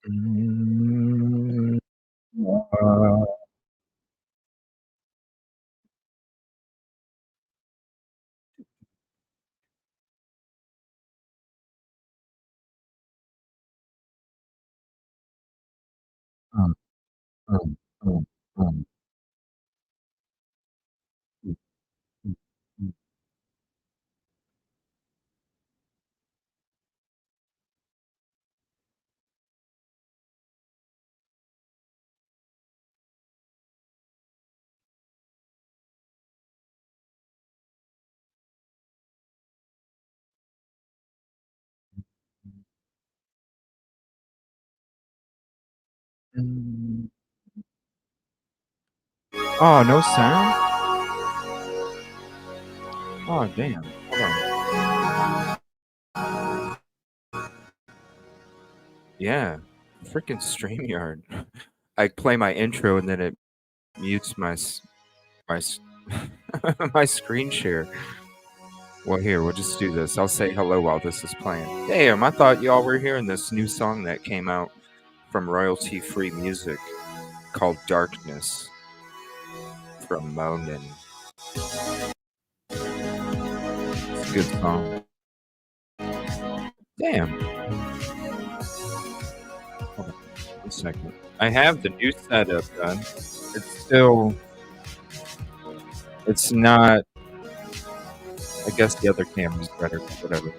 Mm, um, um, um, um, mm, mm, mm, mm. Oh, no sound? Oh, damn. Hold on. Yeah. Freaking StreamYard. I play my intro and then it mutes my my screen share. Well, here, we'll just do this. I'll say hello while this is playing. Damn, I thought y'all were hearing this new song that came out from royalty-free music called Darkness from Monin. It's a good song. Damn. Hold on 1 second. I have the new setup done. It's still, it's not, I guess the other camera's better, but whatever.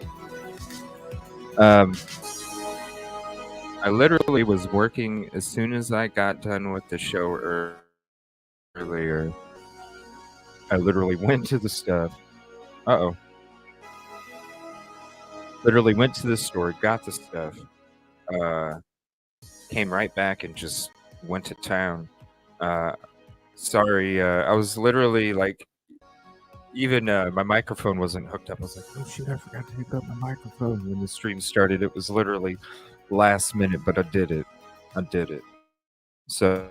Um, I literally was working as soon as I got done with the show earlier. I literally went to the stuff. Uh oh. Literally went to the store, got the stuff, uh, came right back and just went to town. Uh, sorry, I was literally like, even my microphone wasn't hooked up. I was like, oh shit, I forgot to hook up my microphone when the stream started. It was literally last minute, but I did it. I did it. So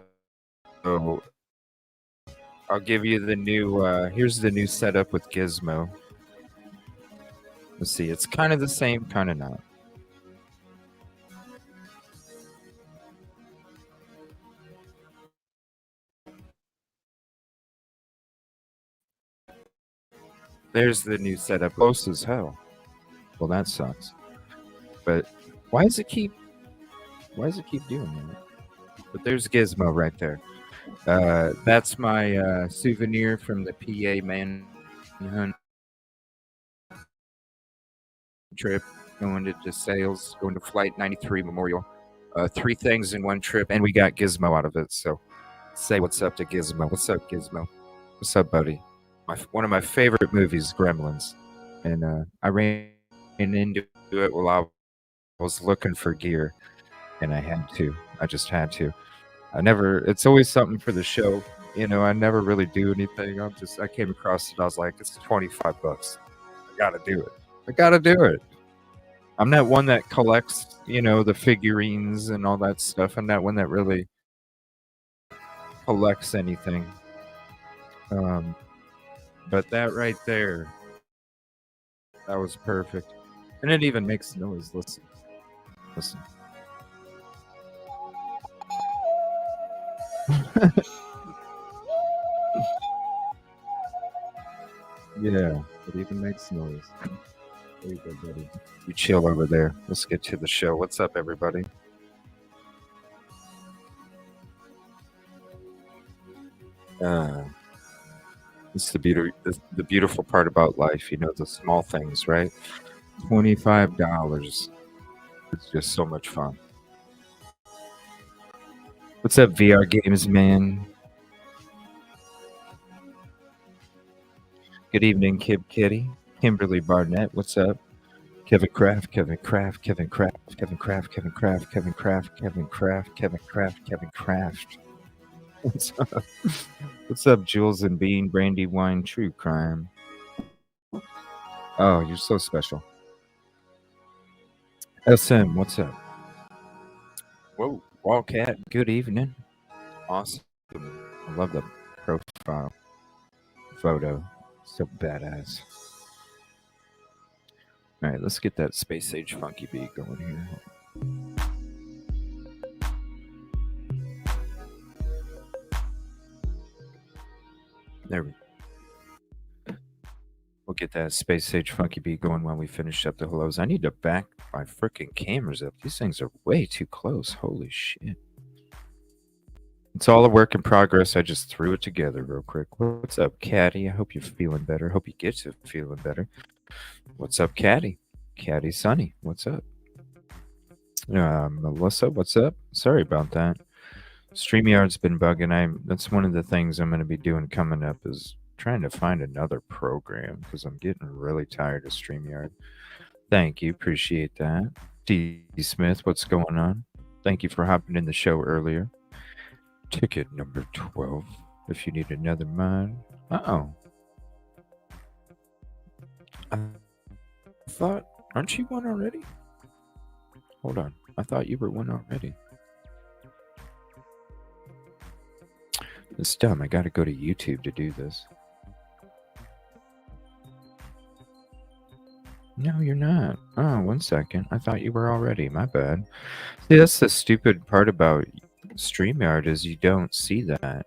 I'll give you the new, here's the new setup with Gizmo. Let's see, it's kind of the same, kind of not. There's the new setup. Close as hell. Well, that sucks. But why does it keep doing that? But there's Gizmo right there. That's my souvenir from the PA manhunt trip, going to DeSales, going to Flight 93 Memorial. Three things in one trip, and we got Gizmo out of it. So say what's up to Gizmo. What's up, Gizmo? What's up, buddy? One of my favorite movies, Gremlins. And I ran into it while I was looking for gear, and I had to. I just had to. I never. It's always something for the show. I never really do anything. I came across it. I was like, it's $25. I gotta do it. I gotta do it. I'm not one that collects, the figurines and all that stuff. I'm not one that really collects anything. Um, but that right there, that was perfect. And it even makes noise. Listen, listen. Yeah, it even makes noise. There you go, buddy. You chill over there. Let's get to the show. What's up, everybody? Uh, it's the beautiful part about life, the small things, right? $25. It's just so much fun. What's up, VR games, man? Good evening, Kib Kitty. Kimberly Barnett, what's up? Kevin Kraft, Kevin Kraft, Kevin Kraft, Kevin Kraft, Kevin Kraft, Kevin Kraft, Kevin Kraft, Kevin Kraft, Kevin Kraft. What's up? What's up, Jules and Bean, Brandy Wine, True Crime? Oh, you're so special. SM, what's up? Whoa, Wildcat, good evening. Awesome. I love the profile photo. So badass. All right, let's get that space age funky beat going here. There we We'll get that Space Sage funky beat going while we finish up the hellos. I need to back my freaking cameras up. These things are way too close. Holy shit. It's all a work in progress. I just threw it together real quick. What's up, Caddy? I hope you're feeling better. Hope you get to feeling better. What's up, Caddy? Caddy Sunny, what's up? Melissa, what's up? Sorry about that. StreamYard's been bugging. That's one of the things I'm going to be doing coming up is trying to find another program because I'm getting really tired of StreamYard. Thank you. Appreciate that. D. Smith, what's going on? Thank you for hopping in the show earlier. Ticket number 12. If you need another mod. Uh-oh. I thought, aren't you one already? Hold on. I thought you were one already. It's dumb. I got to go to YouTube to do this. No, you're not. Oh, 1 second. I thought you were already. My bad. See, that's the stupid part about StreamYard is you don't see that.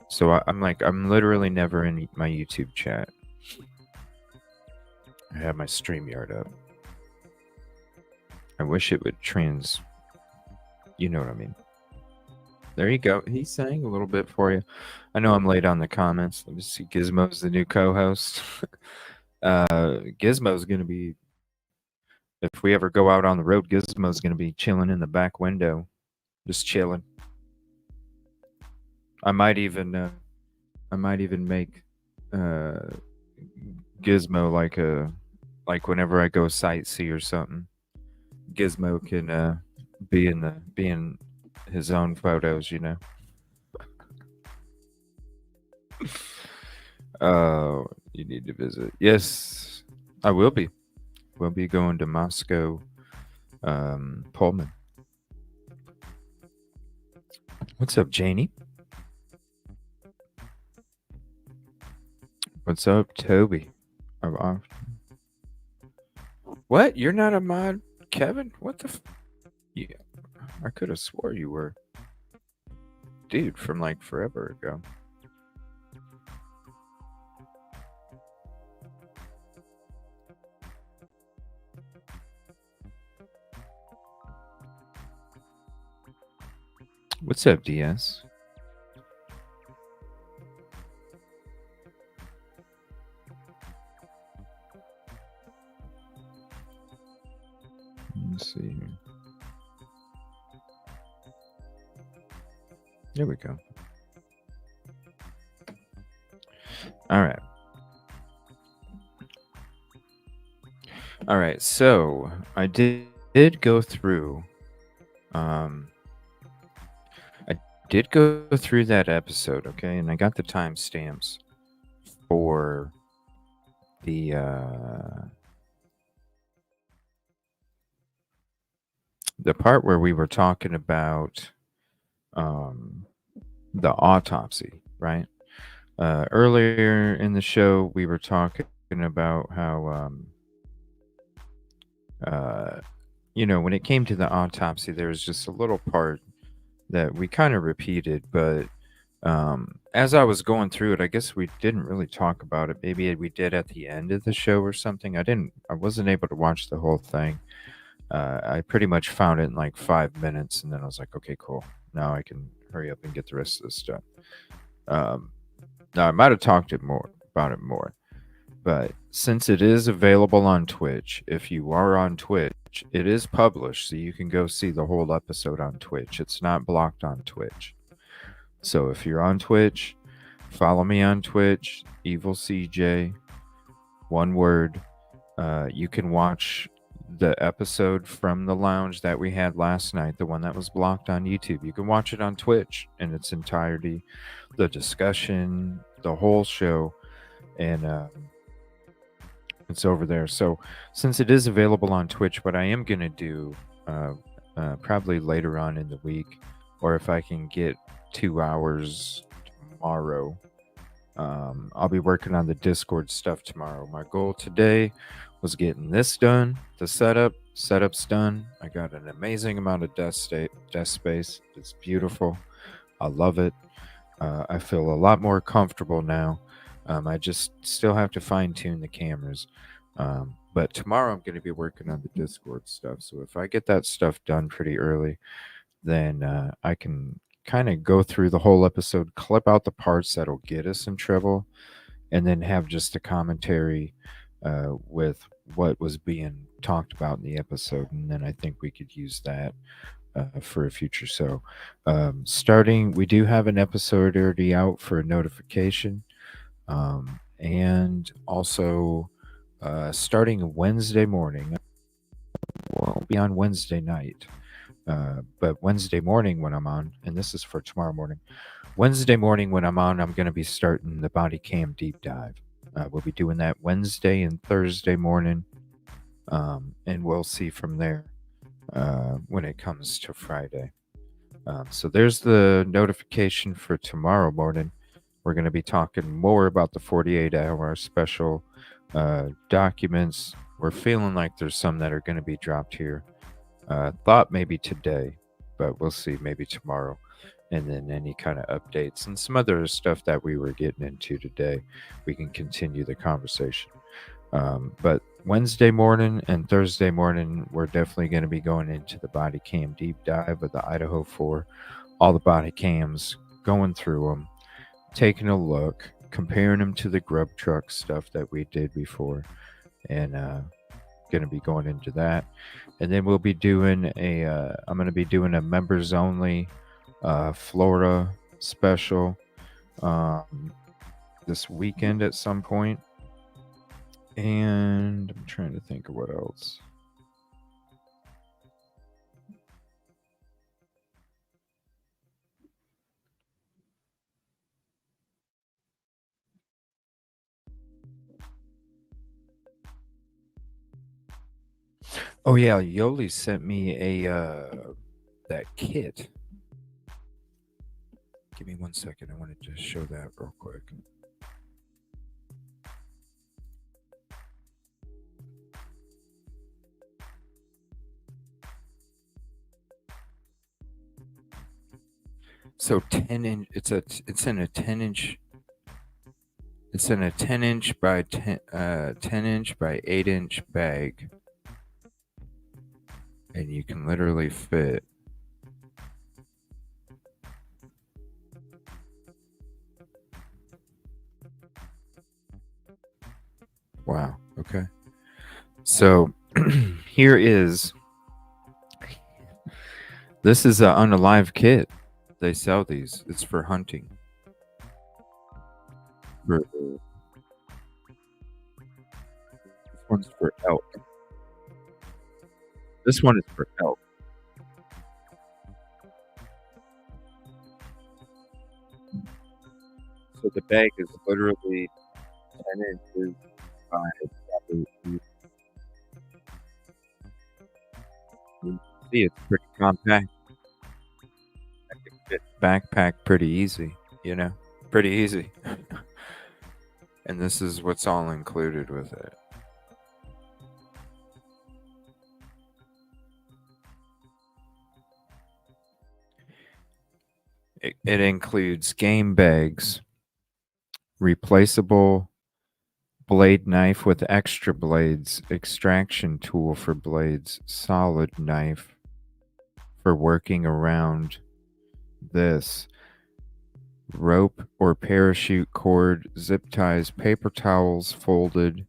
So I'm literally never in my YouTube chat. I have my StreamYard up. I wish it would you know what I mean. There you go. He sang a little bit for you. I know I'm late on the comments. Let me see. Gizmo's the new co-host. Gizmo's going to be, if we ever go out on the road, Gizmo's going to be chilling in the back window. Just chilling. I might even make Gizmo like whenever I go sightsee or something. Gizmo can be in his own photos, you know. Oh, you need to visit. Yes, I will be. We'll be going to Moscow, Pullman. What's up, Janie? What's up, Toby? What? You're not a mod, Kevin? What the? Yeah, I could have swore you were. Dude, from like forever ago. What's up, DS? Let's see here. There we go. All right. All right. So I did go through. I did go through that episode, okay, and I got the timestamps for the part where we were talking about the autopsy, right? Earlier in the show, we were talking about how, when it came to the autopsy, there was just a little part that we kind of repeated, but as I was going through it, I guess we didn't really talk about it. Maybe we did at the end of the show or something. I wasn't able to watch the whole thing. I pretty much found it in like 5 minutes, and then I was like, okay, cool. Now I can hurry up and get the rest of this stuff. Now I might have talked about it more, but since it is available on Twitch, if you are on Twitch, it is published, so you can go see the whole episode on Twitch. It's not blocked on Twitch. So if you're on Twitch, follow me on Twitch, Evil CJ, one word. You can watch the episode from the lounge that we had last night, the one that was blocked on YouTube. You can watch it on Twitch in its entirety, the discussion, the whole show, and it's over there. So since it is available on Twitch, what I am going to do probably later on in the week, or if I can get 2 hours tomorrow, I'll be working on the Discord stuff tomorrow. My goal today was getting this done, the setup's done. I got an amazing amount of desk space. It's beautiful. I love it. I feel a lot more comfortable now. I just still have to fine tune the cameras. But tomorrow I'm going to be working on the Discord stuff. So if I get that stuff done pretty early, then I can kind of go through the whole episode, clip out the parts that'll get us in trouble, and then have just a commentary with what was being talked about in the episode. And then I think we could use that for a future. So, starting, we do have an episode already out for a notification. And also, starting Wednesday morning, won't be on Wednesday night. But Wednesday morning when I'm on, and this is for tomorrow morning, Wednesday morning when I'm on, I'm going to be starting the body cam deep dive. We'll be doing that Wednesday and Thursday morning, and we'll see from there when it comes to Friday. So there's the notification for tomorrow morning. We're going to be talking more about the 48-hour special documents. We're feeling like there's some that are going to be dropped here. Thought maybe today, but we'll see, maybe tomorrow. And then any kind of updates and some other stuff that we were getting into today, we can continue the conversation. But Wednesday morning and Thursday morning, we're definitely going to be going into the body cam deep dive of the Idaho4, all the body cams, going through them, taking a look, comparing them to the grub truck stuff that we did before, and going to be going into that. And then we'll be doing I'm going to be doing a members only Florida special this weekend at some point. And I'm trying to think of what else. Oh yeah, Yoli sent me a that kit. Give me 1 second. I wanted to show that real quick. So 10-inch. It's in a 10-inch. It's in a 10-inch by 10-inch by 8-inch bag, and you can literally fit. Wow. Okay. So here is. This is an unalive kit. They sell these. It's for hunting. This one's for elk. This one is for elk. So the bag is literally 10 inches by probably. You see, it's pretty compact. I can fit backpack pretty easy, pretty easy. And this is what's all included with it. It includes game bags, replaceable blade knife with extra blades, extraction tool for blades, solid knife for working around this, rope or parachute cord, zip ties, paper towels folded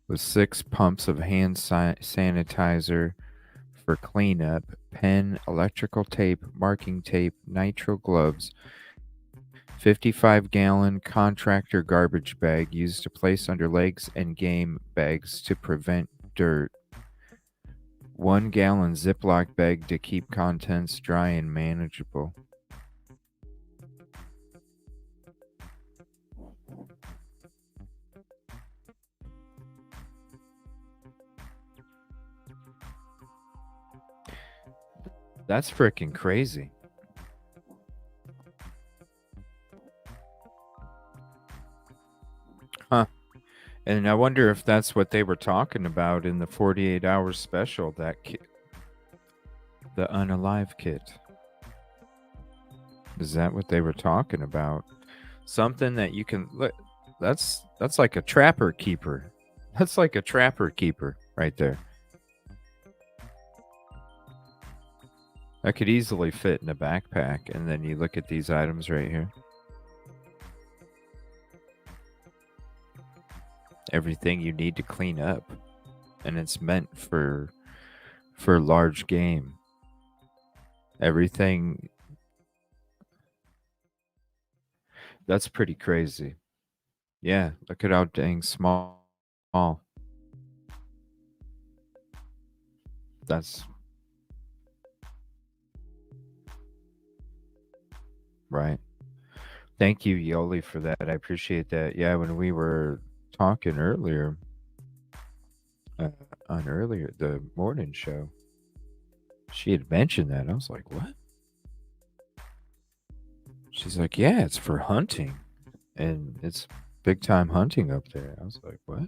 with 6 pumps of hand sanitizer for cleanup, pen, electrical tape, marking tape, nitrile gloves, 55-gallon contractor garbage bag used to place under legs and game bags to prevent dirt, 1-gallon Ziploc bag to keep contents dry and manageable. That's freaking crazy. Huh. And I wonder if that's what they were talking about in the 48-hour special, that kit, the unalive kit. Is that what they were talking about? something that you can look. That's like a trapper keeper. That's like a trapper keeper right there. That could easily fit in a backpack. And then you look at these items right here. Everything you need to clean up. And it's meant for large game. Everything. That's pretty crazy. Yeah, look at how dang small. That's right. Thank you, Yoli, for that. I appreciate that. Yeah, when we were talking earlier, on the morning show, she had mentioned that. I was like, what? She's like, yeah, it's for hunting. And it's big time hunting up there. I was like, what?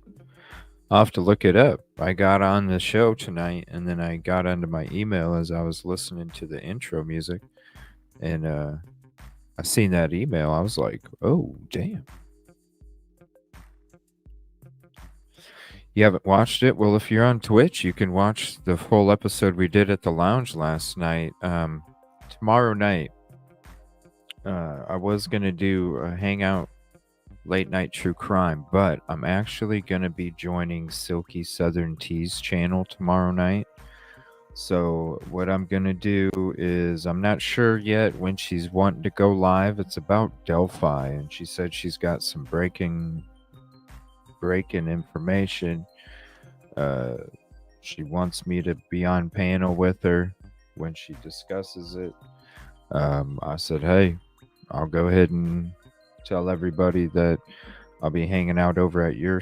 I'll have to look it up. I got on the show tonight and then I got onto my email as I was listening to the intro music. And I seen that email. I was like, oh, damn. You haven't watched it? Well, if you're on Twitch, you can watch the full episode we did at the lounge last night. Tomorrow night, I was going to do a hangout late night true crime, but I'm actually going to be joining Silky Southern Tea's channel tomorrow night. So what I'm going to do is, I'm not sure yet when she's wanting to go live. It's about Delphi, and she said she's got some breaking information. She wants me to be on panel with her when she discusses it. I said, hey, I'll go ahead and tell everybody that I'll be hanging out over at your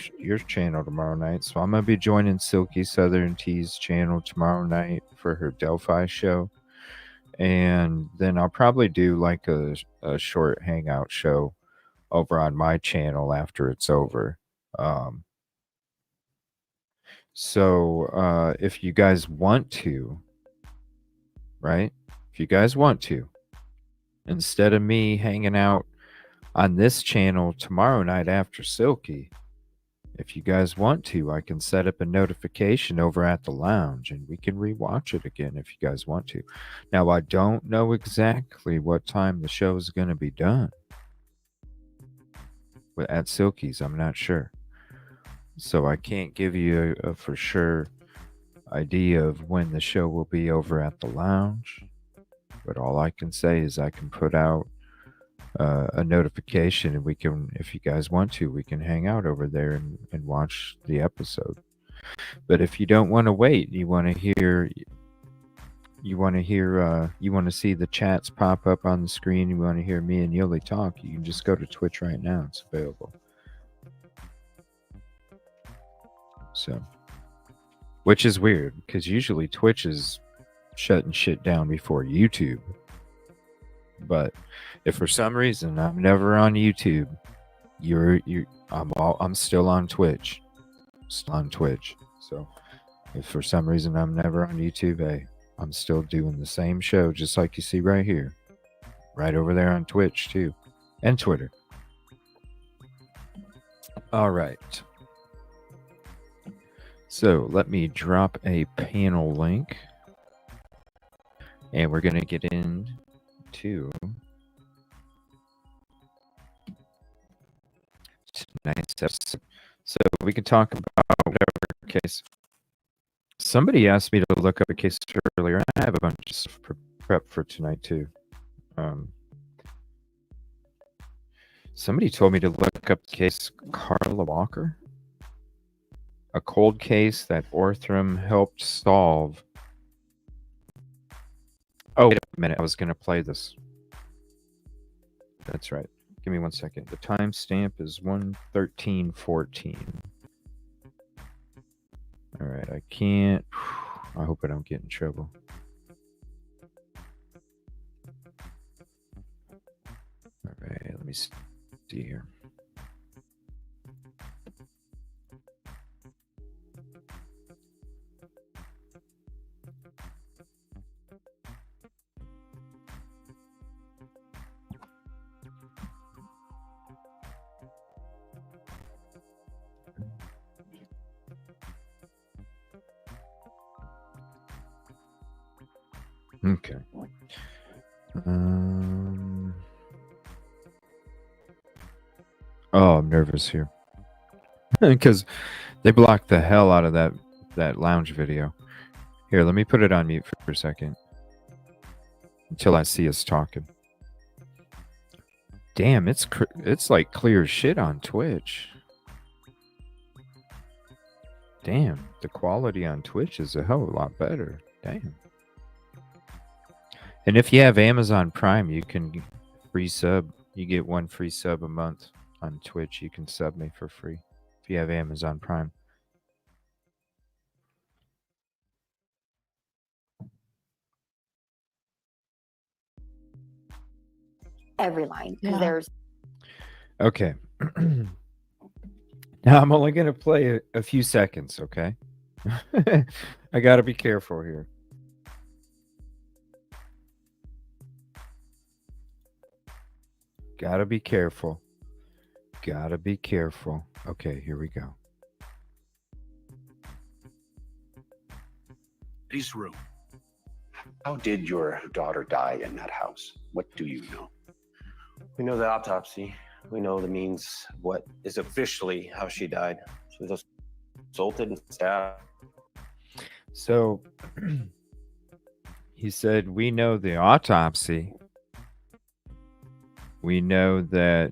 channel tomorrow night. So I'm going to be joining Silky Southern Tea's channel tomorrow night for her Delphi show. And then I'll probably do like a short hangout show over on my channel after it's over. So if you guys want to, right? If you guys want to, instead of me hanging out on this channel tomorrow night after Silky, if you guys want to, I can set up a notification over at the lounge and we can rewatch it again if you guys want to. Now, I don't know exactly what time the show is going to be done at Silky's. I'm not sure. So I can't give you a for sure idea of when the show will be over at the lounge. But all I can say is I can put out a notification, and we can, if you guys want to, we can hang out over there and watch the episode. But if you don't want to wait, you want to see the chats pop up on the screen, you want to hear me and Yoli talk, you can just go to Twitch right now. It's available. So, which is weird because usually Twitch is shutting shit down before YouTube. But if for some reason I'm never on YouTube, I'm still on Twitch. Still on Twitch. So if for some reason I'm never on YouTube, hey, I'm still doing the same show just like you see right here. Right over there on Twitch too. And Twitter. All right. So let me drop a panel link. And we're going to get into tonight's episode. So we can talk about whatever case. Somebody asked me to look up a case earlier. I have a bunch of stuff prep for tonight too. Somebody told me to look up the case Carla Walker. A cold case that Orthram helped solve. Oh, wait a minute. I was going to play this. That's right. Give me 1 second. The timestamp is 1:13:14. All right. I can't. I hope I don't get in trouble. All right. Let me see here. Okay. Oh, I'm nervous here because they blocked the hell out of that lounge video. Here, let me put it on mute for a second until I see us talking. Damn, it's like clear shit on Twitch. Damn, the quality on Twitch is a hell of a lot better. Damn. And if you have Amazon Prime, you can free sub. You get 1 free sub a month on Twitch. You can sub me for free if you have Amazon Prime. Every line, because there's okay. Now I'm only gonna play a few seconds, okay? I gotta be careful here. Gotta be careful. Gotta be careful. Okay, here we go. Eddie's room. How did your daughter die in that house? What do you know? We know the autopsy. We know the means what is officially how she died. She was assaulted and stabbed. So he said, we know the autopsy. We know that,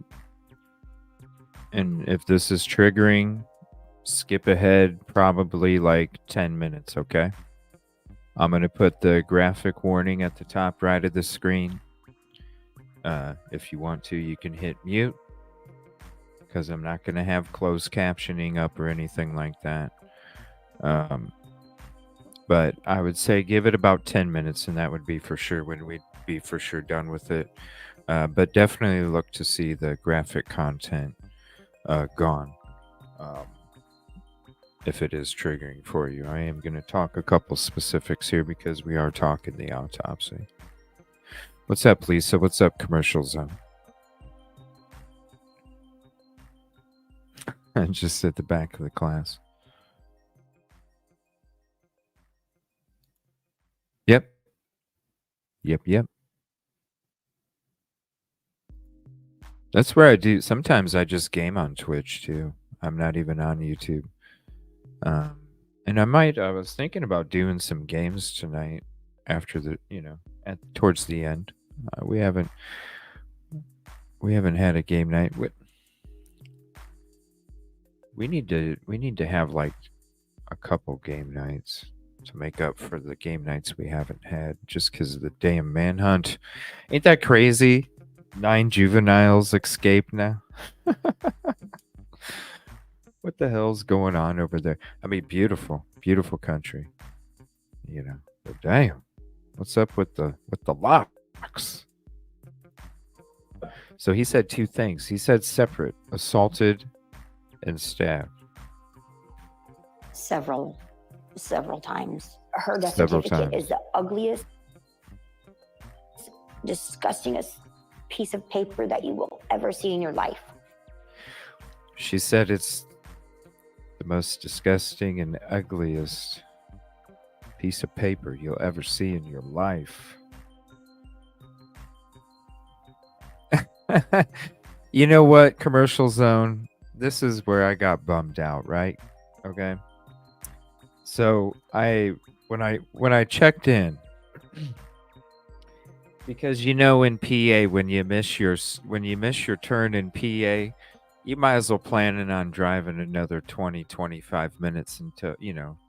and if this is triggering, skip ahead probably like 10 minutes, okay? I'm going to put the graphic warning at the top right of the screen. If you want to, you can hit mute because I'm not going to have closed captioning up or anything like that. But I would say give it about 10 minutes and that would be for sure when we'd be for sure done with it. But definitely look to see the graphic content gone if it is triggering for you. I am going to talk a couple specifics here because we are talking the autopsy. What's up, Lisa? What's up, Commercial Zone? Just at the back of the class. Yep. That's where I do. Sometimes I just game on Twitch too. I'm not even on YouTube. And I was thinking about doing some games tonight after the, towards the end. We haven't had a game night. We need to have like a couple game nights to make up for the game nights we haven't had just because of the damn manhunt. Ain't that crazy? 9 juveniles escaped now. What the hell's going on over there? I mean, beautiful country. But damn, what's up with the locks? So he said 2 things. He said separate, assaulted and stabbed. several times. Her death certificate is the ugliest, disgustingest piece of paper that you will ever see in your life. She said it's the most disgusting and ugliest piece of paper you'll ever see in your life. You know what, Commercial Zone? This is where I got bummed out, right? Okay. So when I checked in, because in PA when you miss your turn in PA, you might as well plan on driving another 20-25 minutes until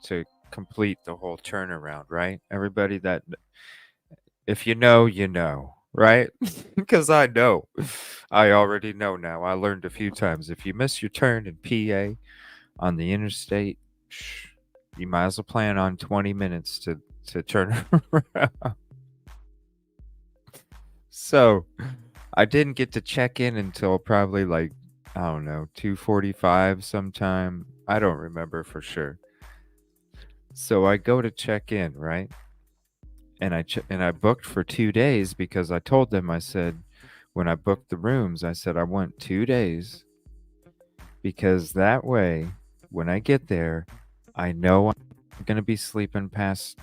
to complete the whole turnaround, right? Everybody, that if you know, right? Because I know. I already know now. I learned a few times. If you miss your turn in PA on the interstate, you might as well plan on 20 minutes to turn around. So I didn't get to check in until probably like, I don't know, 2:45 sometime. I don't remember for sure. So I go to check in, right? And I booked for 2 days because I told them, I said, when I booked the rooms, I said I want 2 days because that way when I get there, I know I'm going to be sleeping past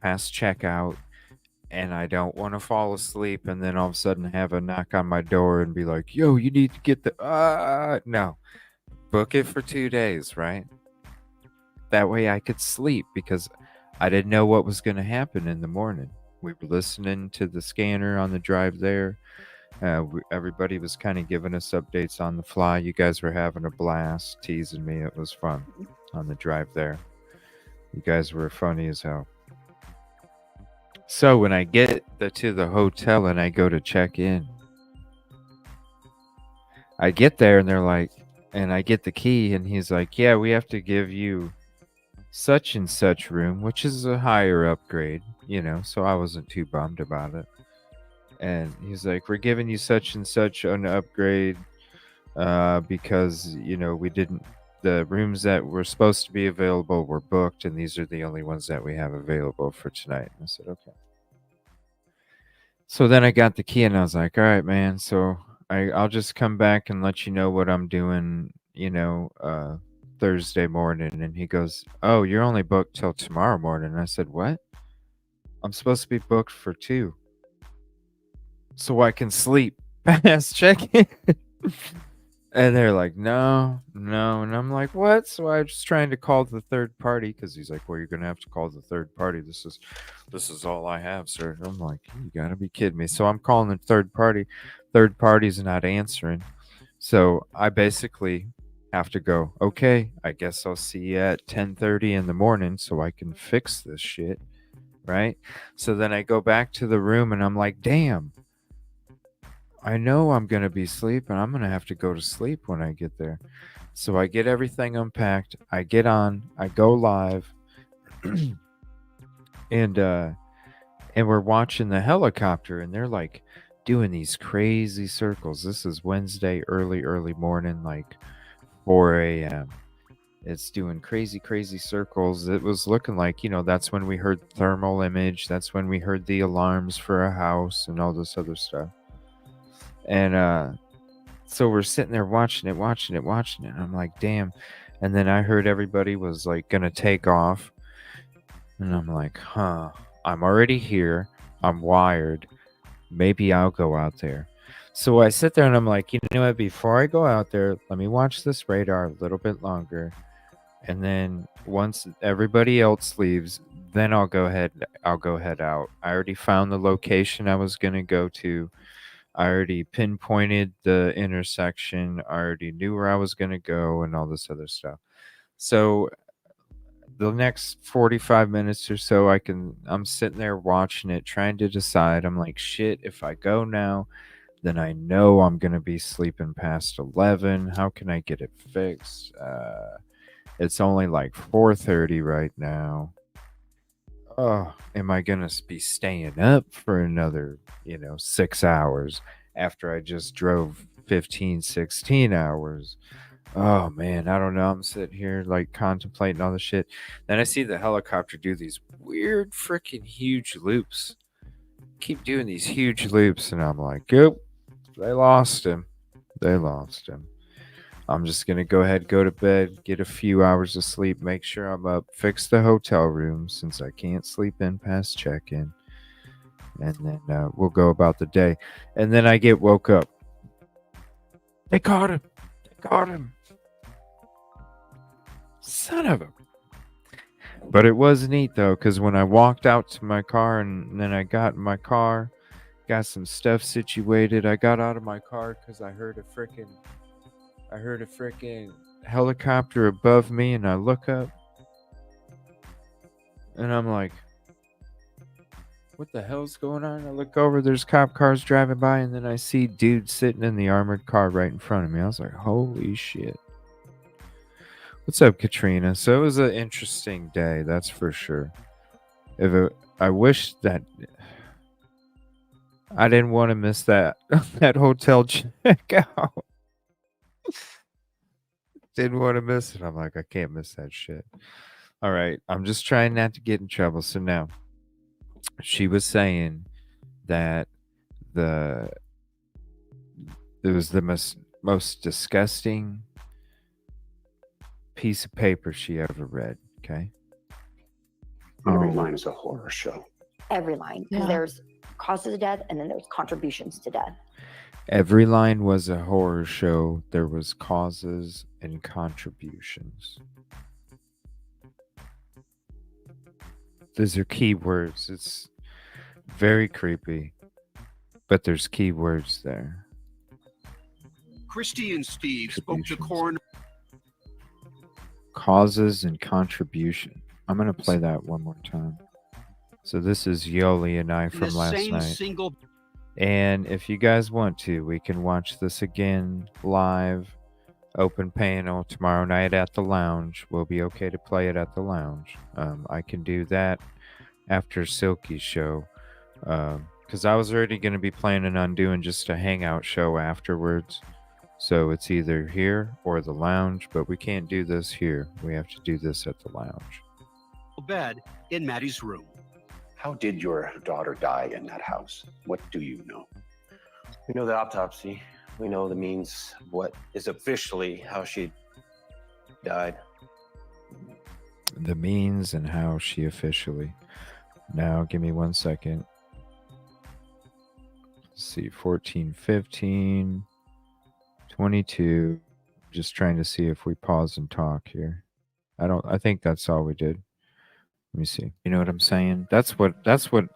checkout and I don't want to fall asleep and then all of a sudden have a knock on my door and be like, yo, you need to get the no. Book it for 2 days, right? That way I could sleep because I didn't know what was going to happen in the morning. We were listening to the scanner on the drive there. Everybody was kind of giving us updates on the fly. You guys were having a blast, teasing me. It was fun on the drive there. You guys were funny as hell. So when I get to the hotel and I go to check in, I get there and they're like, and I get the key and he's like, yeah, we have to give you such and such room, which is a higher upgrade, you know, so I wasn't too bummed about it. And he's like, we're giving you such and such an upgrade because, you know, the rooms that were supposed to be available were booked, and these are the only ones that we have available for tonight. And I said, okay. So then I got the key and I was like, all right, man, so I'll just come back and let you know what I'm doing, you know, Thursday morning. And he goes, oh, you're only booked till tomorrow morning. And I said, what? I'm supposed to be booked for 2. So I can sleep past check-in. And they're like, no. And I'm like, what? So I was trying to call the third party because he's like, well, you're going to have to call the third party. This is all I have, sir. I'm like, you got to be kidding me. So I'm calling the third party. Third party's not answering. So I basically have to go, okay, I guess I'll see you at 10:30 in the morning so I can fix this shit, right? So then I go back to the room and I'm like, damn, I know I'm going to be sleeping. I'm going to have to go to sleep when I get there. So I get everything unpacked. I get on. I go live. and we're watching the helicopter and they're like doing these crazy circles. This is Wednesday, early morning, like 4 a.m. It's doing crazy circles. It was looking like, you know, that's when we heard thermal image. That's when we heard the alarms for a house and all this other stuff. And so we're sitting there watching it. I'm like, damn. And then I heard everybody was like gonna take off. And I'm like, huh, I'm already here. I'm wired. Maybe I'll go out there. So I sit there and I'm like, you know what, before I go out there, let me watch this radar a little bit longer. And then once everybody else leaves, then I'll go head out. I already found the location I was gonna go to. I already pinpointed the intersection. I already knew where I was going to go and all this other stuff. So the next 45 minutes or so, I'm sitting there watching it, trying to decide. I'm like, shit, if I go now, then I know I'm going to be sleeping past 11. How can I get it fixed? It's only like 4:30 right now. Oh, am I going to be staying up for another, 6 hours after I just drove 15, 16 hours? Oh, man, I don't know. I'm sitting here like contemplating all the shit. Then I see the helicopter do these weird freaking huge loops. Keep doing these huge loops. And I'm like, yep, they lost him. I'm just going to go ahead, go to bed, get a few hours of sleep, make sure I'm up, fix the hotel room since I can't sleep in past check-in. And then we'll go about the day. And then I get woke up. They caught him. Son of a... But it was neat, though, because when I walked out to my car and then I got in my car, got some stuff situated, I got out of my car because I heard a freaking helicopter above me, and I look up and I'm like, what the hell's going on? I look over, there's cop cars driving by, and then I see dudes sitting in the armored car right in front of me. I was like, holy shit. What's up, Katrina? So it was an interesting day, that's for sure. I wish that I didn't want to miss that hotel checkout. Didn't want to miss it. I'm like, I can't miss that shit. All right. I'm just trying not to get in trouble. So now she was saying that it was the most disgusting piece of paper she ever read. Okay. Every line is a horror show. Every line, because there's causes of death and then there's contributions to death. Every line was a horror show. There was causes and contributions. Those are keywords. It's very creepy, but there's keywords there. Christy and Steve spoke to coroner. Causes and contribution. I'm going to play that one more time. So this is Yoli and I from last night. And if you guys want to, we can watch this again live, open panel tomorrow night at the lounge. We'll be okay to play it at the lounge. I can do that after Silky's show, because I was already going to be planning on doing just a hangout show afterwards. So it's either here or the lounge, but we can't do this here. We have to do this at the lounge. Bed in Maddie's room. How did your daughter die in that house? What do you know? We know the autopsy. We know the means what is officially how she died. The means and how she officially. Now, give me 1 second. Let's see, 14, 15, 22. Just trying to see if we pause and talk here. I think that's all we did. Let me see. You know what I'm saying? That's what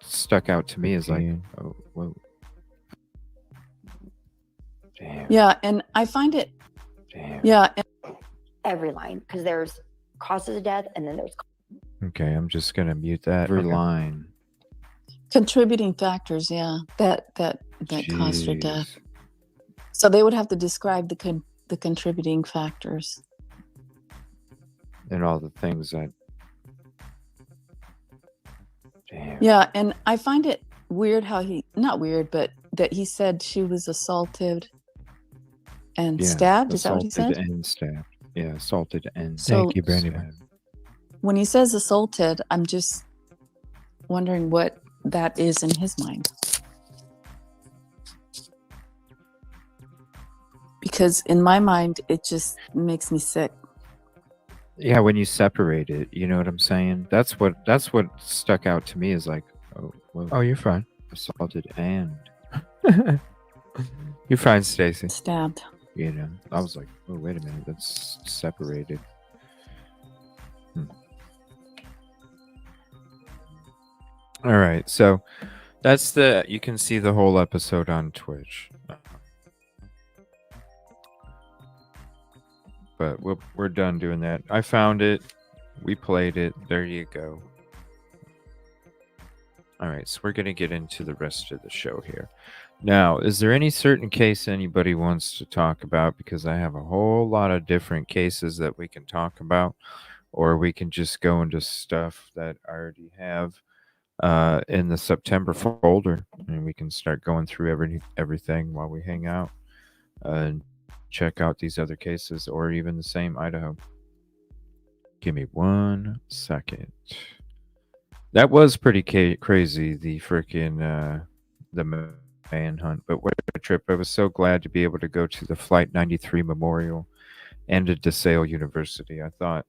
stuck out to me is like, oh, whoa. Damn. Yeah, and I find it. Damn. Yeah. Every line, because there's causes of death and then there's Okay, I'm just gonna mute that. Every line. Contributing factors, yeah, that caused her death. So they would have to describe the contributing factors And all the things that. Damn. Yeah, and I find it weird how not weird, but that he said she was assaulted and stabbed. Is that what he said? Assaulted and stabbed. Yeah, assaulted and So- Thank you, Brandy. When he says assaulted, I'm just wondering what that is in his mind. Because in my mind, it just makes me sick. Yeah, when you separate it, you know what I'm saying? That's what stuck out to me is like, oh, well, oh, you're fine. Assaulted and you're fine, Stacy. Stabbed. You know, I was like, oh, wait a minute, that's separated. All right, so that's you can see the whole episode on Twitch. But we're done doing that. I found it. We played it. There you go. All right, so we're going to get into the rest of the show here. Now, is there any certain case anybody wants to talk about? Because I have a whole lot of different cases that we can talk about. Or we can just go into stuff that I already have in the September folder. And we can start going through everything while we hang out. And check out these other cases or even the same Idaho. Give me 1 second. That was pretty crazy, the freaking the manhunt. But what a trip. I was so glad to be able to go to the Flight 93 Memorial and to DeSale University. I thought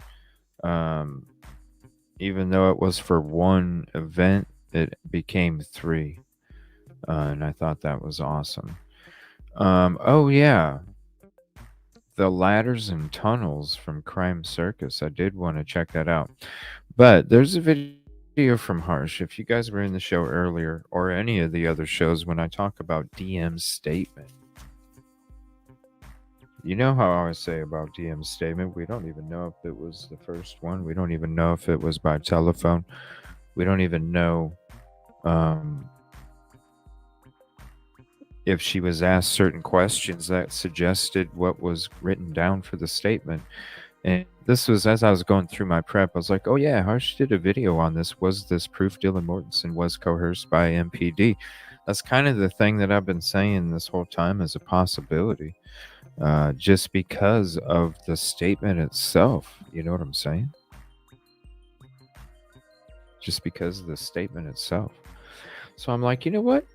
even though it was for one event, it became 3. And I thought that was awesome. Oh yeah. The ladders and tunnels from Crime Circus. I did want to check that out. But there's a video from Harsh. If you guys were in the show earlier or any of the other shows when I talk about DM's statement. You know how I always say about DM's statement, we don't even know if it was the first one. We don't even know if it was by telephone. We don't even know if she was asked certain questions that suggested what was written down for the statement. And this was as I was going through my prep, I was like, oh yeah, Harsh did a video on this. Was this proof Dylan Mortensen was coerced by MPD? That's kind of the thing that I've been saying this whole time as a possibility. Just because of the statement itself. You know what I'm saying? Just because of the statement itself. So I'm like, you know what?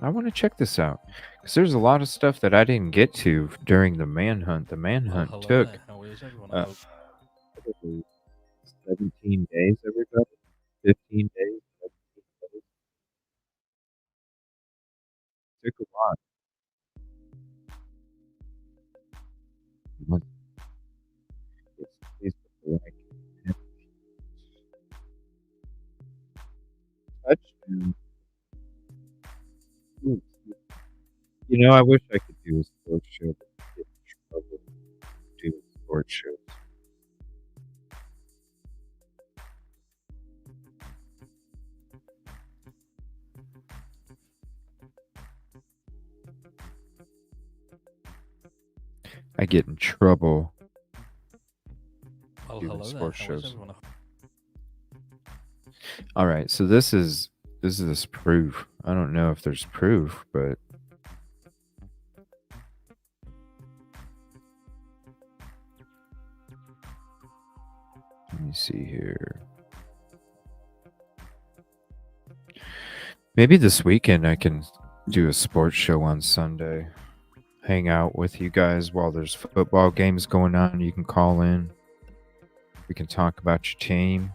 I want to check this out because there's a lot of stuff that I didn't get to during the manhunt. The manhunt took 17 days, everybody. 15 days. took a lot. What- it's like touchdown. Ooh, you know, I wish I could do a sports show, but I get in trouble doing sports shows. I get in trouble Well, doing hello there. sports How is shows. everyone? All right, so this is proof. I don't know if there's proof, but let me see here. Maybe this weekend I can do a sports show on Sunday. Hang out with you guys while there's football games going on. You can call in. We can talk about your team.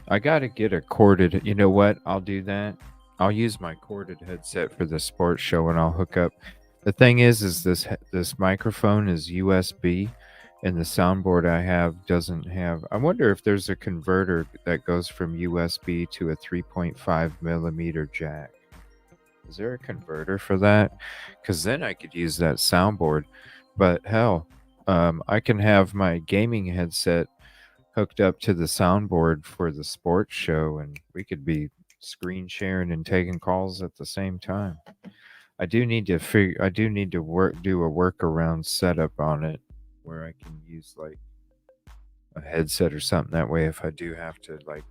I gotta get a corded. You know what? I'll do that. I'll use my corded headset for the sports show, and I'll hook up. The thing is this microphone is USB, and the soundboard I have doesn't have. I wonder if there's a converter that goes from USB to a 3.5 millimeter jack. Is there a converter for that? Because then I could use that soundboard. But hell, I can have my gaming headset hooked up to the soundboard for the sports show, and we could be screen sharing and taking calls at the same time. I do need to do a workaround setup on it where I can use like a headset or something. That way, if I do have to like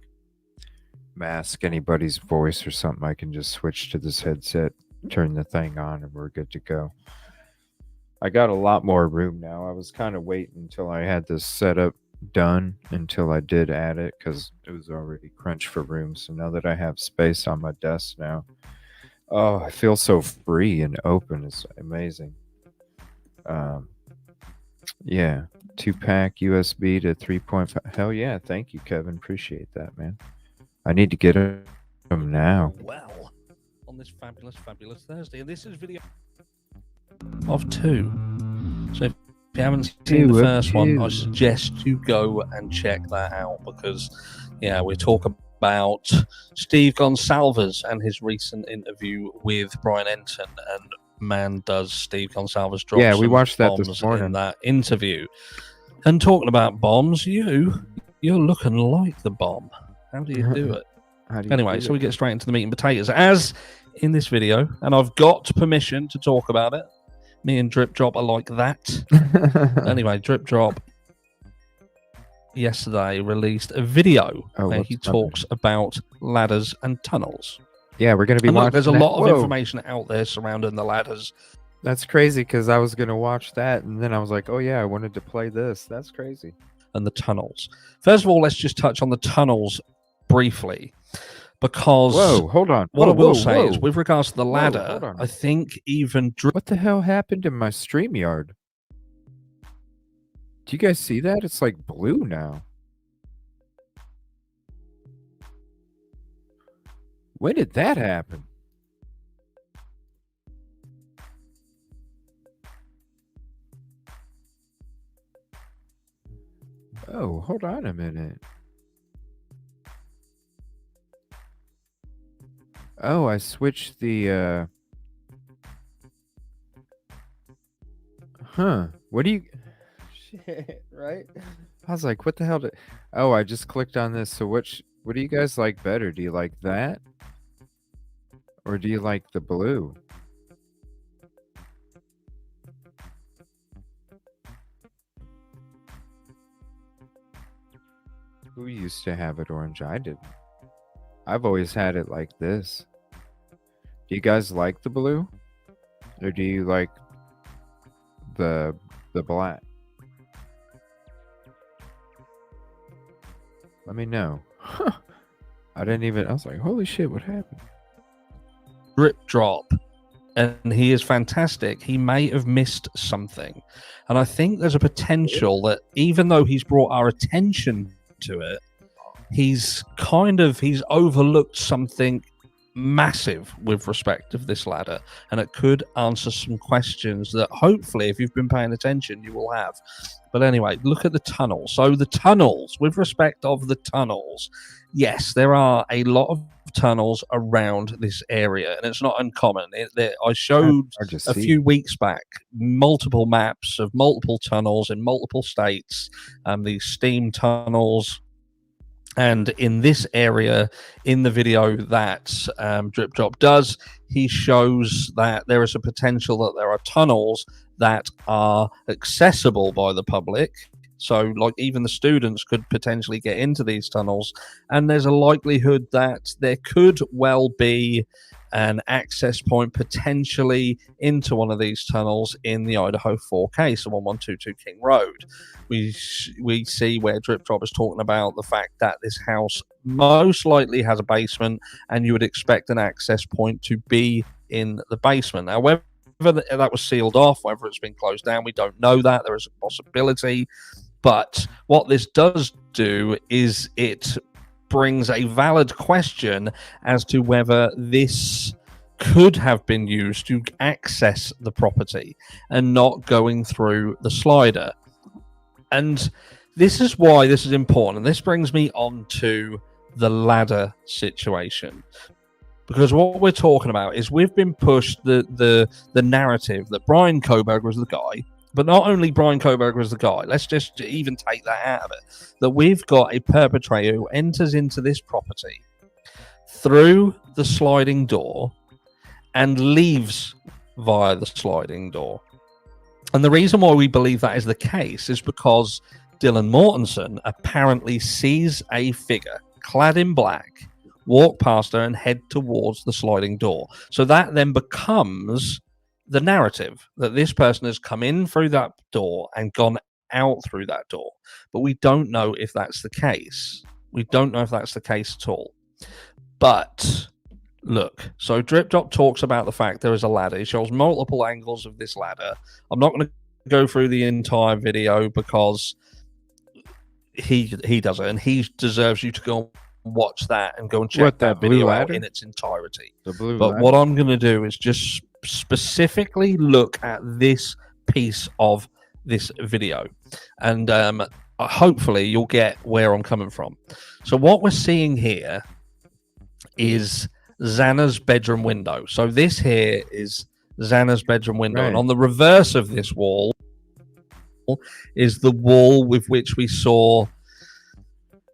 mask anybody's voice or something, I can just switch to this headset, turn the thing on, and we're good to go. I got a lot more room now. I was kind of waiting until I had this setup done until I did add it because it was already crunched for room. So now that I have space on my desk now, oh, I feel so free and open. It's amazing. Yeah, 2-pack USB to 3.5. Hell yeah, thank you, Kevin. Appreciate that, man. I need to get them now. Well, on this fabulous Thursday, and this is video of 2. So if you haven't seen the first one, I suggest you go and check that out because, yeah, we talk about Steve Gonsalves and his recent interview with Brian Enton, and man, does Steve Gonsalves drop we watched that bombs this morning in that interview. And talking about bombs, you're looking like the bomb. How do you do it? Anyway, so we get straight into the meat and potatoes, as in this video, and I've got permission to talk about it. Me and Drip Drop are like that. Anyway, Drip Drop yesterday released a video where he talks about ladders and tunnels. Yeah, we're going to be watching there's a that. lot of information out there surrounding the ladders. That's crazy because I was going to watch that and then I was like, oh yeah, I wanted to play this. That's crazy. And the tunnels. First of all, let's just touch on the tunnels briefly. Because hold on. What I will say is, with regards to the ladder, I think even what the hell happened in my StreamYard? Do you guys see that? It's like blue now. When did that happen? Oh, hold on a minute. Oh, I switched the what do you shit, right? I was like, what the hell oh, I just clicked on this. So what do you guys like better? Do you like that? Or do you like the blue? Who used to have it orange? I didn't. I've always had it like this. Do you guys like the blue? Or do you like the black? Let me know. I was like, holy shit, what happened? Drip Drop, and he is fantastic. He may have missed something. And I think there's a potential that even though he's brought our attention to it, he's overlooked something massive with respect of this ladder, and it could answer some questions that hopefully, if you've been paying attention, you will have. But anyway, look at the tunnels. So the tunnels, with respect of the tunnels, yes, there are a lot of tunnels around this area, and it's not uncommon. I showed a few weeks back multiple maps of multiple tunnels in multiple states, these steam tunnels. And in this area, in the video that Drip Drop does, he shows that there is a potential that there are tunnels that are accessible by the public. So, like, even the students could potentially get into these tunnels. And there's a likelihood that there could well be an access point potentially into one of these tunnels in the Idaho 4 case, so 1122 King Road. We see where Drip Drop is talking about the fact that this house most likely has a basement, and you would expect an access point to be in the basement. Now, whether that was sealed off, whether it's been closed down, we don't know that. There is a possibility. But what this does do is it brings a valid question as to whether this could have been used to access the property and not going through the slider. And this is why this is important. And this brings me on to the ladder situation. Because what we're talking about is we've been pushed the narrative that Brian Koberg was the guy. But not only Brian Koberg was the guy, let's just even take that out of it, that we've got a perpetrator who enters into this property through the sliding door and leaves via the sliding door. And the reason why we believe that is the case is because Dylan Mortensen apparently sees a figure clad in black walk past her and head towards the sliding door. So that then becomes the narrative that this person has come in through that door and gone out through that door. But we don't know if that's the case. We don't know if that's the case at all. But look, so Drip Drop talks about the fact there is a ladder. He shows multiple angles of this ladder. I'm not going to go through the entire video because he does it, and he deserves you to go and watch that and go and check that video out in its entirety. But what I'm going to do is just specifically look at this piece of this video, and hopefully you'll get where I'm coming from. So what we're seeing here is Xana's bedroom window. So this here is Xana's bedroom window, and on the reverse of this wall is the wall with which we saw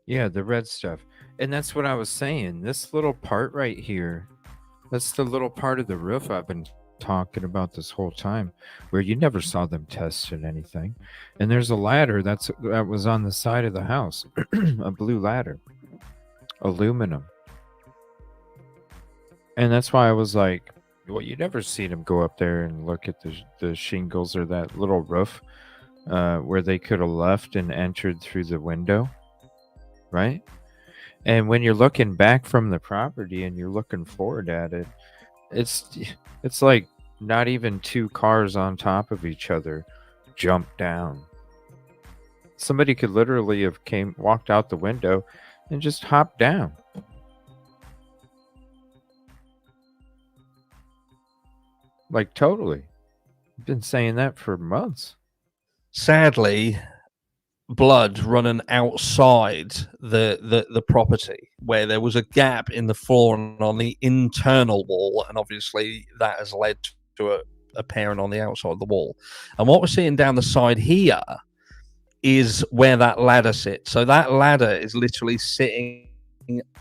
the red stuff. And that's what I was saying. This little part right here, that's the little part of the roof I've been talking about this whole time, where you never saw them testing anything. And there's a ladder that was on the side of the house, a blue ladder, aluminum. And that's why I was like, well, you never see them go up there and look at the shingles or that little roof where they could have left and entered through the window, right? And when you're looking back from the property and you're looking forward at it, it's like not even two cars on top of each other jumped down. Somebody could literally have walked out the window and just hopped down. Like, totally. I've been saying that for months. Sadly, blood running outside the property, where there was a gap in the floor and on the internal wall, and obviously that has led to it appearing on the outside of the wall. And what we're seeing down the side here is where that ladder sits. So that ladder is literally sitting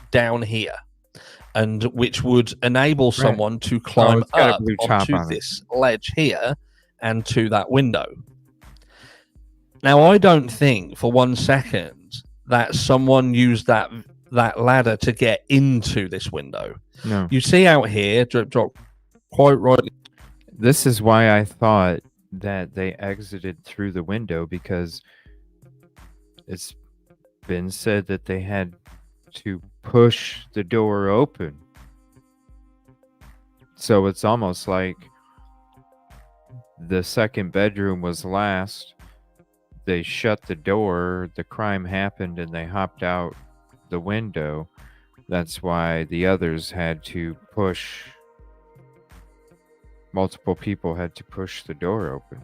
down here, and which would enable someone to climb up onto this ledge here and to that window. Now, I don't think for 1 second that someone used that ladder to get into this window. No. You see out here, Drip Drop quite rightly. This is why I thought that they exited through the window, because it's been said that they had to push the door open. So it's almost like the second bedroom was last. They shut the door, the crime happened, and they hopped out the window, That's why the others had to push. Multiple people had to push the door open.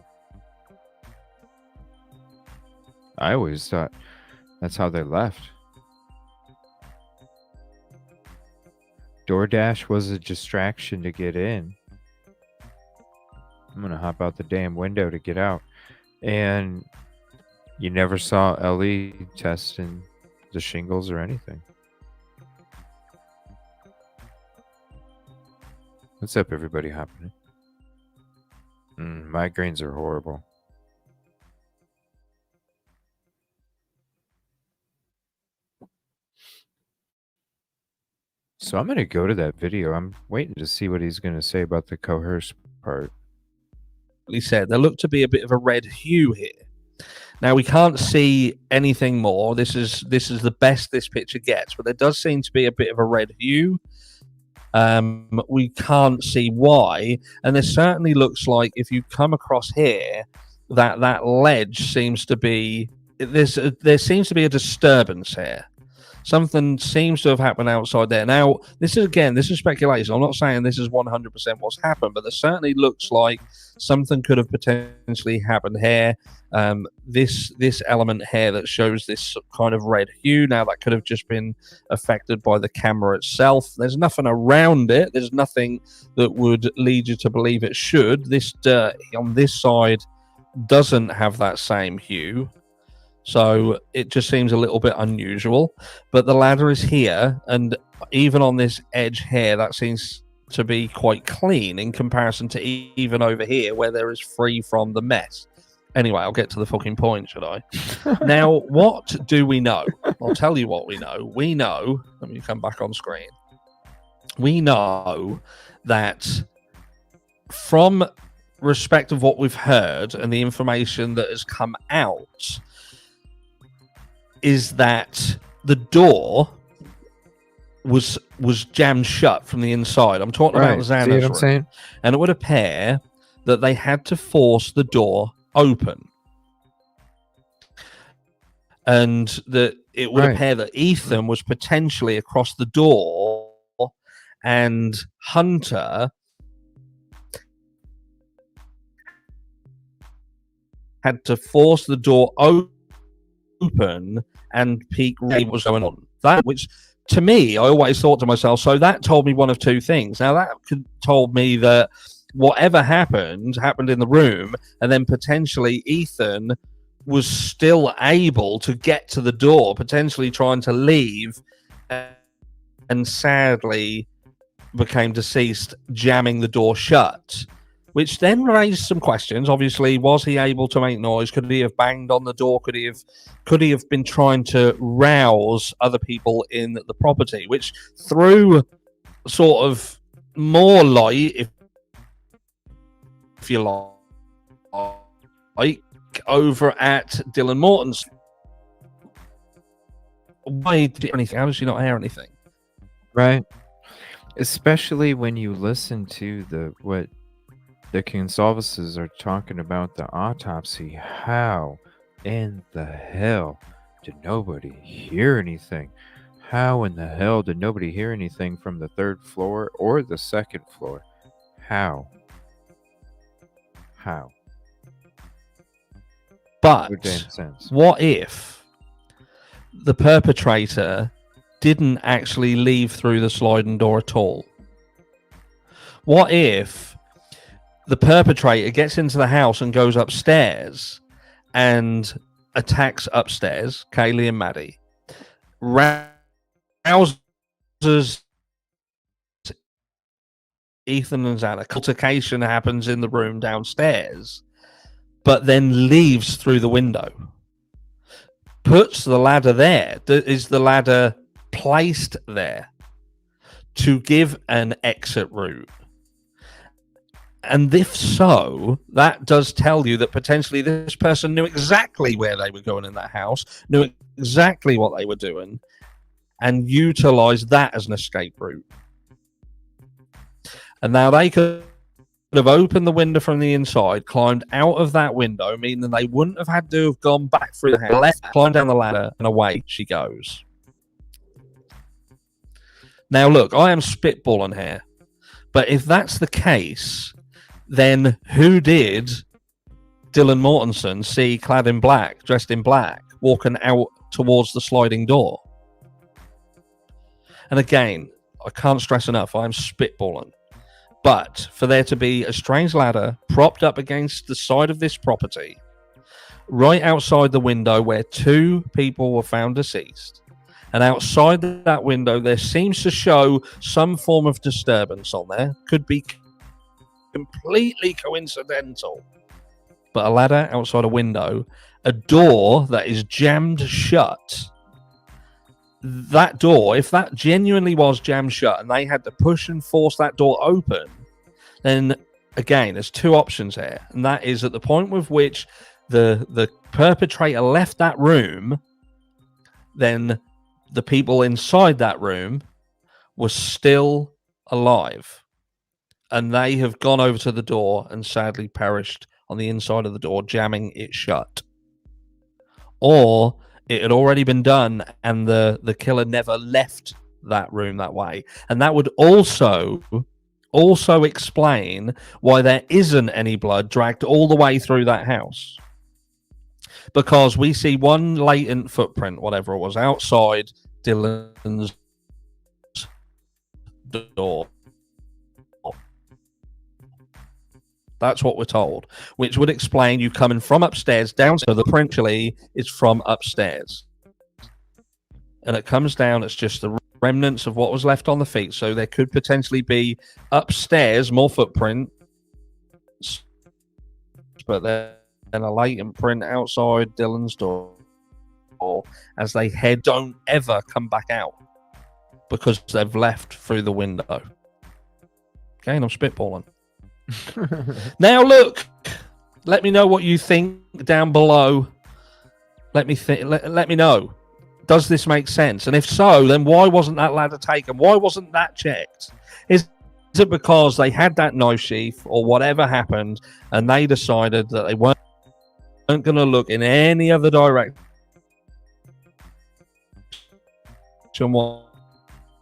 I always thought that's how they left. DoorDash was a distraction to get in. I'm gonna hop out the damn window to get out. And you never saw Ellie testing the shingles or anything. What's up, everybody hopping in? Migraines are horrible. So I'm going to go to that video. I'm waiting to see what he's going to say about the coerce part. He said there looked to be a bit of a red hue here. Now we can't see anything more. This is the best this picture gets, but there does seem to be a bit of a red hue. We can't see why, and there certainly looks like if you come across here, that ledge seems to be there seems to be a disturbance here. Something seems to have happened outside there. Now, this is speculation. I'm not saying this is 100% what's happened, but there certainly looks like something could have potentially happened here. This element here that shows this kind of red hue, now that could have just been affected by the camera itself. There's nothing around it. There's nothing that would lead you to believe it should. This dirt on this side doesn't have that same hue. So it just seems a little bit unusual, but the ladder is here, and even on this edge here, that seems to be quite clean in comparison to even over here where there is free from the mess. Anyway, I'll get to the fucking point, should I? Now, what do we know? I'll tell you what we know. We know, let me come back on screen. We know that from respect of what we've heard and the information that has come out, is that the door was jammed shut from the inside. I'm talking about Xana's room. And it would appear that they had to force the door open. And that it would appear that Ethan was potentially across the door and Hunter had to force the door open and peek what was going on. That, which to me, I always thought to myself, so that told me one of two things. Now that told me that whatever happened in the room, and then potentially Ethan was still able to get to the door, potentially trying to leave, and sadly became deceased jamming the door shut. Which then raised some questions. Obviously, was he able to make noise? Could he have banged on the door? Could he have been trying to rouse other people in the property? Which threw sort of more light, if you like, over at Dylan Morton's. Why did anything? How does she not hear anything? Right. Especially when you listen to what the consalvuses are talking about the autopsy. How in the hell did nobody hear anything? How in the hell did nobody hear anything from the third floor or the second floor? How? But no damn sense. What if the perpetrator didn't actually leave through the sliding door at all? What if the perpetrator gets into the house and goes upstairs and attacks upstairs, Kaylee and Maddie, rouses Ethan and Xana, altercation happens in the room downstairs, but then leaves through the window, puts the ladder there? Is the ladder placed there to give an exit route? And if so, that does tell you that potentially this person knew exactly where they were going in that house, knew exactly what they were doing, and utilized that as an escape route. And now they could have opened the window from the inside, climbed out of that window, meaning they wouldn't have had to have gone back through the house, climbed down the ladder, and away she goes. Now, look, I am spitballing here, but if that's the case, then who did Dylan Mortensen see clad in black, dressed in black, walking out towards the sliding door? And again, I can't stress enough, I'm spitballing. But for there to be a strange ladder propped up against the side of this property, right outside the window where 2 people were found deceased, and outside that window there seems to show some form of disturbance on there, could be completely coincidental. But a ladder outside a window, a door that is jammed shut. That door, if that genuinely was jammed shut and they had to push and force that door open, then again, there's 2 options here. And that is at the point with which the perpetrator left that room, then the people inside that room were still alive. And they have gone over to the door and sadly perished on the inside of the door, jamming it shut. Or it had already been done and the killer never left that room that way. And that would also explain why there isn't any blood dragged all the way through that house. Because we see one latent footprint, whatever it was, outside Dylan's door. That's what we're told, which would explain you coming from upstairs down, so the print actually is from upstairs. And it comes down, it's just the remnants of what was left on the feet, so there could potentially be upstairs more footprints, but then a latent print outside Dylan's door as they head, don't ever come back out because they've left through the window. Okay, and I'm spitballing. Now look, let me know what you think down below. Let me know. Does this make sense? And if so, then why wasn't that ladder taken? Why wasn't that checked? Is it because they had that knife sheath or whatever happened and they decided that they weren't going to look in any other direction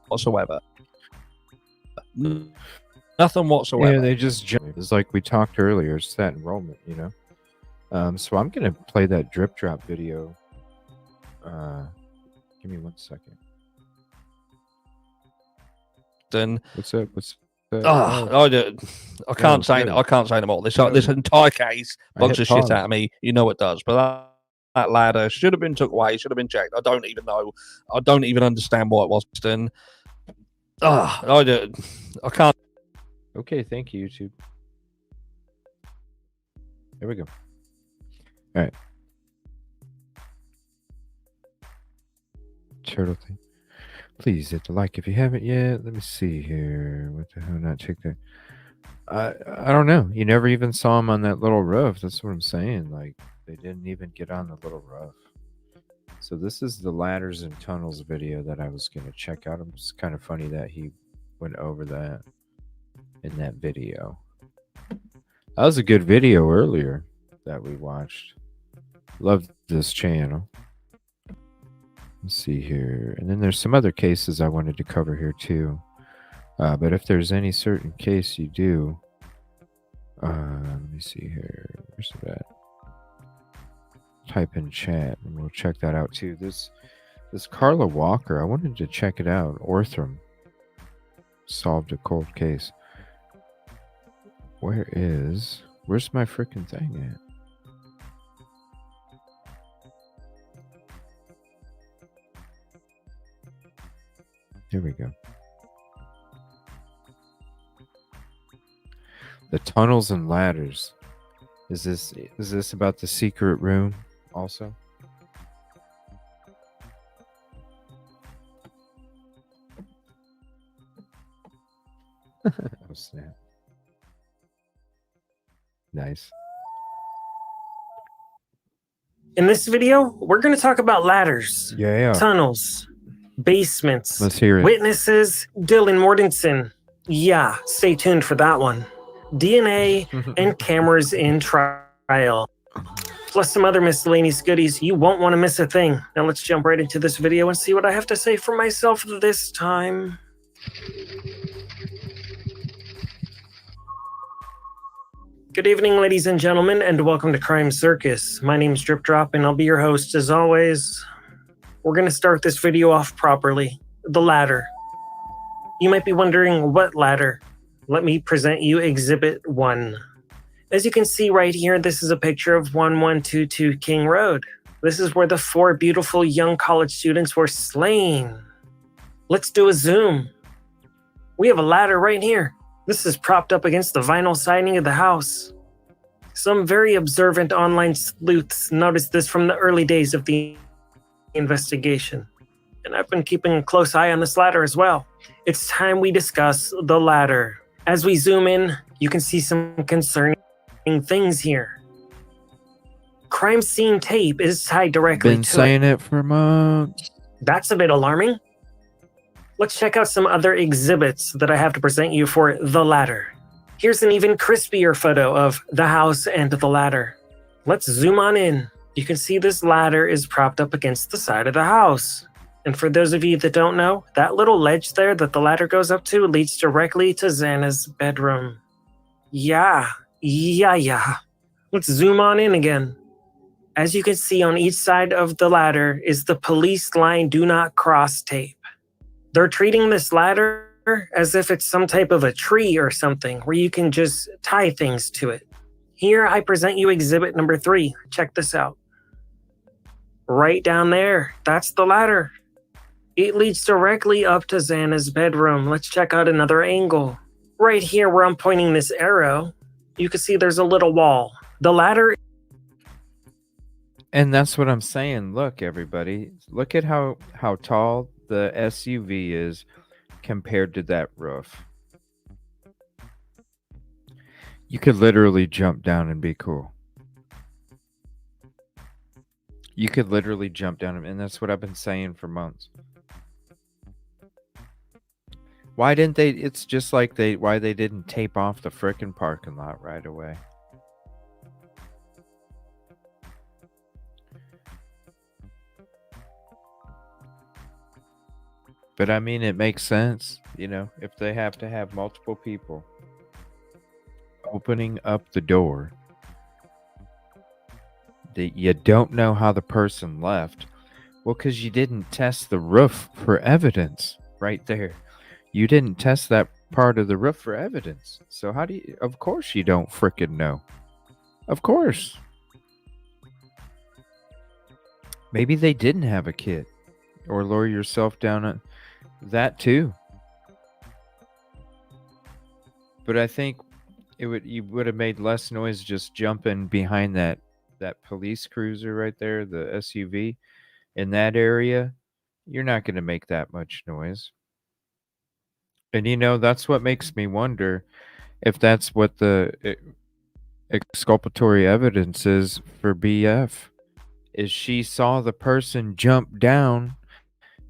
whatsoever? Nothing whatsoever. Yeah, they just jump. It's like we talked earlier. It's that enrollment, you know. So I'm gonna play that drip drop video. Give me 1 second. Then What's up? I can't say them all. This entire case bugs the shit out of me. You know it does. But that ladder should have been took away. Should have been checked. I don't even know. I don't even understand what it was. Then I can't. Okay, thank you, YouTube. There we go. All right. Turtle thing. Please hit the like if you haven't yet. Let me see here. What the hell? Not check that. I don't know. You never even saw him on that little roof. That's what I'm saying. Like they didn't even get on the little roof. So this is the ladders and tunnels video that I was gonna check out. It's kind of funny that he went over that in that video. That was a good video earlier that we watched. Love this channel. Let's see here. And then there's some other cases I wanted to cover here too. But if there's any certain case you do, let me see here. Where's it at? Type in chat and we'll check that out too. This Carla Walker, I wanted to check it out. Orthram solved a cold case. Where's my freaking thing at? Here we go. The tunnels and ladders. Is this about the secret room also? Oh snap. Nice. In this video, we're going to talk about ladders, tunnels, basements, Let's hear it. witnesses, Dylan Mortensen. Yeah, stay tuned for that one. DNA and cameras in trial. Plus some other miscellaneous goodies. You won't want to miss a thing. Now let's jump right into this video and see what I have to say for myself this time. Good evening, ladies and gentlemen, and welcome to Crime Circus. My name is Drip Drop, and I'll be your host as always. We're going to start this video off properly. The ladder. You might be wondering, what ladder? Let me present you Exhibit 1. As you can see right here, this is a picture of 1122 King Road. This is where the 4 beautiful young college students were slain. Let's do a zoom. We have a ladder right here. This is propped up against the vinyl siding of the house. Some very observant online sleuths noticed this from the early days of the investigation. And I've been keeping a close eye on this ladder as well. It's time we discuss the ladder. As we zoom in, you can see some concerning things here. Crime scene tape is tied directly to it. Been saying it for months. That's a bit alarming. Let's check out some other exhibits that I have to present you for the ladder. Here's an even crispier photo of the house and the ladder. Let's zoom on in. You can see this ladder is propped up against the side of the house. And for those of you that don't know, that little ledge there that the ladder goes up to leads directly to Xana's bedroom. Yeah. Let's zoom on in again. As you can see on each side of the ladder is the police line do not cross tape. They're treating this ladder as if it's some type of a tree or something where you can just tie things to it. Here I present you exhibit number 3. Check this out. Right down there, that's the ladder. It leads directly up to Xana's bedroom. Let's check out another angle. Right here where I'm pointing this arrow, you can see there's a little wall. The ladder. And that's what I'm saying. Look, everybody, look at how tall the SUV is compared to that roof. You could literally jump down and be cool. You could literally jump down, and that's what I've been saying for months. Why didn't they? It's just like why they didn't tape off the frickin' parking lot right away. But I mean, it makes sense, you know, if they have to have multiple people opening up the door, that you don't know how the person left. Well, because you didn't test the roof for evidence right there. You didn't test that part of the roof for evidence. So how do you, of course you don't frickin' know. Of course. Maybe they didn't have a kid. Or lower yourself down on that too. But I think you would have made less noise just jumping behind that police cruiser right there, the SUV in that area. You're not going to make that much noise. And you know, that's what makes me wonder if that's what the exculpatory evidence is for BF. Is she saw the person jump down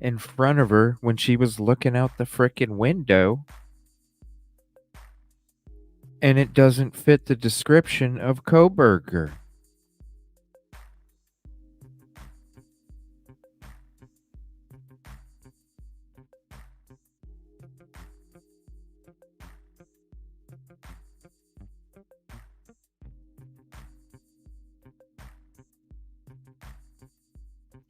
in front of her when she was looking out the frickin' window, and it doesn't fit the description of Koberger.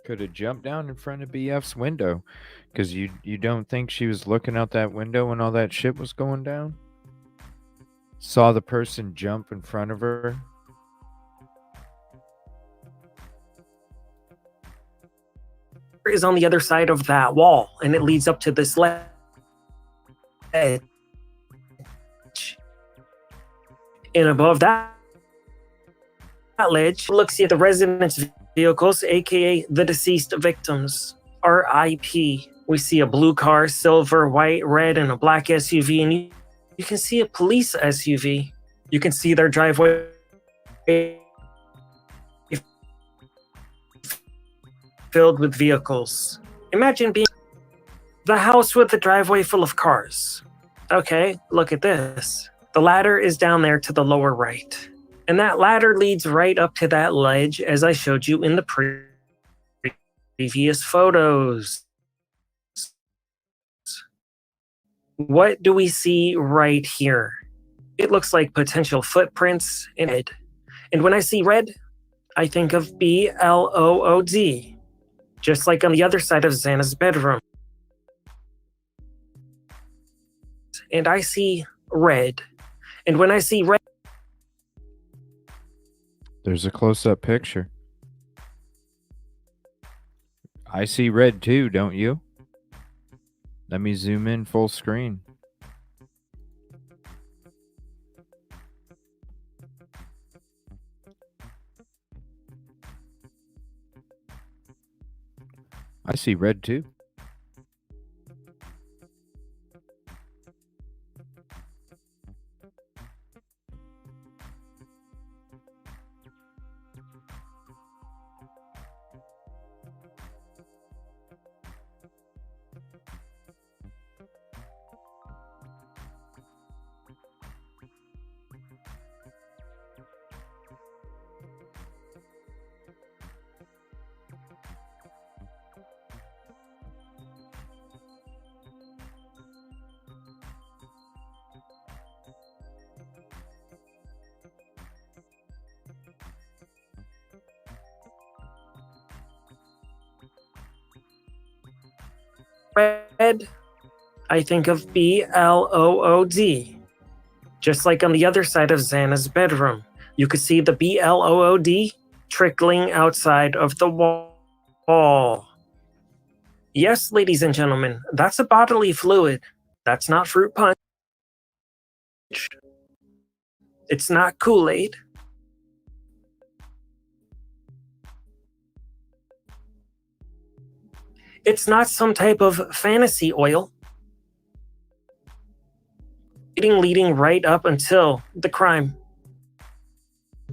Could have jumped down in front of BF's window, because you don't think she was looking out that window when all that shit was going down? Saw the person jump in front of her? Is on the other side of that wall, and it leads up to this ledge. And above that ledge, looks at the residents' vehicles, aka the deceased victims. RIP. We see a blue car, silver, white, red, and a black SUV, and you can see a police SUV. You can see their driveway filled with vehicles. Imagine being the house with the driveway full of cars. Okay, look at this. The ladder is down there to the lower right. And that ladder leads right up to that ledge, as I showed you in the previous photos. What do we see right here? It looks like potential footprints in it. And when I see red, I think of BLOOD, just like on the other side of Xana's bedroom. And I see red. And when I see red, There's a close-up picture. I see red too, don't you? Let me zoom in full screen. I see red too. red, I think of BLOOD, just like on the other side of Xana's bedroom. You could see the BLOOD trickling outside of the wall. Yes, ladies and gentlemen, that's a bodily fluid. That's not fruit punch. It's not Kool-Aid. It's not some type of fantasy oil. Leading right up until the crime.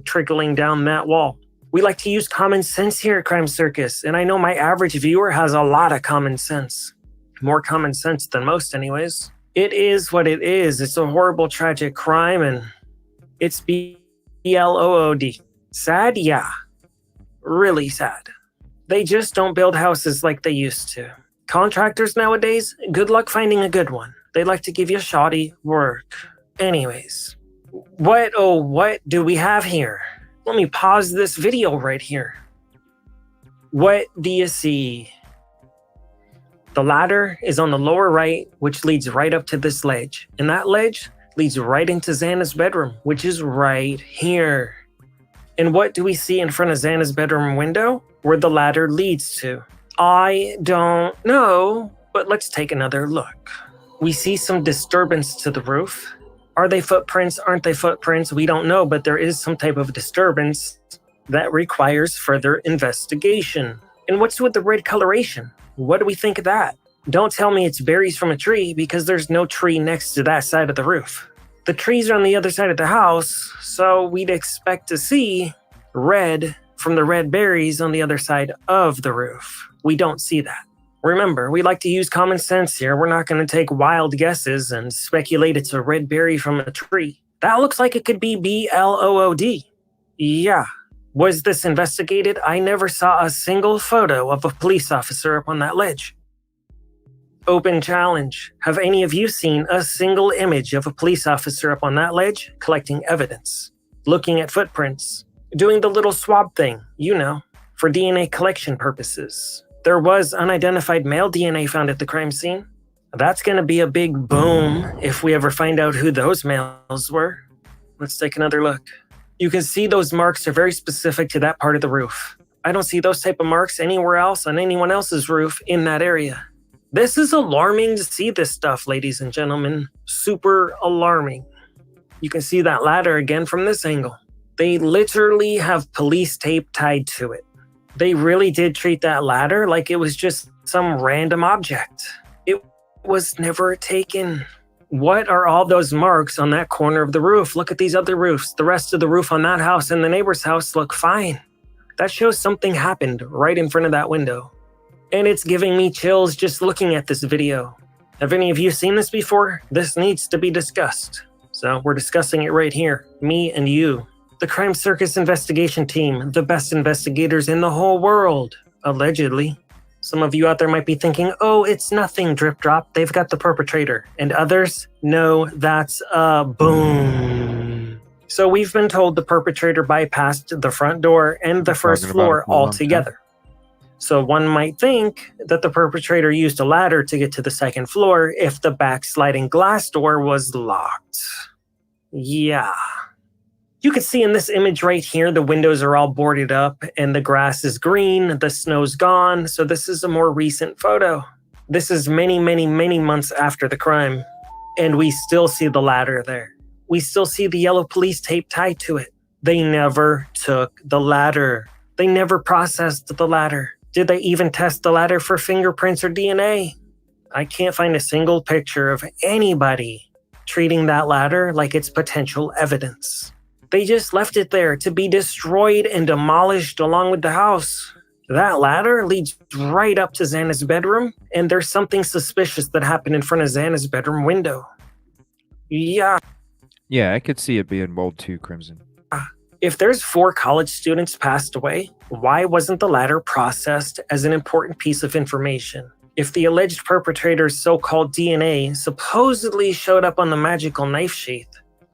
Trickling down that wall. We like to use common sense here at Crime Circus, and I know my average viewer has a lot of common sense. More common sense than most anyways. It is what it is. It's a horrible, tragic crime, and it's BLOOD. Sad? Yeah. Really sad. They just don't build houses like they used to. Contractors nowadays, good luck finding a good one. They like to give you shoddy work. Anyways, what do we have here? Let me pause this video right here. What do you see? The ladder is on the lower right, which leads right up to this ledge. And that ledge leads right into Xana's bedroom, which is right here. And what do we see in front of Xana's bedroom window? Where the ladder leads to? I don't know, but let's take another look. We see some disturbance to the roof. Are they footprints? Aren't they footprints? We don't know, but there is some type of disturbance that requires further investigation. And what's with the red coloration? What do we think of that? Don't tell me it's berries from a tree, because there's no tree next to that side of the roof. The trees are on the other side of the house, so we'd expect to see red from the red berries on the other side of the roof. We don't see that. Remember, we like to use common sense here. We're not going to take wild guesses and speculate it's a red berry from a tree. That looks like it could be BLOOD. Yeah. Was this investigated? I never saw a single photo of a police officer up on that ledge. Open challenge. Have any of you seen a single image of a police officer up on that ledge collecting evidence, looking at footprints, doing the little swab thing, you know, for DNA collection purposes? There was unidentified male DNA found at the crime scene. That's going to be a big boom if we ever find out who those males were. Let's take another look. You can see those marks are very specific to that part of the roof. I don't see those type of marks anywhere else on anyone else's roof in that area. This is alarming to see this stuff, ladies and gentlemen. Super alarming. You can see that ladder again from this angle. They literally have police tape tied to it. They really did treat that ladder like it was just some random object. It was never taken. What are all those marks on that corner of the roof? Look at these other roofs. The rest of the roof on that house and the neighbor's house look fine. That shows something happened right in front of that window. And it's giving me chills just looking at this video. Have any of you seen this before? This needs to be discussed. So we're discussing it right here, me and you. The Crime Circus investigation team, the best investigators in the whole world, allegedly. Some of you out there might be thinking, oh, it's nothing, drip drop. They've got the perpetrator. And others, no, that's a boom. So we've been told the perpetrator bypassed the front door and the first floor altogether. So one might think that the perpetrator used a ladder to get to the second floor if the back sliding glass door was locked. Yeah. You can see in this image right here, the windows are all boarded up and the grass is green, the snow's gone. So this is a more recent photo. This is many, many, many months after the crime. And we still see the ladder there. We still see the yellow police tape tied to it. They never took the ladder. They never processed the ladder. Did they even test the ladder for fingerprints or DNA? I can't find a single picture of anybody treating that ladder like it's potential evidence. They just left it there to be destroyed and demolished along with the house. That ladder leads right up to Xana's bedroom, and there's something suspicious that happened in front of Xana's bedroom window. Yeah. Yeah, I could see it being mold too, Crimson. If there's 4 college students passed away, why wasn't the ladder processed as an important piece of information? If the alleged perpetrator's so-called DNA supposedly showed up on the magical knife sheath,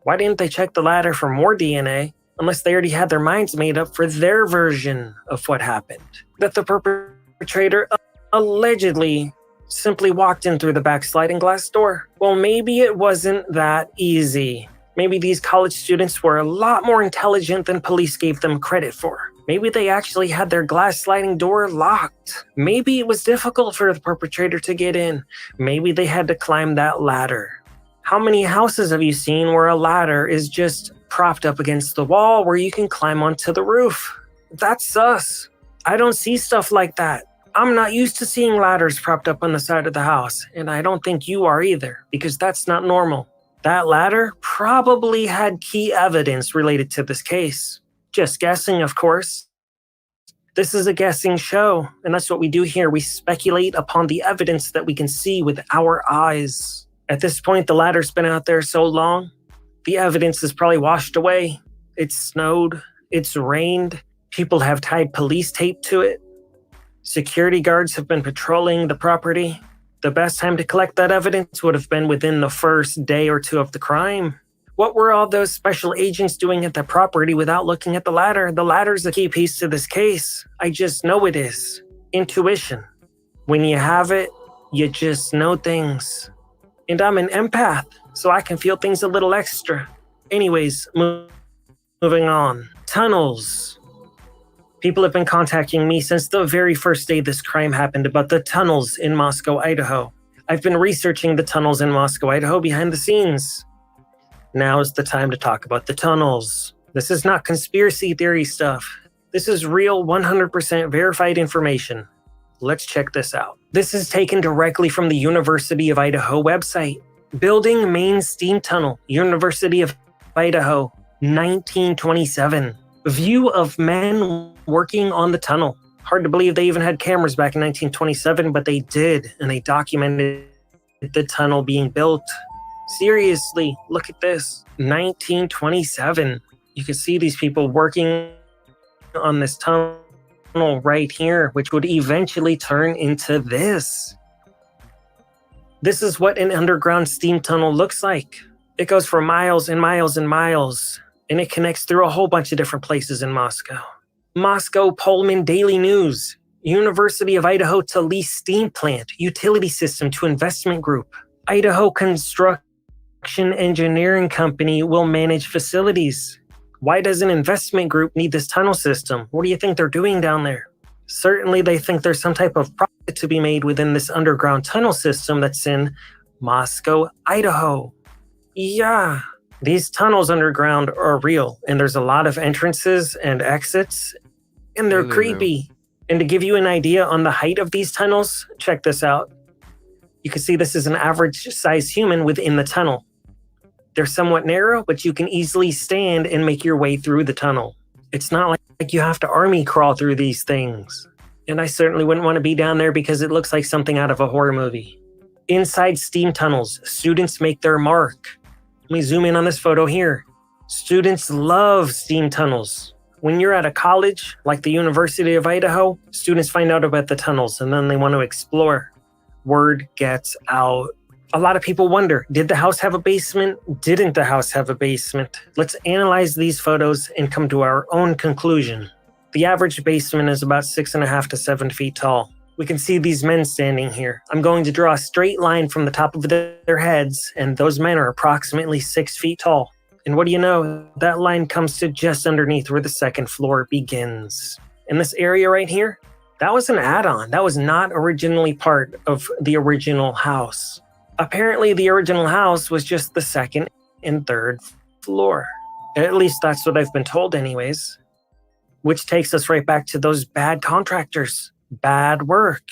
why didn't they check the ladder for more DNA unless they already had their minds made up for their version of what happened? That the perpetrator allegedly simply walked in through the back sliding glass door. Well, maybe it wasn't that easy. Maybe these college students were a lot more intelligent than police gave them credit for. Maybe they actually had their glass sliding door locked. Maybe it was difficult for the perpetrator to get in. Maybe they had to climb that ladder. How many houses have you seen where a ladder is just propped up against the wall where you can climb onto the roof? That's sus. I don't see stuff like that. I'm not used to seeing ladders propped up on the side of the house, and I don't think you are either, because that's not normal. That ladder probably had key evidence related to this case. Just guessing, of course. This is a guessing show, and that's what we do here. We speculate upon the evidence that we can see with our eyes. At this point, the ladder's been out there so long, the evidence is probably washed away. It's snowed, it's rained, people have tied police tape to it. Security guards have been patrolling the property. The best time to collect that evidence would have been within the first day or 2 of the crime. What were all those special agents doing at the property without looking at the ladder? The ladder's a key piece to this case. I just know it is. Intuition. When you have it, you just know things. And I'm an empath, so I can feel things a little extra. Anyways, moving on. Tunnels. People have been contacting me since the very first day this crime happened about the tunnels in Moscow, Idaho. I've been researching the tunnels in Moscow, Idaho behind the scenes. Now is the time to talk about the tunnels. This is not conspiracy theory stuff. This is real 100% verified information. Let's check this out. This is taken directly from the University of Idaho website. Building main steam tunnel, University of Idaho, 1927. View of men working on the tunnel. Hard to believe they even had cameras back in 1927, but they did, and they documented the tunnel being built. Seriously, look at this. 1927. You can see these people working on this tunnel right here, which would eventually turn into this. This is what an underground steam tunnel looks like. It goes for miles and miles and miles, and it connects through a whole bunch of different places in Moscow. Moscow Pullman Daily News. University of Idaho to lease steam plant, utility system to investment group. Idaho Construction Engineering Company will manage facilities. Why does an investment group need this tunnel system? What do you think they're doing down there? Certainly they think there's some type of profit to be made within this underground tunnel system that's in Moscow, Idaho. Yeah, these tunnels underground are real, and there's a lot of entrances and exits, and they're creepy. And to give you an idea on the height of these tunnels, check this out. You can see this is an average size human within the tunnel. They're somewhat narrow, but you can easily stand and make your way through the tunnel. It's not like you have to army crawl through these things. And I certainly wouldn't want to be down there because it looks like something out of a horror movie. Inside steam tunnels, students make their mark. Let me zoom in on this photo here. Students love steam tunnels. When you're at a college, like the University of Idaho, students find out about the tunnels and then they want to explore. Word gets out. A lot of people wonder, did the house have a basement? Didn't the house have a basement? Let's analyze these photos and come to our own conclusion. The average basement is about 6.5 to 7 feet tall. We can see these men standing here. I'm going to draw a straight line from the top of their heads, and those men are approximately 6 feet tall. And what do you know? That line comes to just underneath where the second floor begins. In this area right here, that was an add-on. That was not originally part of the original house. Apparently, the original house was just the second and third floor. At least that's what I've been told anyways. Which takes us right back to those bad contractors. Bad work.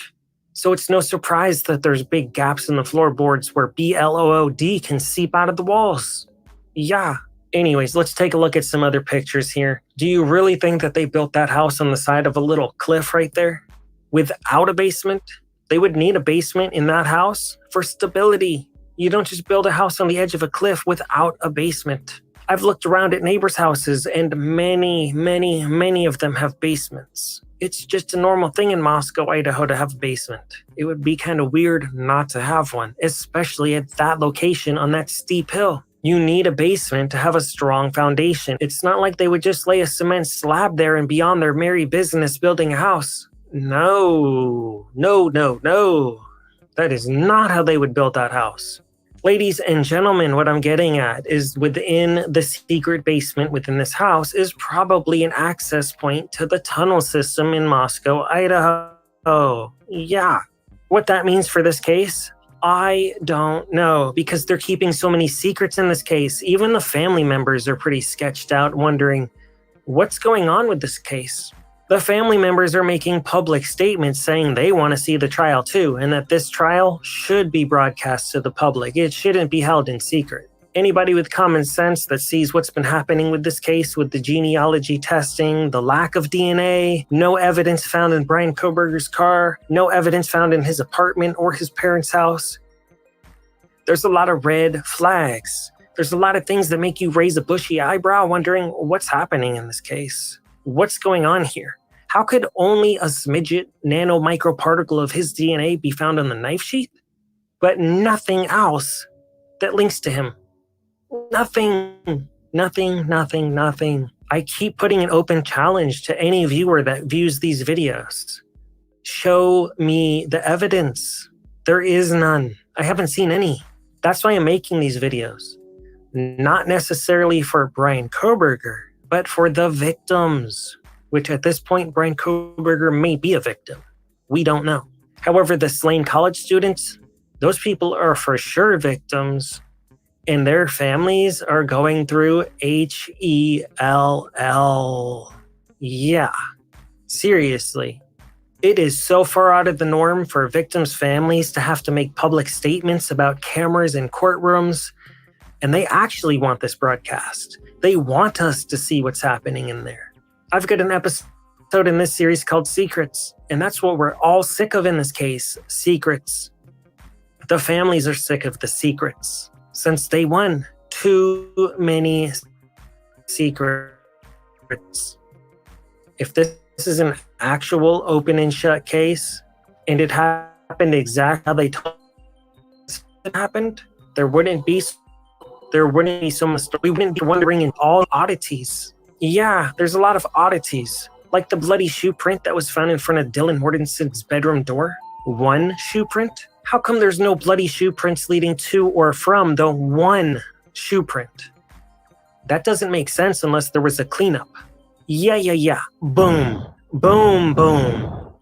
So it's no surprise that there's big gaps in the floorboards where BLOOD can seep out of the walls. Yeah. Anyways, let's take a look at some other pictures here. Do you really think that they built that house on the side of a little cliff right there? Without a basement? They would need a basement in that house for stability. You don't just build a house on the edge of a cliff without a basement. I've looked around at neighbors' houses and many of them have basements. It's just a normal thing in Moscow, Idaho to have a basement. It would be kind of weird not to have one, especially at that location on that steep hill. You need a basement to have a strong foundation. It's not like they would just lay a cement slab there and be on their merry business building a house. No. That is not how they would build that house. Ladies and gentlemen, what I'm getting at is within the secret basement within this house is probably an access point to the tunnel system in Moscow, Idaho. Yeah. What that means for this case, I don't know, because they're keeping so many secrets in this case. Even the family members are pretty sketched out, wondering what's going on with this case. The family members are making public statements saying they want to see the trial too, and that this trial should be broadcast to the public. It shouldn't be held in secret. Anybody with common sense that sees what's been happening with this case, with the genealogy testing, the lack of DNA, no evidence found in Brian Koberger's car, no evidence found in his apartment or his parents' house. There's a lot of red flags. There's a lot of things that make you raise a bushy eyebrow wondering what's happening in this case. What's going on here? How could only a smidget nano microparticle of his DNA be found on the knife sheath, but nothing else that links to him? Nothing. I keep putting an open challenge to any viewer that views these videos. Show me the evidence. There is none. I haven't seen any. That's why I'm making these videos. Not necessarily for Brian Koberger, but for the victims, which at this point, Brian Koberger may be a victim. We don't know. However, the slain college students, those people are for sure victims, and their families are going through HELL. Yeah, seriously. It is so far out of the norm for victims' families to have to make public statements about cameras in courtrooms, and they actually want this broadcast. They want us to see what's happening in there. I've got an episode in this series called Secrets, and that's what we're all sick of in this case, secrets. The families are sick of the secrets. Since day one, too many secrets. If this is an actual open and shut case, and it happened exactly how they told us it happened, there wouldn't be so much. We wouldn't be wondering in all oddities. Yeah, there's a lot of oddities, like the bloody shoe print that was found in front of Dylan Mortensen's bedroom door. One shoe print? How come there's no bloody shoe prints leading to or from the one shoe print? That doesn't make sense unless there was a cleanup. Yeah. Boom.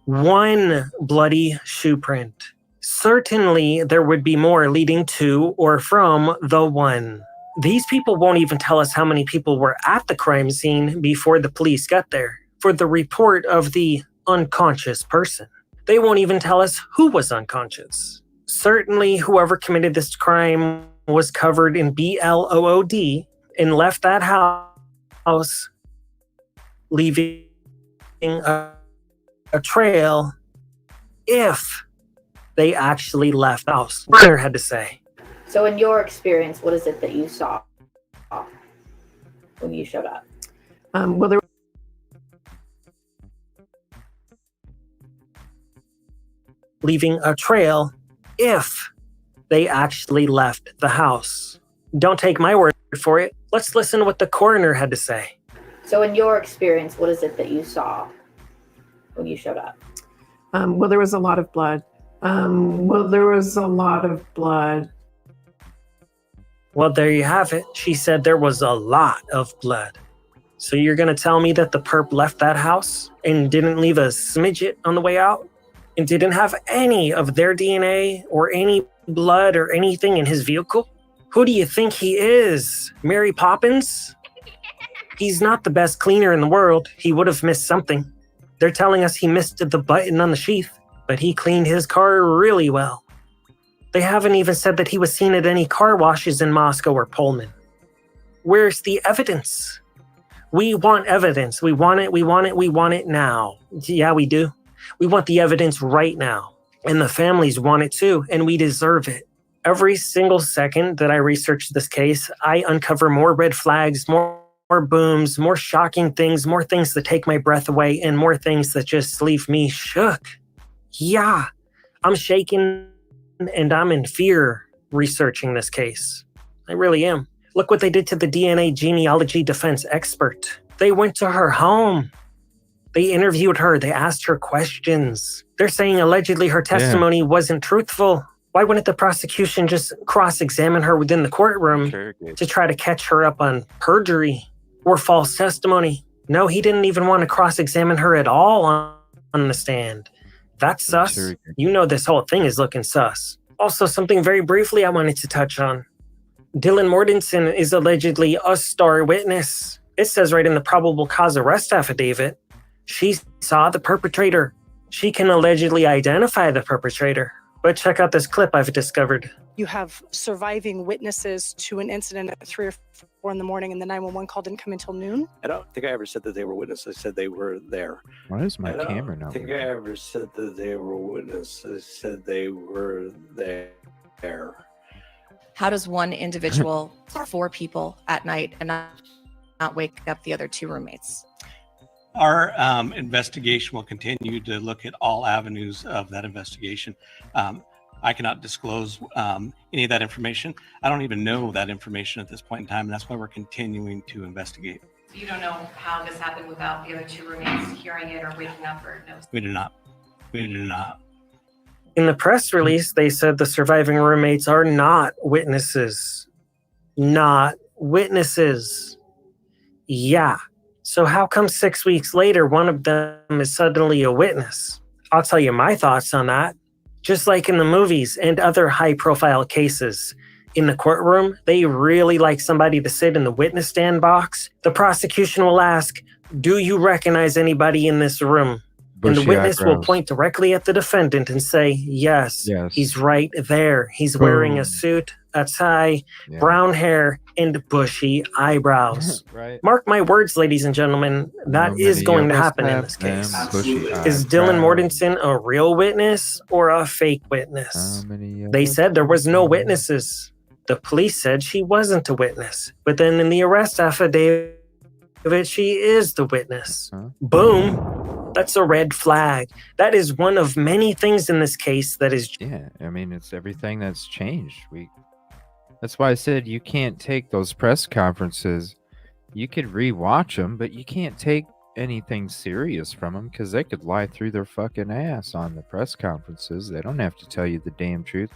One bloody shoe print. Certainly, there would be more leading to or from the one. These people won't even tell us how many people were at the crime scene before the police got there for the report of the unconscious person. They won't even tell us who was unconscious. Certainly, whoever committed this crime was covered in BLOOD and left that house, leaving a trail if they actually left the house. Claire had to say. So in your experience, what is it that you saw when you showed up? Well, there leaving a trail if they actually left the house. Don't take my word for it. Let's listen to what the coroner had to say. So in your experience, what is it that you saw when you showed up? Well, there was a lot of blood. Well, there you have it. She said there was a lot of blood. So you're going to tell me that the perp left that house and didn't leave a smidget on the way out? And didn't have any of their DNA or any blood or anything in his vehicle? Who do you think he is? Mary Poppins? He's not the best cleaner in the world. He would have missed something. They're telling us he missed the button on the sheath, but he cleaned his car really well. They haven't even said that he was seen at any car washes in Moscow or Pullman. Where's the evidence? We want evidence. We want it now. Yeah, we do. We want the evidence right now. And the families want it too, and we deserve it. Every single second that I research this case, I uncover more red flags, more booms, more shocking things, more things that take my breath away, and more things that just leave me shook. Yeah, I'm shaking and I'm in fear researching this case. I really am. Look what they did to the DNA genealogy defense expert. They went to her home. They interviewed her. They asked her questions. They're saying allegedly her testimony wasn't truthful. Why wouldn't the prosecution just cross-examine her within the courtroom to try to catch her up on perjury or false testimony? No, he didn't even want to cross-examine her at all on the stand. That's sus. You know this whole thing is looking sus. Also, something very briefly I wanted to touch on. Dylan Mortensen is allegedly a star witness. It says right in the probable cause arrest affidavit, she saw the perpetrator. She can allegedly identify the perpetrator. But check out this clip I've discovered. You have surviving witnesses to an incident at 3 or 4 in the morning, and the 911 call didn't come until noon. I don't think I ever said that they were witnesses. I said they were there. Why is my camera not I think working? I ever said that they were witnesses. I said they were there. How does one individual, 4 people at night, and not wake up the other 2 roommates? Our investigation will continue to look at all avenues of that investigation. I cannot disclose any of that information. I don't even know that information at this point in time, and that's why we're continuing to investigate. So you don't know how this happened without the other 2 roommates hearing it or waking up or no? We do not. We do not. In the press release, they said the surviving roommates are not witnesses. Not witnesses. Yeah. So how come 6 weeks later, one of them is suddenly a witness? I'll tell you my thoughts on that. Just like in the movies and other high-profile cases, in the courtroom, they really like somebody to sit in the witness stand box. The prosecution will ask, do you recognize anybody in this room? And the witness will point directly at the defendant and say, yes, he's right there. He's wearing a suit, a tie, brown hair, and bushy eyebrows. Right. Mark my words, ladies and gentlemen, that is going to happen in this case. Is Dylan Mortensen a real witness or a fake witness? They said there was no witnesses. The police said she wasn't a witness. But then in the arrest affidavit, she is the witness. Boom. That's a red flag. That is one of many things in this case that is... Yeah, I mean, it's everything that's changed. That's why I said you can't take those press conferences. You could rewatch them, but you can't take anything serious from them because they could lie through their fucking ass on the press conferences. They don't have to tell you the damn truth.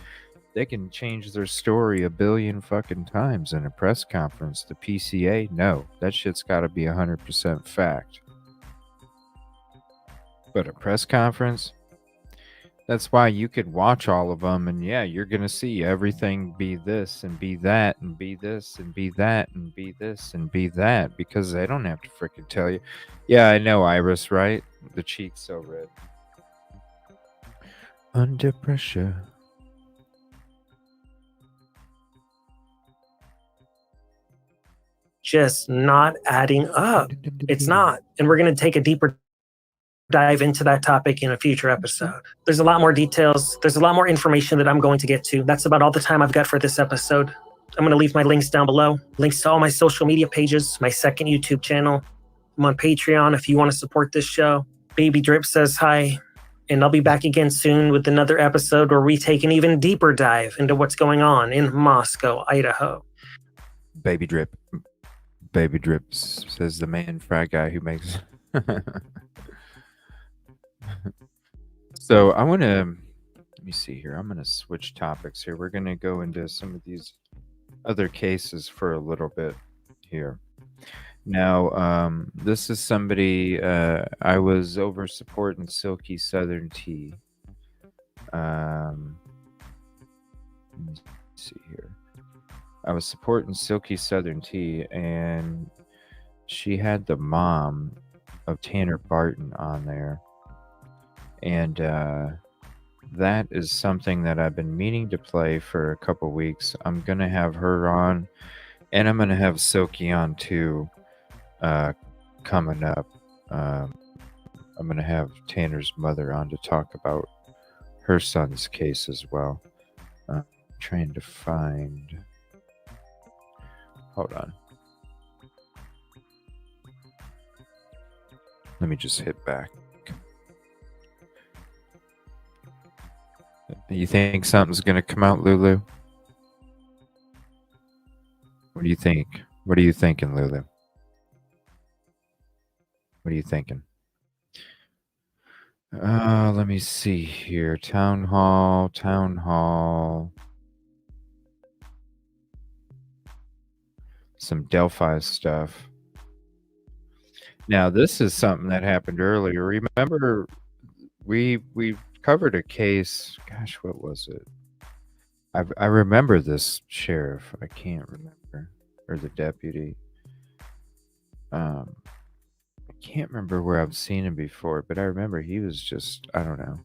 They can change their story a billion fucking times in a press conference. The PCA, no. That shit's got to be 100% fact. But a press conference, that's why you could watch all of them, and yeah, you're gonna see everything be this and be that and be this and be that and be this and be that because they don't have to freaking tell you. Yeah, I know, Iris, right? The cheek's so red. Under pressure. Just not adding up. It's not. And we're going to take a deeper dive into that topic in a future episode. There's a lot more details. There's a lot more information that I'm going to get to. That's about all the time I've got for this episode. I'm going to leave my links down below. Links to all my social media pages, my second YouTube channel. I'm on Patreon if you want to support this show. Baby Drip says hi. and I'll be back again soon with another episode where we take an even deeper dive into what's going on in Moscow, Idaho. Baby drip. Baby drips, says the man frat guy who makes. So I want to, let me see here. I'm going to switch topics here. We're going to go into some of these other cases for a little bit here. Now, this is somebody, I was over supporting Silky Southern Tea. Let me see here. I was supporting Silky Southern Tea, and she had the mom of Tanner Barton on there. And that is something that I've been meaning to play for a couple weeks. I'm going to have her on, and I'm going to have Silky on too coming up. I'm going to have Tanner's mother on to talk about her son's case as well. I'm trying to find... Hold on. Let me just hit back. You think something's going to come out, Lulu? What do you think? What are you thinking, Lulu? What are you thinking? Let me see here. Town hall. Some Delphi stuff. Now, this is something that happened earlier. Remember, we covered a case. Gosh, what was it? I remember this sheriff. I can't remember. Or the deputy. I can't remember where I've seen him before, but I remember he was just, I don't know.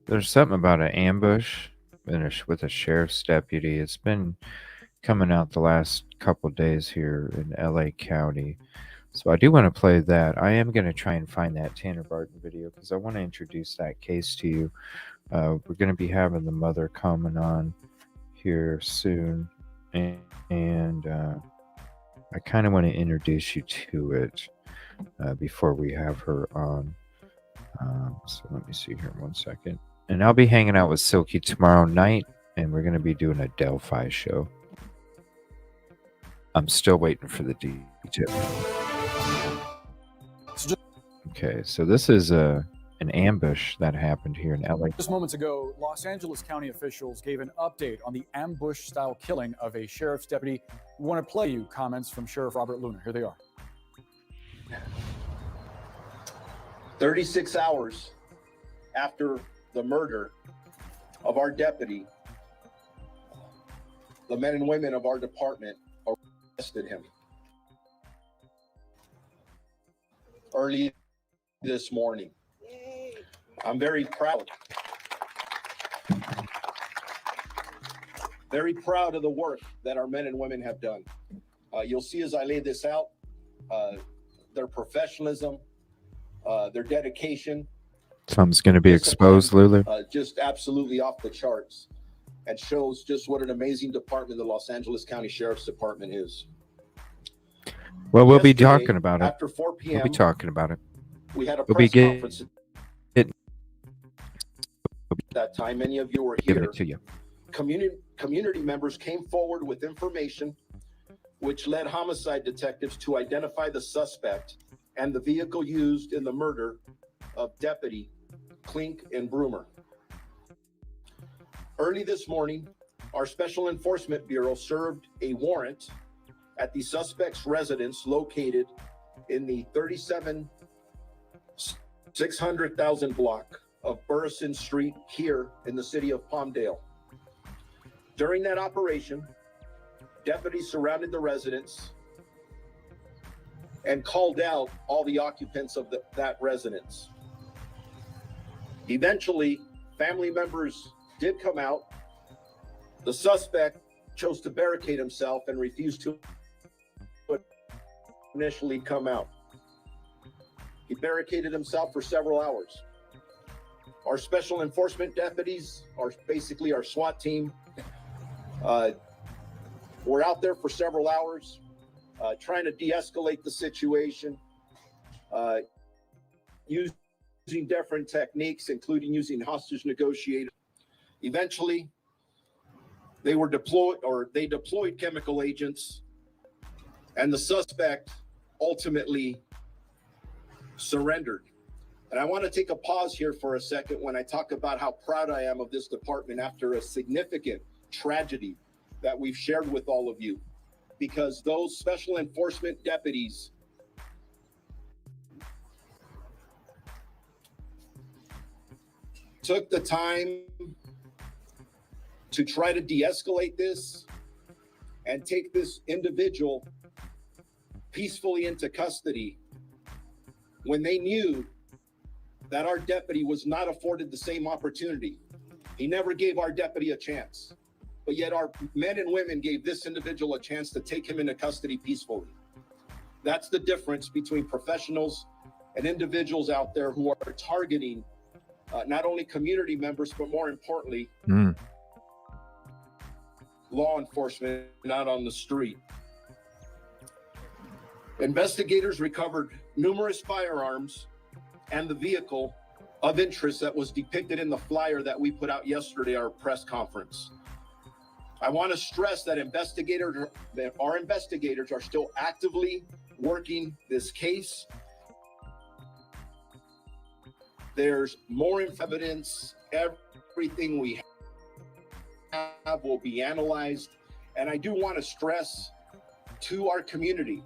There's something about an ambush with a sheriff's deputy. It's been coming out the last couple days here in LA County. So I do want to play that. I am going to try and find that Tanner Barton video because I want to introduce that case to you. We're going to be having the mother coming on here soon. And I kind of want to introduce you to it before we have her on. So let me see here 1 second. And I'll be hanging out with Silky tomorrow night, and we're going to be doing a Delphi show. I'm still waiting for the detail. Okay, so this is an ambush that happened here in LA. Just moments ago, Los Angeles County officials gave an update on the ambush-style killing of a sheriff's deputy. We want to play you comments from Sheriff Robert Luna. Here they are. 36 hours after the murder of our deputy, the men and women of our department arrested him. Early this morning. I'm very proud. Very proud of the work that our men and women have done. You'll see as I lay this out, their professionalism, their dedication. Something's going to be exposed, Lulu. Just absolutely off the charts, and shows just what an amazing department the Los Angeles County Sheriff's Department is. Well, we'll be talking about it. After 4 p.m., we'll be talking about it. We had a we'll press be conference. At that time, many of you were here. Giving it to you. Community members came forward with information which led homicide detectives to identify the suspect and the vehicle used in the murder of Deputy Klink and Broomer. Early this morning, our Special Enforcement Bureau served a warrant at the suspect's residence located in the 37,600,000 block of Burrison Street here in the city of Palmdale. During that operation, deputies surrounded the residence and called out all the occupants of that residence. Eventually, family members did come out. The suspect chose to barricade himself and refused to initially come out. He barricaded himself for several hours. Our special enforcement deputies, basically our SWAT team, were out there for several hours trying to de-escalate the situation, using using different techniques, including using hostage negotiators. Eventually, they deployed chemical agents, and the suspect ultimately surrendered. And I want to take a pause here for a second when I talk about how proud I am of this department after a significant tragedy that we've shared with all of you, because those special enforcement deputies took the time to try to de-escalate this and take this individual peacefully into custody when they knew that our deputy was not afforded the same opportunity. He never gave our deputy a chance, but yet our men and women gave this individual a chance to take him into custody peacefully. That's the difference between professionals and individuals out there who are targeting not only community members, but more importantly, law enforcement out on the street. Investigators recovered numerous firearms and the vehicle of interest that was depicted in the flyer that we put out yesterday, our press conference. I want to stress that our investigators are still actively working this case. There's more evidence. Everything we have will be analyzed. And I do want to stress to our community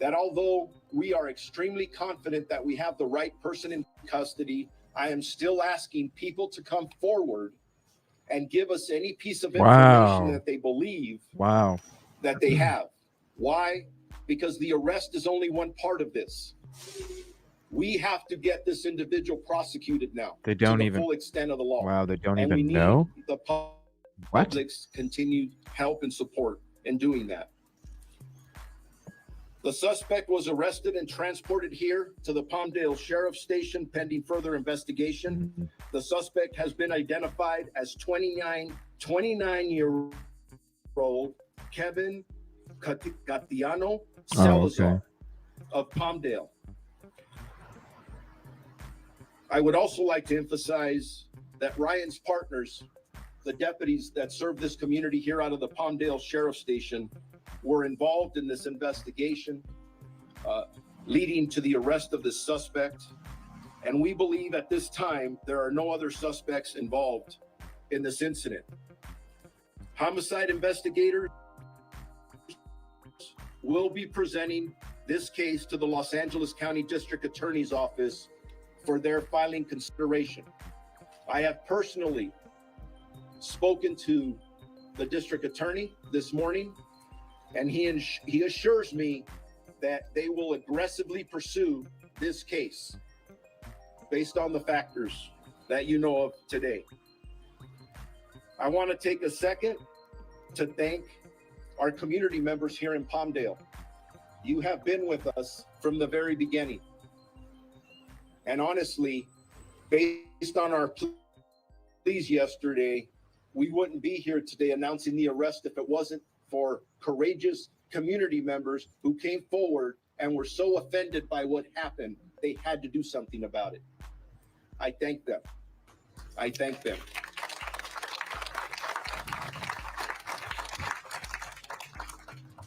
that although we are extremely confident that we have the right person in custody, I am still asking people to come forward and give us any piece of information that they believe that they have. Why? Because the arrest is only one part of this. We have to get this individual prosecuted now. They don't to the even full extent of the law. Wow, they don't And we even need know. the public's continued help and support in doing that. The suspect was arrested and transported here to the Palmdale Sheriff's Station pending further investigation. The suspect has been identified as 29-year-old Kevin Gatiano Salazar of Palmdale. I would also like to emphasize that Ryan's partners, the deputies that serve this community here out of the Palmdale Sheriff's Station, were involved in this investigation, leading to the arrest of this suspect. And we believe at this time there are no other suspects involved in this incident. Homicide investigators will be presenting this case to the Los Angeles County District Attorney's Office for their filing consideration. I have personally spoken to the district attorney this morning, and he assures me that they will aggressively pursue this case based on the factors that you know of today. I want to take a second to thank our community members here in Palmdale. You have been with us from the very beginning. And honestly, based on our pleas yesterday, we wouldn't be here today announcing the arrest if it wasn't for courageous community members who came forward and were so offended by what happened, they had to do something about it. I thank them. I thank them.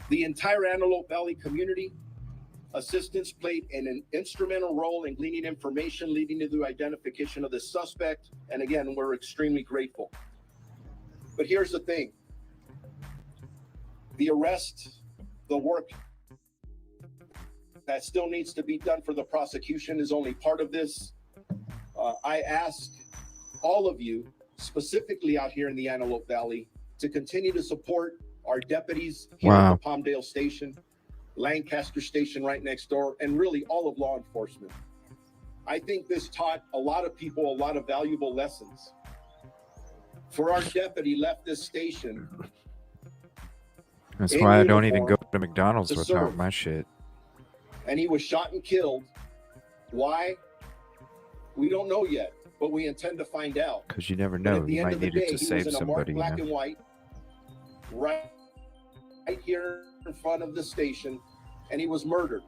The entire Antelope Valley community assistance played an instrumental role in gleaning information leading to the identification of the suspect. And again, we're extremely grateful. But here's the thing. The arrest, the work that still needs to be done for the prosecution is only part of this. I ask all of you, specifically out here in the Antelope Valley, to continue to support our deputies here at the Palmdale Station, Lancaster Station right next door, and really all of law enforcement. I think this taught a lot of people a lot of valuable lessons. For our deputy left this station. That's why I don't even go to McDonald's without my shit. And he was shot and killed. Why? We don't know yet, but we intend to find out. Because you never know. You might need it to save somebody. Black and white, right here in front of the station, and he was murdered,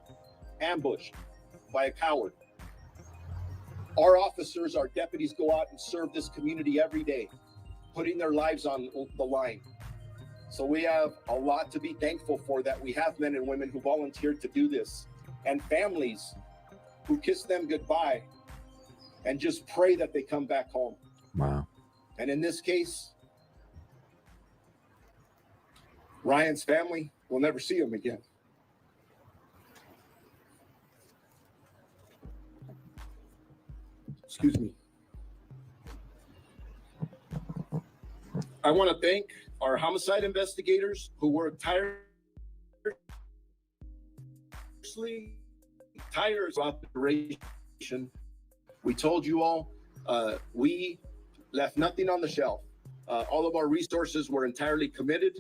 ambushed by a coward. Our officers, our deputies go out and serve this community every day, putting their lives on the line. So we have a lot to be thankful for, that we have men and women who volunteered to do this, and families who kiss them goodbye and just pray that they come back home. Wow. And in this case, Ryan's family will never see him again. Excuse me. I want to thank our homicide investigators who worked tirelessly throughout the duration. We told you all, we left nothing on the shelf. All of our resources were entirely committed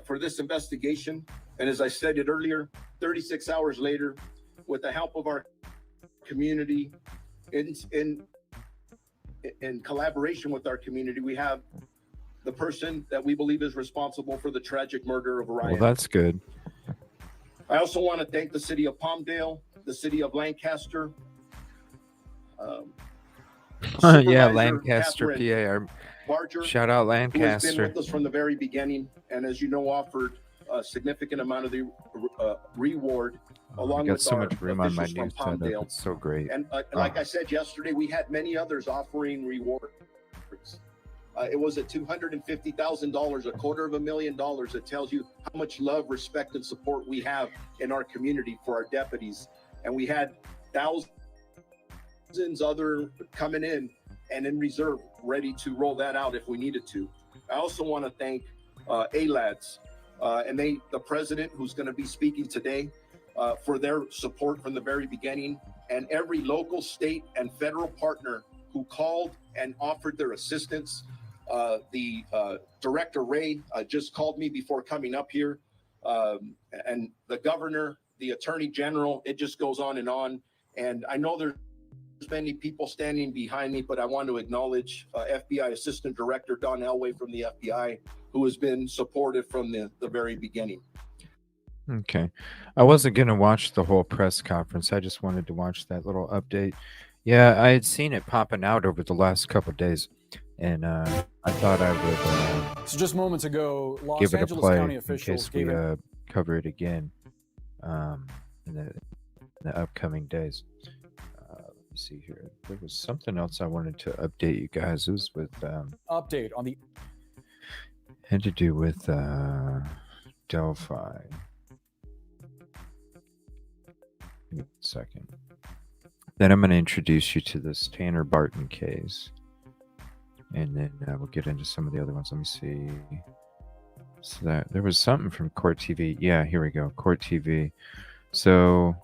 for this investigation. And as I stated earlier, 36 hours later, with the help of our community, in collaboration with our community, we have the person that we believe is responsible for the tragic murder of Ryan. Well, that's good. I also want to thank the city of Palmdale, the city of Lancaster. Yeah, Lancaster, Catherine PA. Barger, Shout out who has been Lancaster. with us from the very beginning, and as you know, offered a significant amount of the reward, I along got with so our much room on my officials from news setup. Palmdale. It's so great. And like I said yesterday, we had many others offering rewards. It was at $250,000, $250,000. It tells you how much love, respect, and support we have in our community for our deputies. And we had thousands other coming in and in reserve, ready to roll that out if we needed to. I also want to thank ALADS and the president, who's going to be speaking today, for their support from the very beginning, and every local, state, and federal partner who called and offered their assistance. The Director Ray just called me before coming up here, and the governor, the attorney general, it just goes on. And I know there's many people standing behind me, but I want to acknowledge FBI Assistant Director Don Elway from the FBI, who has been supportive from the very beginning. Okay. I wasn't going to watch the whole press conference. I just wanted to watch that little update. Yeah, I had seen it popping out over the last couple of days, and I thought I would So just moments ago, Los give it a Angeles play County in officials case we gave an cover it again in the upcoming days. Let me see here. There was something else I wanted to update you guys. It was with update on the had to do with Delphi. Give me a second. Then I'm going to introduce you to this Tanner Barton case. And then we'll get into some of the other ones. Let me see. So that there was something from Court TV. Yeah, here we go. Court TV. So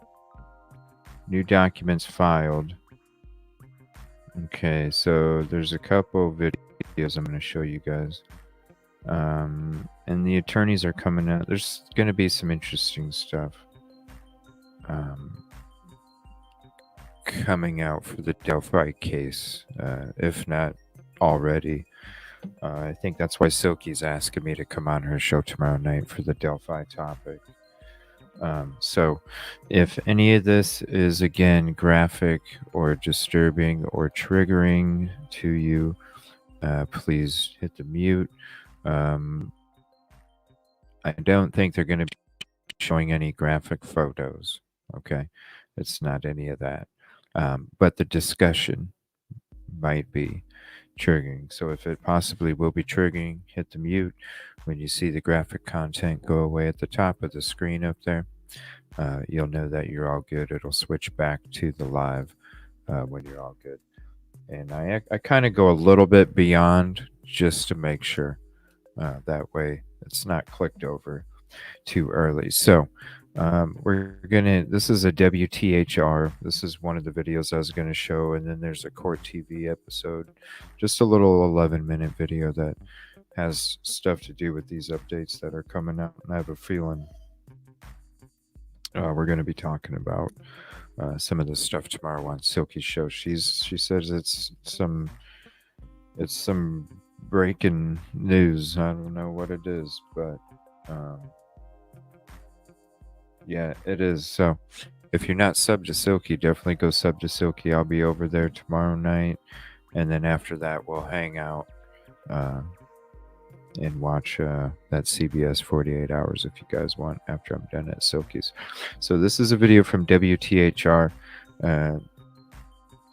new documents filed. Okay, so there's a couple videos I'm going to show you guys. And the attorneys are coming out. There's going to be some interesting stuff coming out for the Delphi case, if not already. I think that's why Silky's asking me to come on her show tomorrow night for the Delphi topic. So if any of this is, again, graphic or disturbing or triggering to you, please hit the mute. I don't think they're going to be showing any graphic photos. Okay, it's not any of that. But the discussion might be triggering. So if it possibly will be triggering, hit the mute. When you see the graphic content go away at the top of the screen up there, you'll know that you're all good. It'll switch back to the live when you're all good. And I kind of go a little bit beyond just to make sure. That way it's not clicked over too early. So this is a WTHR. This is one of the videos I was going to show. And then there's a Court TV episode, just a little 11-minute video that has stuff to do with these updates that are coming out. And I have a feeling we're going to be talking about some of this stuff tomorrow on Silky's show. She says it's some breaking news. I don't know what it is, but yeah, it is. So if you're not sub to Silky, definitely go sub to Silky. I'll be over there tomorrow night, and then after that, we'll hang out and watch that CBS 48 Hours if you guys want after I'm done at Silky's. So this is a video from WTHR.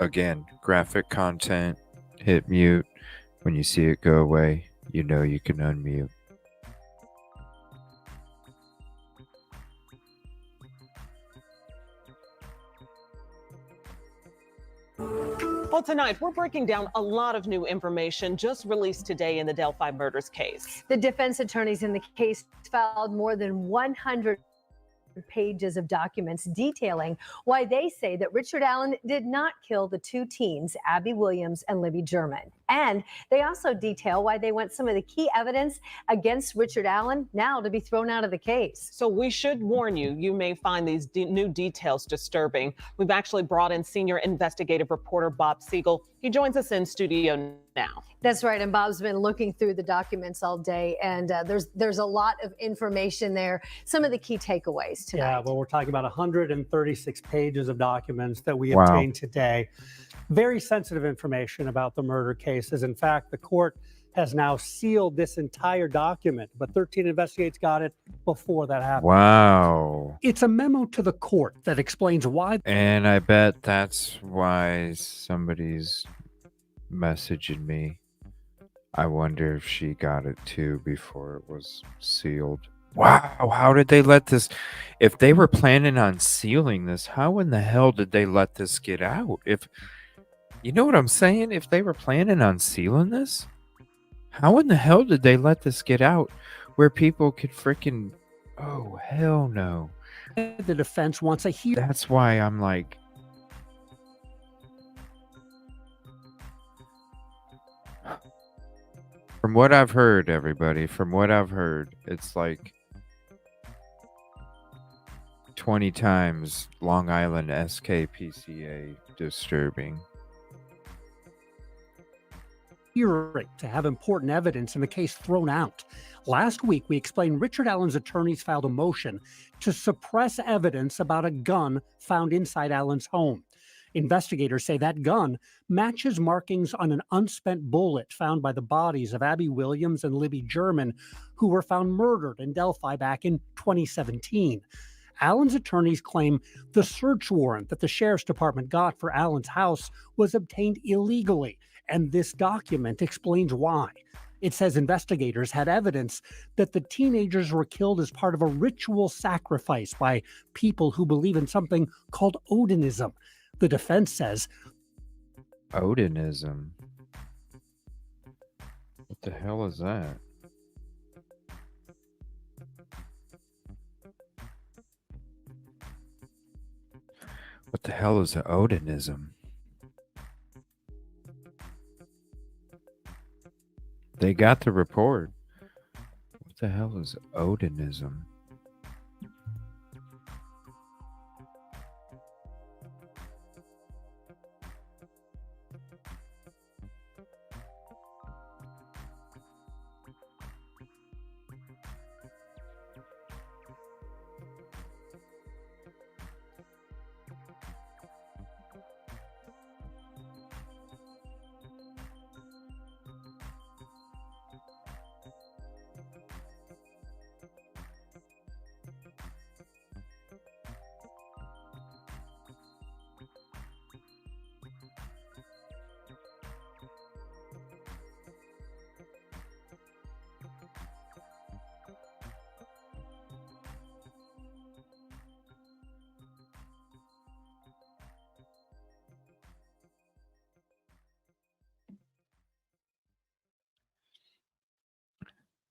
Again, graphic content. Hit mute. When you see it go away, you know you can unmute. Well, tonight we're breaking down a lot of new information just released today in the Delphi murders case. The defense attorneys in the case filed more than 100 pages of documents detailing why they say that Richard Allen did not kill the two teens, Abby Williams and Libby German. And they also detail why they want some of the key evidence against Richard Allen now to be thrown out of the case. So we should warn you, you may find these new details disturbing. We've actually brought in senior investigative reporter Bob Siegel. He joins us in studio now. That's right, and Bob's been looking through the documents all day, and there's a lot of information there. Some of the key takeaways tonight. Yeah, well, we're talking about 136 pages of documents that we Wow. obtained today. Very sensitive information about the murder cases. In fact, the court has now sealed this entire document, but 13 investigators got it before that happened. Wow. It's a memo to the court that explains why. And I bet that's why somebody's messaging me. I wonder if she got it too before it was sealed. Wow, how did they let this? If they were planning on sealing this, how in the hell did they let this get out? If you know what I'm saying? If they were planning on sealing this, how in the hell did they let this get out where people could freaking, oh, hell no. The defense wants a hearing. That's why I'm like, from what I've heard, everybody, from what I've heard, it's like 20 times Long Island SKPCA disturbing. Hearing to have important evidence in the case thrown out. Last week, we explained Richard Allen's attorneys filed a motion to suppress evidence about a gun found inside Allen's home. Investigators say that gun matches markings on an unspent bullet found by the bodies of Abby Williams and Libby German, who were found murdered in Delphi back in 2017. Allen's attorneys claim the search warrant that the sheriff's department got for Allen's house was obtained illegally, and this document explains why. It says investigators had evidence that the teenagers were killed as part of a ritual sacrifice by people who believe in something called Odinism. The defense says Odinism. What the hell is that? What the hell is Odinism? They got the report. What the hell is Odinism?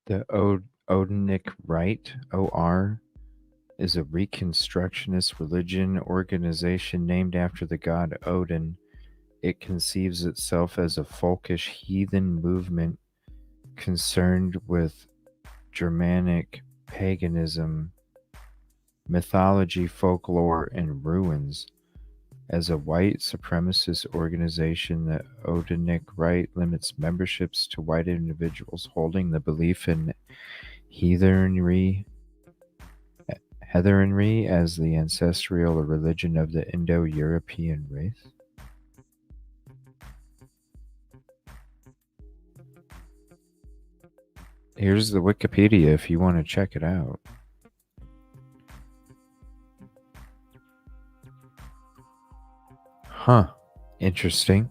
The Odinic Rite, OR, is a Reconstructionist religion organization named after the god Odin. It conceives itself as a folkish heathen movement concerned with Germanic paganism, mythology, folklore, and ruins. As a white supremacist organization, the Odinic Rite limits memberships to white individuals holding the belief in heathenry, heathenry as the ancestral religion of the Indo-European race. Here's the Wikipedia if you want to check it out. Huh. Interesting.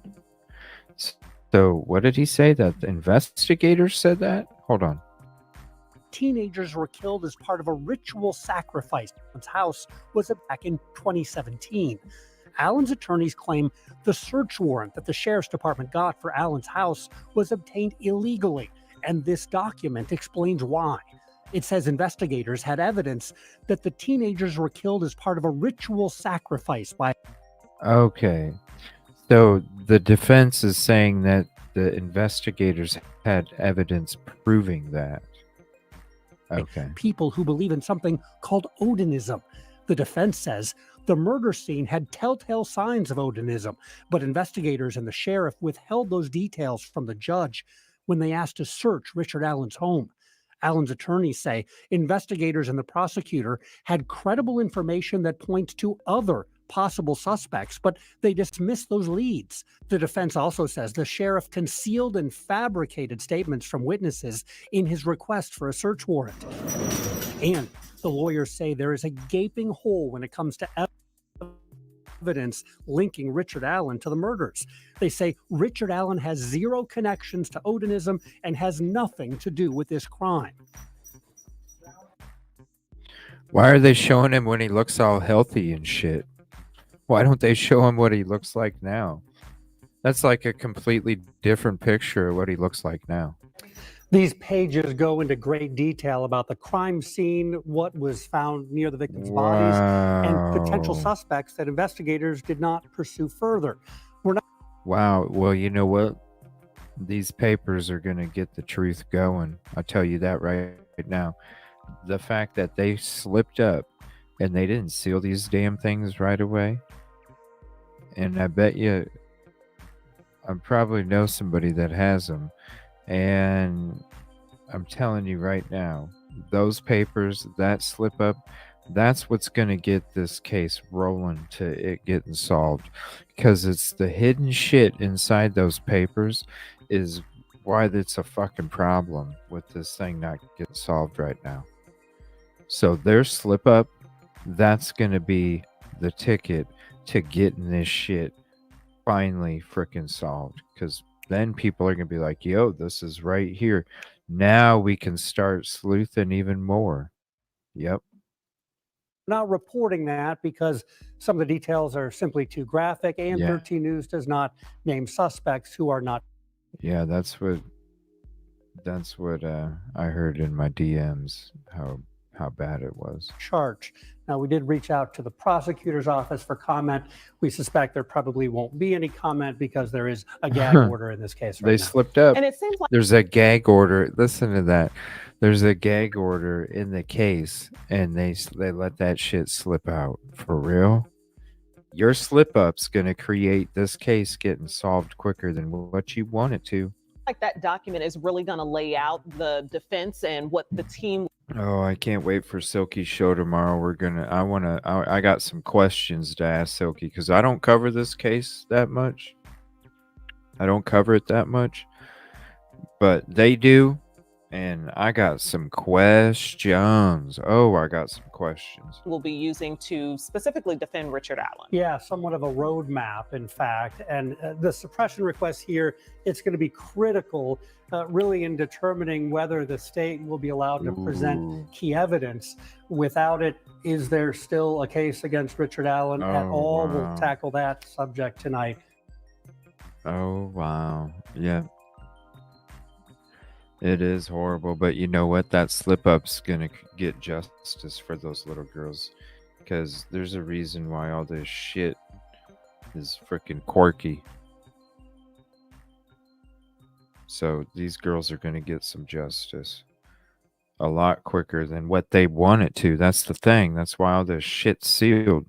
So, what did he say? That the investigators said that? Hold on. Teenagers were killed as part of a ritual sacrifice. Allen's house was back in 2017. Allen's attorneys claim the search warrant that the sheriff's department got for Allen's house was obtained illegally, and this document explains why. It says investigators had evidence that the teenagers were killed as part of a ritual sacrifice by... Okay. So the defense is saying that the investigators had evidence proving that. Okay. People who believe in something called Odinism. The defense says the murder scene had telltale signs of Odinism, but investigators and the sheriff withheld those details from the judge when they asked to search Richard Allen's home. Allen's attorneys say investigators and the prosecutor had credible information that points to other possible suspects, but they dismissed those leads. The defense also says the sheriff concealed and fabricated statements from witnesses in his request for a search warrant. And the lawyers say there is a gaping hole when it comes to evidence linking Richard Allen to the murders. They say Richard Allen has zero connections to Odinism and has nothing to do with this crime. Why are they showing him when he looks all healthy and shit? Why don't they show him what he looks like now? That's like a completely different picture of what he looks like now. These pages go into great detail about the crime scene, what was found near the victims' bodies, and potential suspects that investigators did not pursue further. Wow. Well, you know what? These papers are going to get the truth going. I'll tell you that right now. The fact that they slipped up and they didn't seal these damn things right away. And I bet you I probably know somebody that has them. And I'm telling you right now, those papers, that slip up, that's what's going to get this case rolling to it getting solved. Because it's the hidden shit inside those papers is why it's a fucking problem with this thing not getting solved right now. So their slip up, that's going to be the ticket to getting this shit finally freaking solved. Because then people are going to be like, yo, this is right here. Now we can start sleuthing even more. Yep. Not reporting that because some of the details are simply too graphic, and 13 News does not name suspects who are not. Yeah, that's what I heard in my DMs, how bad it was. Charged. Now, we did reach out to the prosecutor's office for comment. We suspect there probably won't be any comment because there is a gag order in this case. They slipped up. And it seems like there's a gag order. Listen to that. There's a gag order in the case, and they let that shit slip out. For real? Your slip up's gonna create this case getting solved quicker than what you want it to. like that document is really going to lay out the defense and what the team. Oh, I can't wait for Silky's show tomorrow. I got some questions to ask Silky because I don't cover this case that much. I don't cover it that much, but they do. And I got some questions. Oh, I got some questions. Will be using to specifically defend Richard Allen. Yeah, somewhat of a roadmap, in fact. And the suppression request here, it's going to be critical, really, in determining whether the state will be allowed to present key evidence. Without it, is there still a case against Richard Allen at all? Wow. We'll tackle that subject tonight. Oh, wow. Yeah. It is horrible, but you know what? That slip-up's gonna get justice for those little girls, because there's a reason why all this shit is freaking quirky. So these girls are gonna get some justice a lot quicker than what they want it to. That's the thing. That's why all this shit's sealed.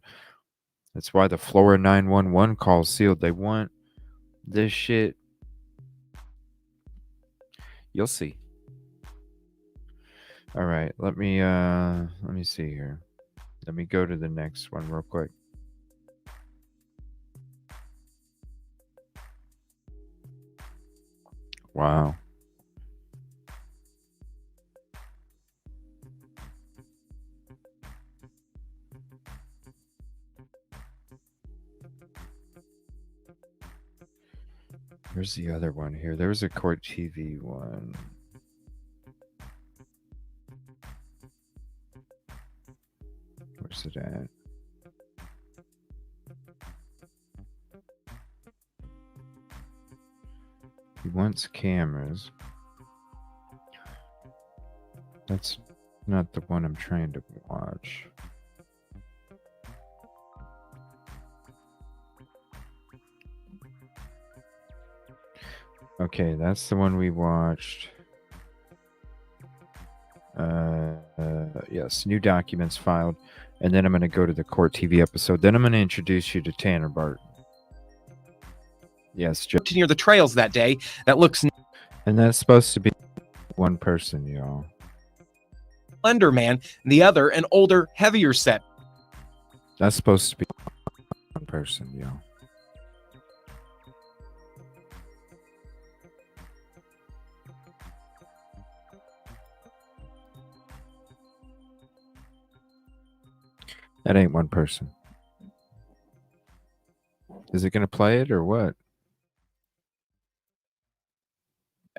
That's why the Florida 911 call's sealed. They want this shit. You'll see. All right, let me see here. Let me go to the next one real quick. Wow. Where's the other one here? There was a court TV one. Where's it at? He wants cameras. That's not the one I'm trying to watch. Okay, that's the one we watched. Yes, new documents filed. And then I'm going to go to the court TV episode. Then I'm going to introduce you to Tanner Barton. Yes, near the trails that day. That looks. And that's supposed to be one person, y'all. Slender man, and the other an older, heavier set. That's supposed to be one person, y'all. That ain't one person. Is it going to play it or what?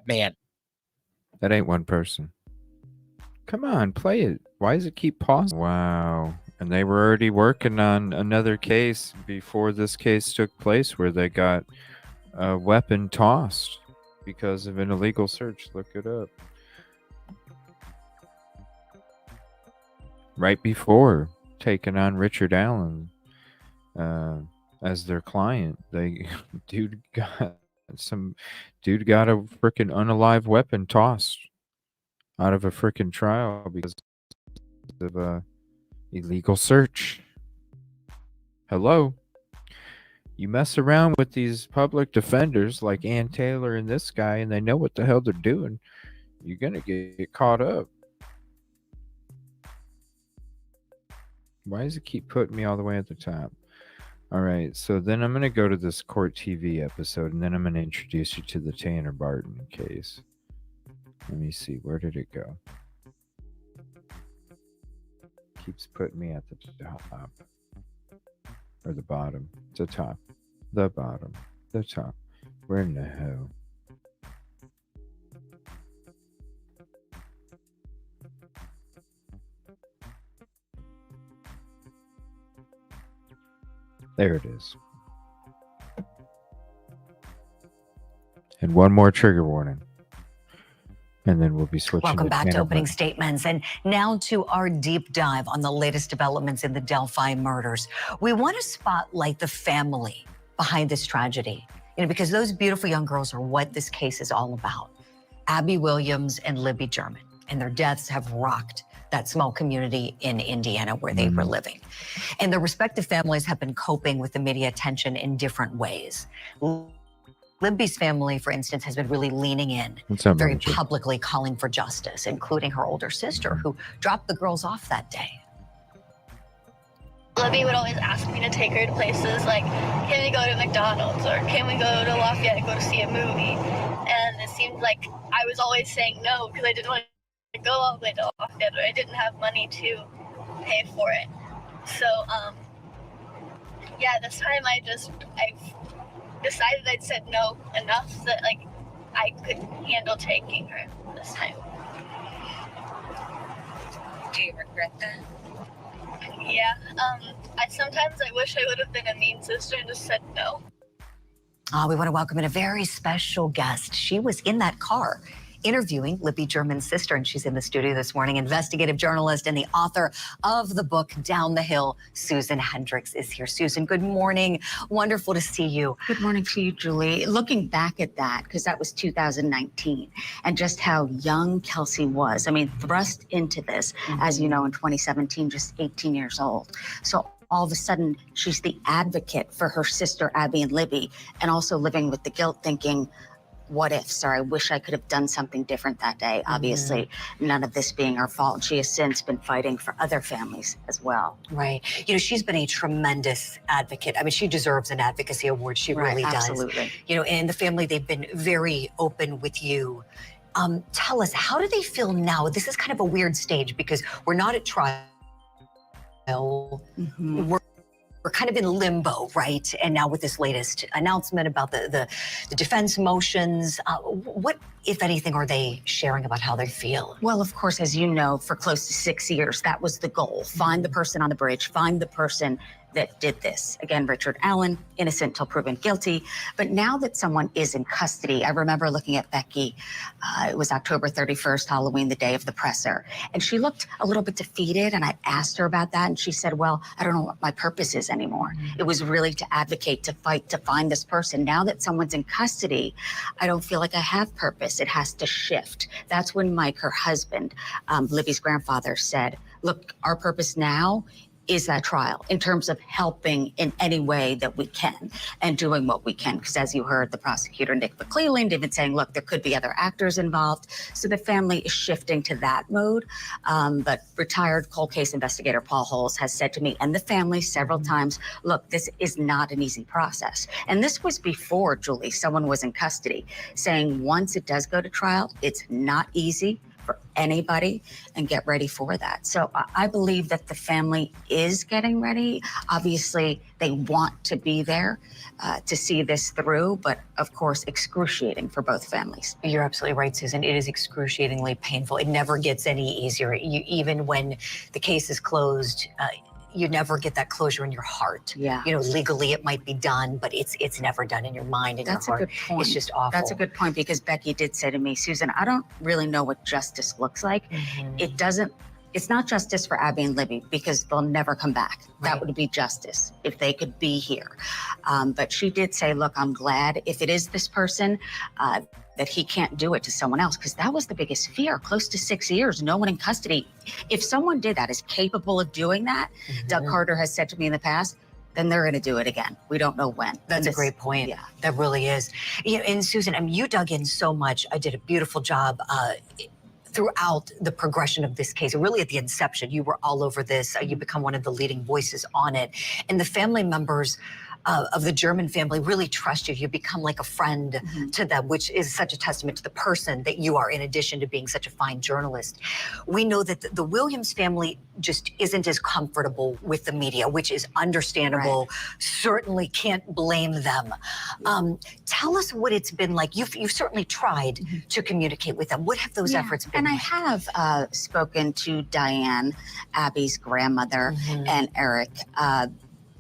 Man. That ain't one person. Come on, play it. Why does it keep pausing? Wow. And they were already working on another case before this case took place where they got a weapon tossed because of an illegal search. Look it up. Right before taking on Richard Allen as their client, dude got a freaking unalive weapon tossed out of a freaking trial because of a illegal search. Hello. You mess around with these public defenders like Ann Taylor and this guy, and they know what the hell they're doing, you're gonna get caught up. Why does it keep putting me all the way at the top? All right, so then I'm going to go to this court TV episode, and then I'm going to introduce you to the Tanner Barton case. Let me see, where did it go? Keeps putting me at the top. Or the bottom. The top. The bottom. The top. Where in the hell? There it is. And one more trigger warning. And then we'll be switching. Welcome back to Tanner opening Barton. statements. And now to our deep dive on the latest developments in the Delphi murders. We want to spotlight the family behind this tragedy, because those beautiful young girls are what this case is all about. Abby Williams and Libby German. And their deaths have rocked that small community in Indiana where they were living. And their respective families have been coping with the media attention in different ways. Libby's family, for instance, has been really leaning in, What's up, very Manager? publicly calling for justice, including her older sister who dropped the girls off that day. Libby would always ask me to take her to places like, can we go to McDonald's or can we go to Lafayette and go to see a movie? And it seemed like I was always saying no because I didn't want to go all the way to Lafayette, or I didn't have money to pay for it. So, yeah, this time I decided I'd said no enough that like I could handle taking her this time. Do you regret that? Yeah, sometimes I wish I would have been a mean sister and just said no. We want to welcome in a very special guest. She was in that car interviewing Libby German's sister, and she's in the studio this morning. Investigative journalist and the author of the book Down the Hill, Susan Hendricks, is here. Susan, good morning. Wonderful to see you. Good morning to you, Julie. Looking back at that, because that was 2019, and just how young Kelsey was. I mean, thrust into this, as you know, in 2017, just 18 years old. So all of a sudden, she's the advocate for her sister, Abby and Libby, and also living with the guilt, thinking, what ifs, or I wish I could have done something different that day. Obviously, none of this being her fault. She has since been fighting for other families as well. Right. You know, she's been a tremendous advocate. I mean, she deserves an advocacy award. She really does. Absolutely. You know, and the family, they've been very open with you. Tell us, how do they feel now? This is kind of a weird stage because we're not at trial. We're kind of in limbo, right? And now with this latest announcement about the defense motions, what, if anything, are they sharing about how they feel? Well, of course, as you know, for close to 6 years, that was the goal. Find the person on the bridge, find the person that did this. Again, Richard Allen, innocent till proven guilty. But now that someone is in custody, I remember looking at Becky, it was October 31st, Halloween, the day of the presser. And she looked a little bit defeated, and I asked her about that, and she said, well, I don't know what my purpose is anymore. It was really to advocate, to fight, to find this person. Now that someone's in custody, I don't feel like I have purpose. It has to shift. That's when Mike, her husband, Libby's grandfather, said, look, our purpose now is that trial in terms of helping in any way that we can and doing what we can. Because as you heard, the prosecutor, Nick McClelland, even saying, look, there could be other actors involved. So the family is shifting to that mode. But retired cold case investigator Paul Holes has said to me and the family several times, look, this is not an easy process. And this was before, Julie, someone was in custody, saying once it does go to trial, it's not easy for anybody, and get ready for that. So I believe that the family is getting ready. Obviously, they want to be there to see this through, but of course, excruciating for both families. You're absolutely right, Susan. It is excruciatingly painful. It never gets any easier. Even when the case is closed, you never get that closure in your heart. Yeah. You know, legally it might be done, but it's never done in your mind and That's your a heart. good point. It's just awful. That's a good point, because Becky did say to me, Susan, I don't really know what justice looks like. It's not justice for Abby and Libby because they'll never come back. That would be justice if they could be here. But she did say, look, I'm glad if it is this person, that he can't do it to someone else, because that was the biggest fear. Close to 6 years, no one in custody. If someone did that, is capable of doing that, Doug Carter has said to me in the past, then they're going to do it again. We don't know when. That's a great point. Yeah. That really is. You know, and Susan, I mean, you dug in so much. I did a beautiful job throughout the progression of this case. Really at the inception, you were all over this. You become one of the leading voices on it. And the family members of the German family really trust you. You become like a friend to them, which is such a testament to the person that you are, in addition to being such a fine journalist. We know that the Williams family just isn't as comfortable with the media, which is understandable. Certainly can't blame them. Tell us what it's been like. You've certainly tried to communicate with them. What have those efforts been And I like? have spoken to Diane, Abby's grandmother, and Eric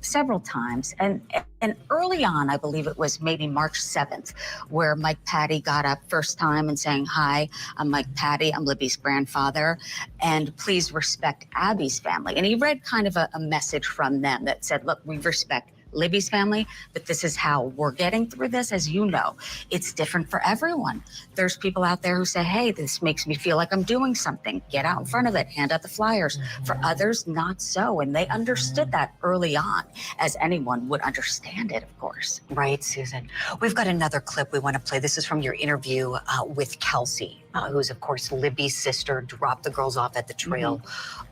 several times. And early on, I believe it was maybe March 7th, where Mike Patty got up first time and saying, hi, I'm Mike Patty, I'm Libby's grandfather, and please respect Abby's family. And he read kind of a message from them that said, look, we respect Libby's family, but this is how we're getting through this. As you know, it's different for everyone. There's people out there who say, hey, this makes me feel like I'm doing something. Get out in front of it, hand out the flyers. For others, not so. And they understood that early on, as anyone would understand it, of course. Right, Susan. We've got another clip we want to play. This is from your interview with Kelsey, who's, of course, Libby's sister, dropped the girls off at the trail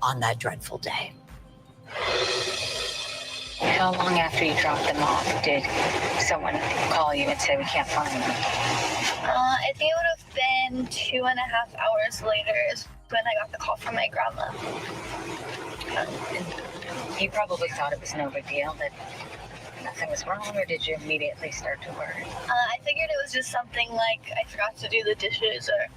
on that dreadful day. How long after you dropped them off did someone call you and say we can't find them? I think it would have been 2.5 hours later is when I got the call from my grandma. You probably thought it was no big deal, that nothing was wrong, or did you immediately start to worry? I figured it was just something like I forgot to do the dishes or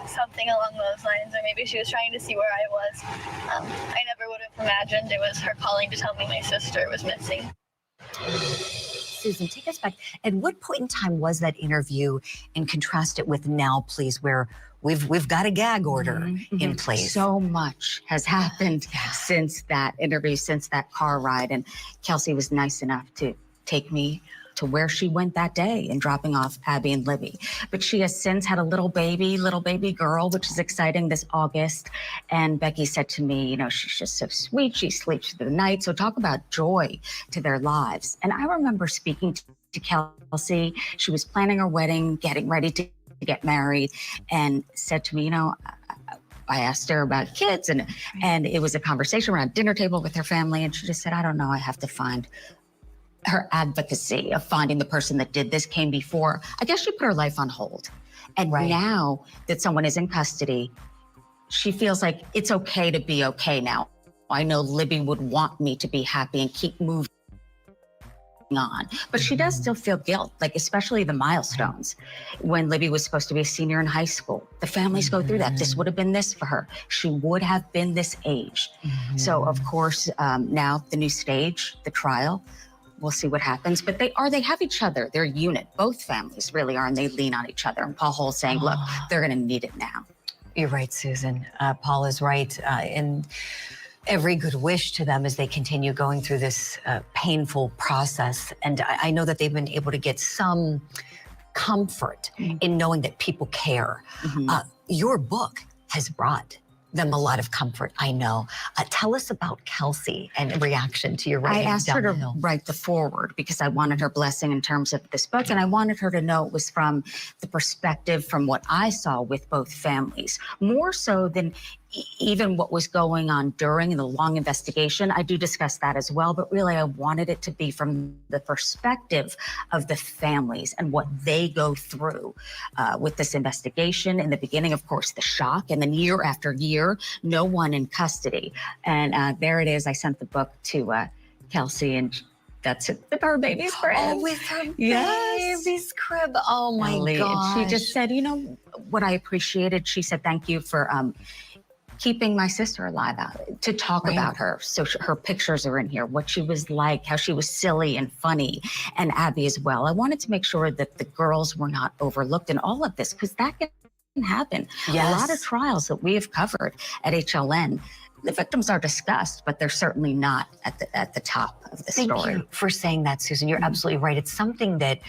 something along those lines, or maybe she was trying to see where I was. I never would have imagined it was her calling to tell me my sister was missing. Susan, take us back. At what point in time was that interview, and contrast it with now, please, where we've got a gag order in place? So much has happened since that interview, since that car ride. And Kelsey was nice enough to take me to where she went that day in dropping off Abby and Libby. But she has since had a little baby girl, which is exciting this August. And Becky said to me, you know, she's just so sweet. She sleeps through the night. So talk about joy to their lives. And I remember speaking to Kelsey. She was planning her wedding, getting ready to get married, and said to me, you know, I asked her about kids, and it was a conversation around dinner table with her family, and she just said, I don't know, I have to find her advocacy of finding the person that did this came before. I guess she put her life on hold. And now that someone is in custody, she feels like it's okay to be okay now. I know Libby would want me to be happy and keep moving on, but she does still feel guilt, like especially the milestones. When Libby was supposed to be a senior in high school, the families go through that. This would have been this for her. She would have been this age. So of course, now the new stage, the trial, we'll see what happens, but they have each other. They're a unit. Both families really are, and they lean on each other. And Paul Hull's saying, look, they're gonna need it now. You're right, Susan. Paul is right. And every good wish to them as they continue going through this painful process. And I know that they've been able to get some comfort in knowing that people care. Your book has brought them a lot of comfort, I know. Tell us about Kelsey and reaction to your writing. I asked her to write the foreword because I wanted her blessing in terms of this book, and I wanted her to know it was from the perspective from what I saw with both families, more so than even what was going on during the long investigation. I do discuss that as well, but really I wanted it to be from the perspective of the families and what they go through with this investigation. In the beginning, of course, the shock, and then year after year, no one in custody. And there it is. I sent the book to Kelsey, and that's it, with her baby's crib. Oh, with her baby's crib. Oh my God. God. She just said, you know, what I appreciated, she said, thank you for keeping my sister alive to talk about her. So her pictures are in here, what she was like, how she was silly and funny, and Abby as well. I wanted to make sure that the girls were not overlooked in all of this, because that can happen. A lot of trials that we have covered at HLN, the victims are discussed, but they're certainly not at the top of the story. Thank you for saying that, Susan. You're absolutely right. It's something that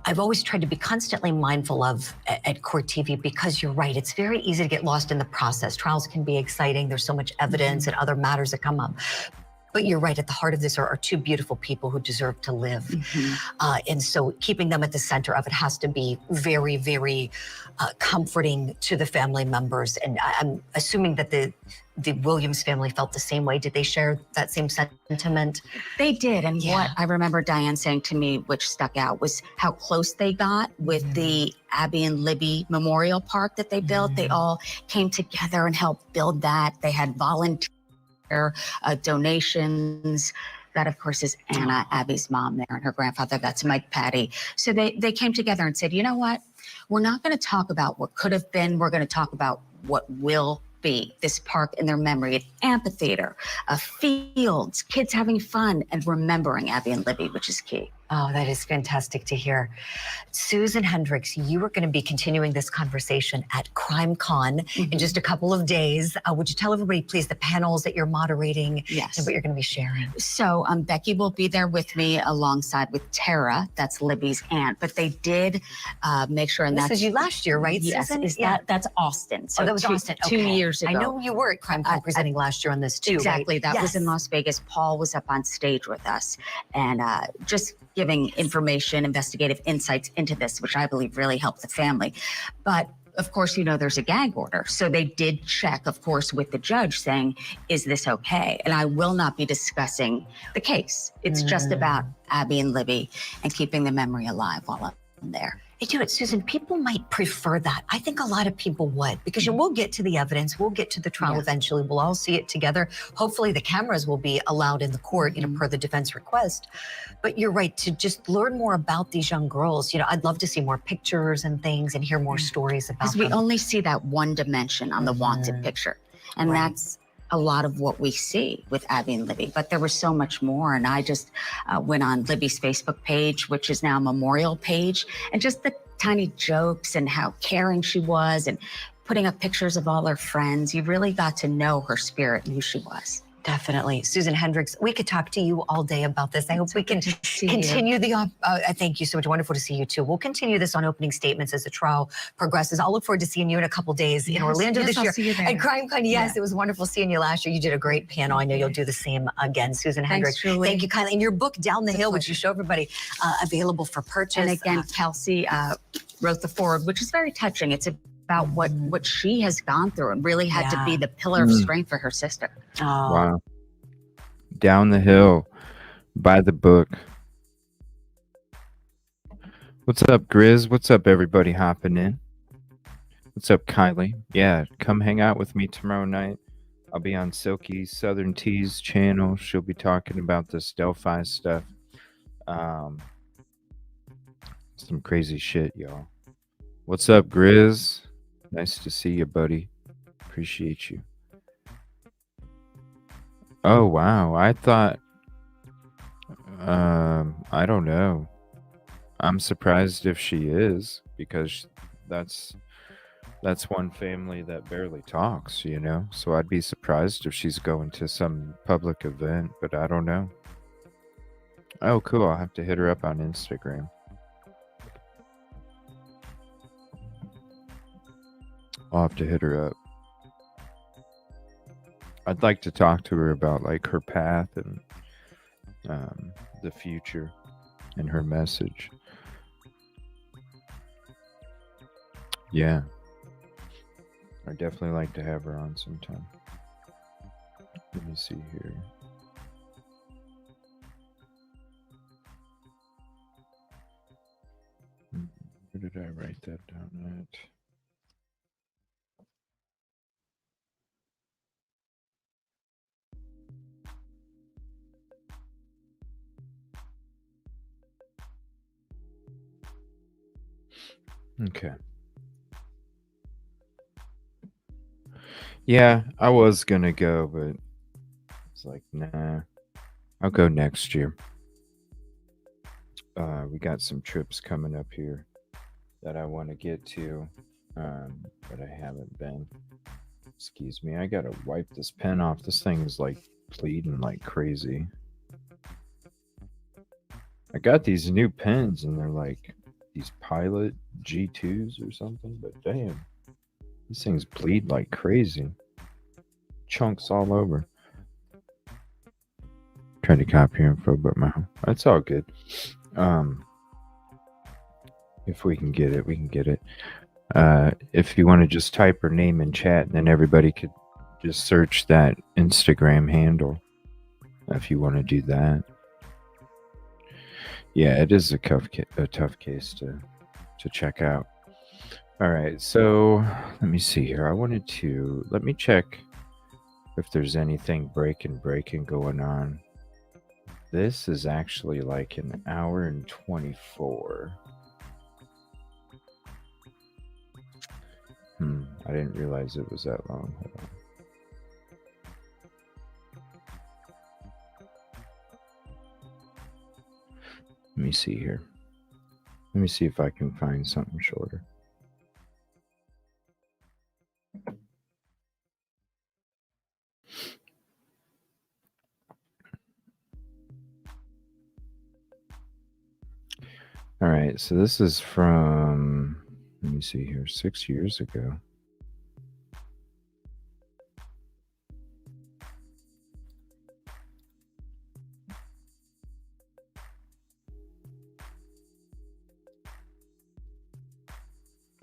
I've always tried to be constantly mindful of at Court TV, because you're right, it's very easy to get lost in the process. Trials can be exciting. There's so much evidence and other matters that come up. But you're right, at the heart of this are two beautiful people who deserve to live. And so keeping them at the center of it has to be very, very comforting to the family members. And I'm assuming that the Williams family felt the same way. Did they share that same sentiment? They did. And what I remember Diane saying to me, which stuck out, was how close they got with the Abby and Libby Memorial Park that they built. They all came together and helped build that. They had volunteer donations. That, of course, is Anna, Abby's mom there, and her grandfather. That's Mike Patty. So they came together and said, you know what? We're not going to talk about what could have been. We're going to talk about what will be. This park in their memory, an amphitheater, fields, kids having fun, and remembering Abby and Libby, which is key. Oh, that is fantastic to hear. Susan Hendricks, you are going to be continuing this conversation at CrimeCon in just a couple of days. Would you tell everybody, please, the panels that you're moderating and what you're going to be sharing? So Becky will be there with me alongside with Tara. That's Libby's aunt. But they did make sure, and this that's is you last year, right, yes, Susan? That's Austin. So that was Austin. 2 years ago. I know you were at CrimeCon presenting last year on this too. Exactly. Right? That was in Las Vegas. Paul was up on stage with us, and just giving information, investigative insights into this, which I believe really helped the family. But of course, you know, there's a gag order. So they did check, of course, with the judge saying, is this okay? And I will not be discussing the case. It's just about Abby and Libby and keeping the memory alive while I'm there. I do it, Susan. People might prefer that. I think a lot of people would, because we'll get to the evidence, we'll get to the trial eventually, we'll all see it together. Hopefully the cameras will be allowed in the court, you know, per the defense request. But you're right, to just learn more about these young girls, you know, I'd love to see more pictures and things and hear more stories about them. Because we only see that one dimension on the wanted picture. And that's a lot of what we see with Abby and Libby, but there was so much more. And I just went on Libby's Facebook page, which is now a memorial page, and just the tiny jokes and how caring she was and putting up pictures of all her friends. You really got to know her spirit and who she was. Definitely. Susan Hendricks, we could talk to you all day about this. I hope we can continue thank you so much. Wonderful to see you too. We'll continue this on opening statements as the trial progresses. I'll look forward to seeing you in a couple days in Orlando this I'll year. see you there. And Crime Con, yes, it was wonderful seeing you last year. You did a great panel. I know you'll do the same again. Susan Hendricks. Julie. Thank you, Kylie. And your book, Down the Hill, which you show everybody, available for purchase. And again, Kelsey wrote the foreword, which is very touching. It's about what she has gone through and really had to be the pillar of strength for her sister. Wow. Down the Hill. Buy the book. What's up, Grizz? What's up, everybody hopping in? What's up, Kylie? Yeah, come hang out with me tomorrow night. I'll be on Silky Southern Tea's channel. She'll be talking about this Delphi stuff. Some crazy shit, y'all. What's up, Grizz? Nice to see you, buddy. Appreciate you. Oh, wow. I thought... I don't know. I'm surprised if she is, because that's one family that barely talks, you know? So I'd be surprised if she's going to some public event, but I don't know. Oh, cool. I'll have to hit her up on Instagram. I'll have to hit her up. I'd like to talk to her about like her path and the future and her message. Yeah. I'd definitely like to have her on sometime. Let me see here. Where did I write that down at? Okay. Yeah, I was gonna go, but it's like, nah. I'll go next year. We got some trips coming up here that I want to get to, but I haven't been. Excuse me, I gotta wipe this pen off. This thing is like bleeding like crazy. I got these new pens and they're like these Pilot G2s or something, but damn, these things bleed like crazy. Chunks all over. Trying to copy info, but that's all good. If we can get it, we can get it. If you want to just type her name in chat, and then everybody could just search that Instagram handle. If you want to do that. Yeah, it is a tough case to check out. All right, so let me see here. Let me check if there's anything breaking going on. This is actually like an hour and 24. I didn't realize it was that long. Hold on. Let me see here. Let me see if I can find something shorter. All right, so this is from, let me see here, 6 years ago.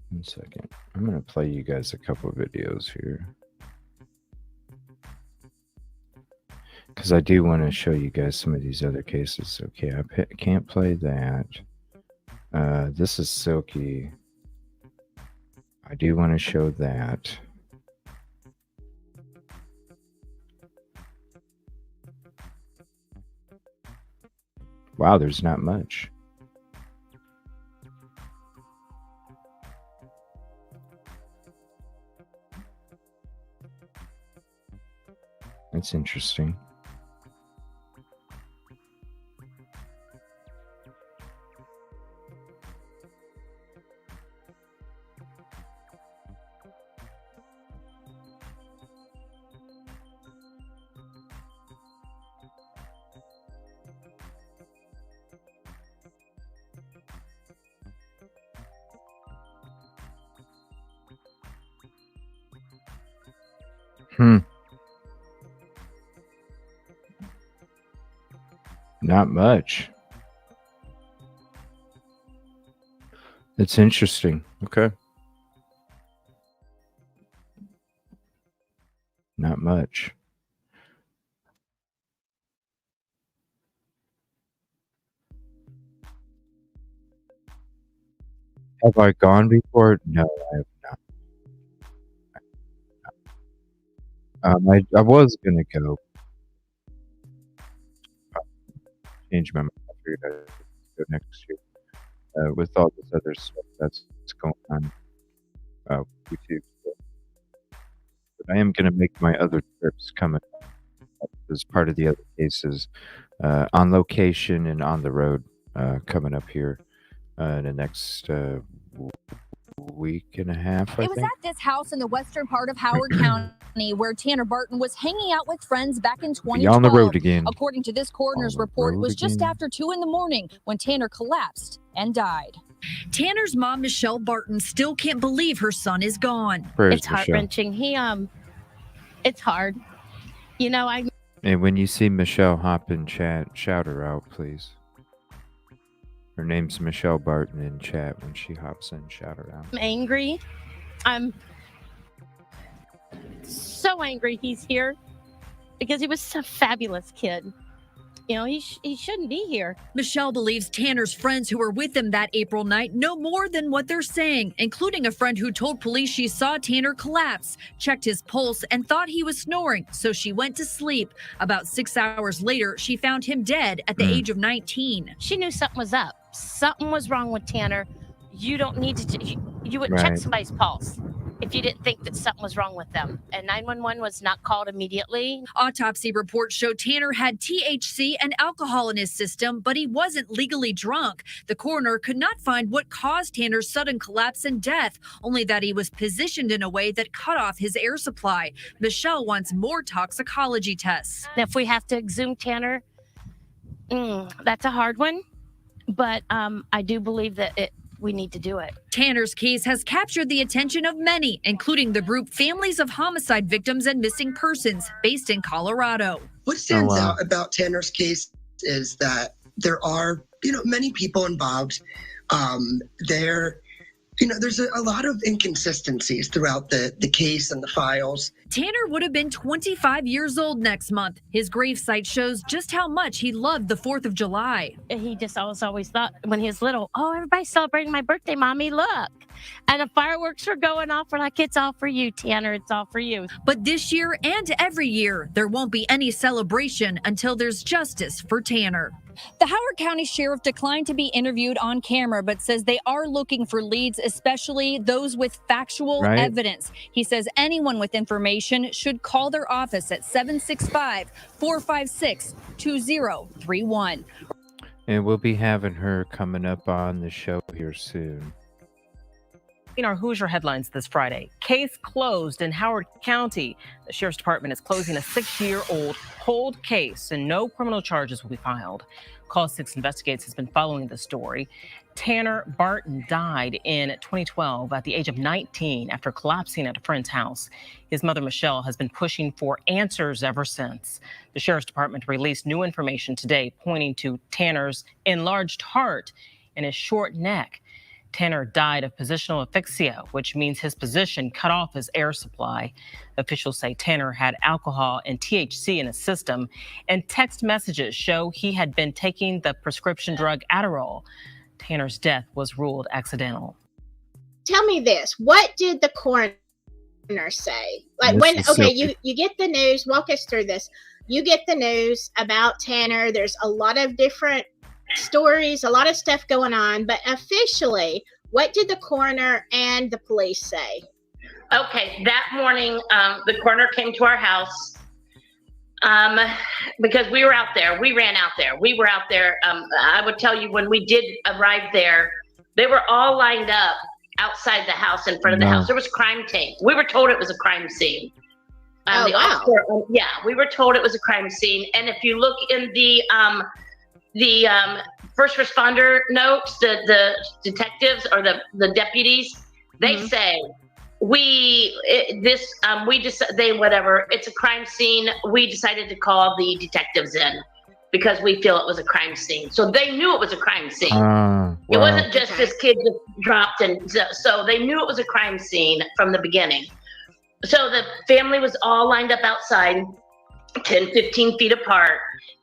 One second. I'm going to play you guys a couple of videos here, because I do want to show you guys some of these other cases. Okay, I can't play that. This is Silky. I do want to show that. Wow, there's not much. That's interesting. Not much. It's interesting. Okay. Not much. Have I gone before? No, I have not. I was gonna go. Change my mind. I figured I'd go next year. With all this other stuff that's going on with you. But I am gonna make my other trips coming up as part of the other cases on location and on the road coming up here in the next week and a half, I It was think. at this house in the western part of Howard County where Tanner Barton was hanging out with friends back in 2012. Be on the road again. According to this coroner's On the report, it road was just again. after 2 a.m. when Tanner collapsed and died. Tanner's mom, Michelle Barton, still can't believe her son is gone. Prayers, It's Michelle. heart-wrenching. It's hard. You know, And when you see Michelle hop in chat, shout her out, please. Her name's Michelle Barton in chat. When she hops in, shout her out. I'm angry. I'm so angry he's here because he was a fabulous kid. You know, he shouldn't be here. Michelle believes Tanner's friends who were with him that April night know more than what they're saying, including a friend who told police she saw Tanner collapse, checked his pulse, and thought he was snoring, so she went to sleep. About 6 hours later, she found him dead at the age of 19. She knew something was up. Something was wrong with Tanner. You don't need to. You wouldn't check Right. somebody's pulse if you didn't think that something was wrong with them. And 911 was not called immediately. Autopsy reports show Tanner had THC and alcohol in his system, but he wasn't legally drunk. The coroner could not find what caused Tanner's sudden collapse and death, only that he was positioned in a way that cut off his air supply. Michelle wants more toxicology tests. If we have to exhume Tanner, that's a hard one. But I do believe that we need to do it. Tanner's case has captured the attention of many, including the group Families of Homicide Victims and Missing Persons, based in Colorado. What stands out about Tanner's case is that there are, many people involved. There's a lot of inconsistencies throughout the case and the files. Tanner would have been 25 years old next month. His gravesite shows just how much he loved the 4th of July. He just always thought when he was little, oh, everybody's celebrating my birthday, Mommy, look. And the fireworks were going off. We're like, it's all for you, Tanner. It's all for you. But this year and every year, there won't be any celebration until there's justice for Tanner. The Howard County Sheriff declined to be interviewed on camera, but says they are looking for leads, especially those with factual evidence. He says anyone with information should call their office at 765-456-2031. And we'll be having her coming up on the show here soon. In our Hoosier headlines this Friday, case closed in Howard County. The Sheriff's Department is closing a 6-year-old cold case and no criminal charges will be filed. Call 6 Investigates has been following the story. Tanner Barton died in 2012 at the age of 19 after collapsing at a friend's house. His mother, Michelle, has been pushing for answers ever since. The Sheriff's Department released new information today pointing to Tanner's enlarged heart and his short neck. Tanner died of positional asphyxia, which means his position cut off his air supply. Officials say Tanner had alcohol and THC in his system, and text messages show he had been taking the prescription drug Adderall. Tanner's death was ruled accidental. Tell me this, what did the coroner say? You get the news, walk us through this. You get the news about Tanner, there's a lot of different stories, a lot of stuff going on, but officially, what did the coroner and the police say? Okay, that morning, the coroner came to our house because we were out there. We ran out there. We were out there. I would tell you when we did arrive there, they were all lined up outside the house, in front of the house. There was crime tape. We were told it was a crime scene. We were told it was a crime scene. And if you look in the first responder notes, the detectives or the deputies, they say whatever. It's a crime scene. We decided to call the detectives in because we feel it was a crime scene. So they knew it was a crime scene. It wasn't just this kid just dropped, and so they knew it was a crime scene from the beginning. So the family was all lined up outside, 10, 15 feet apart,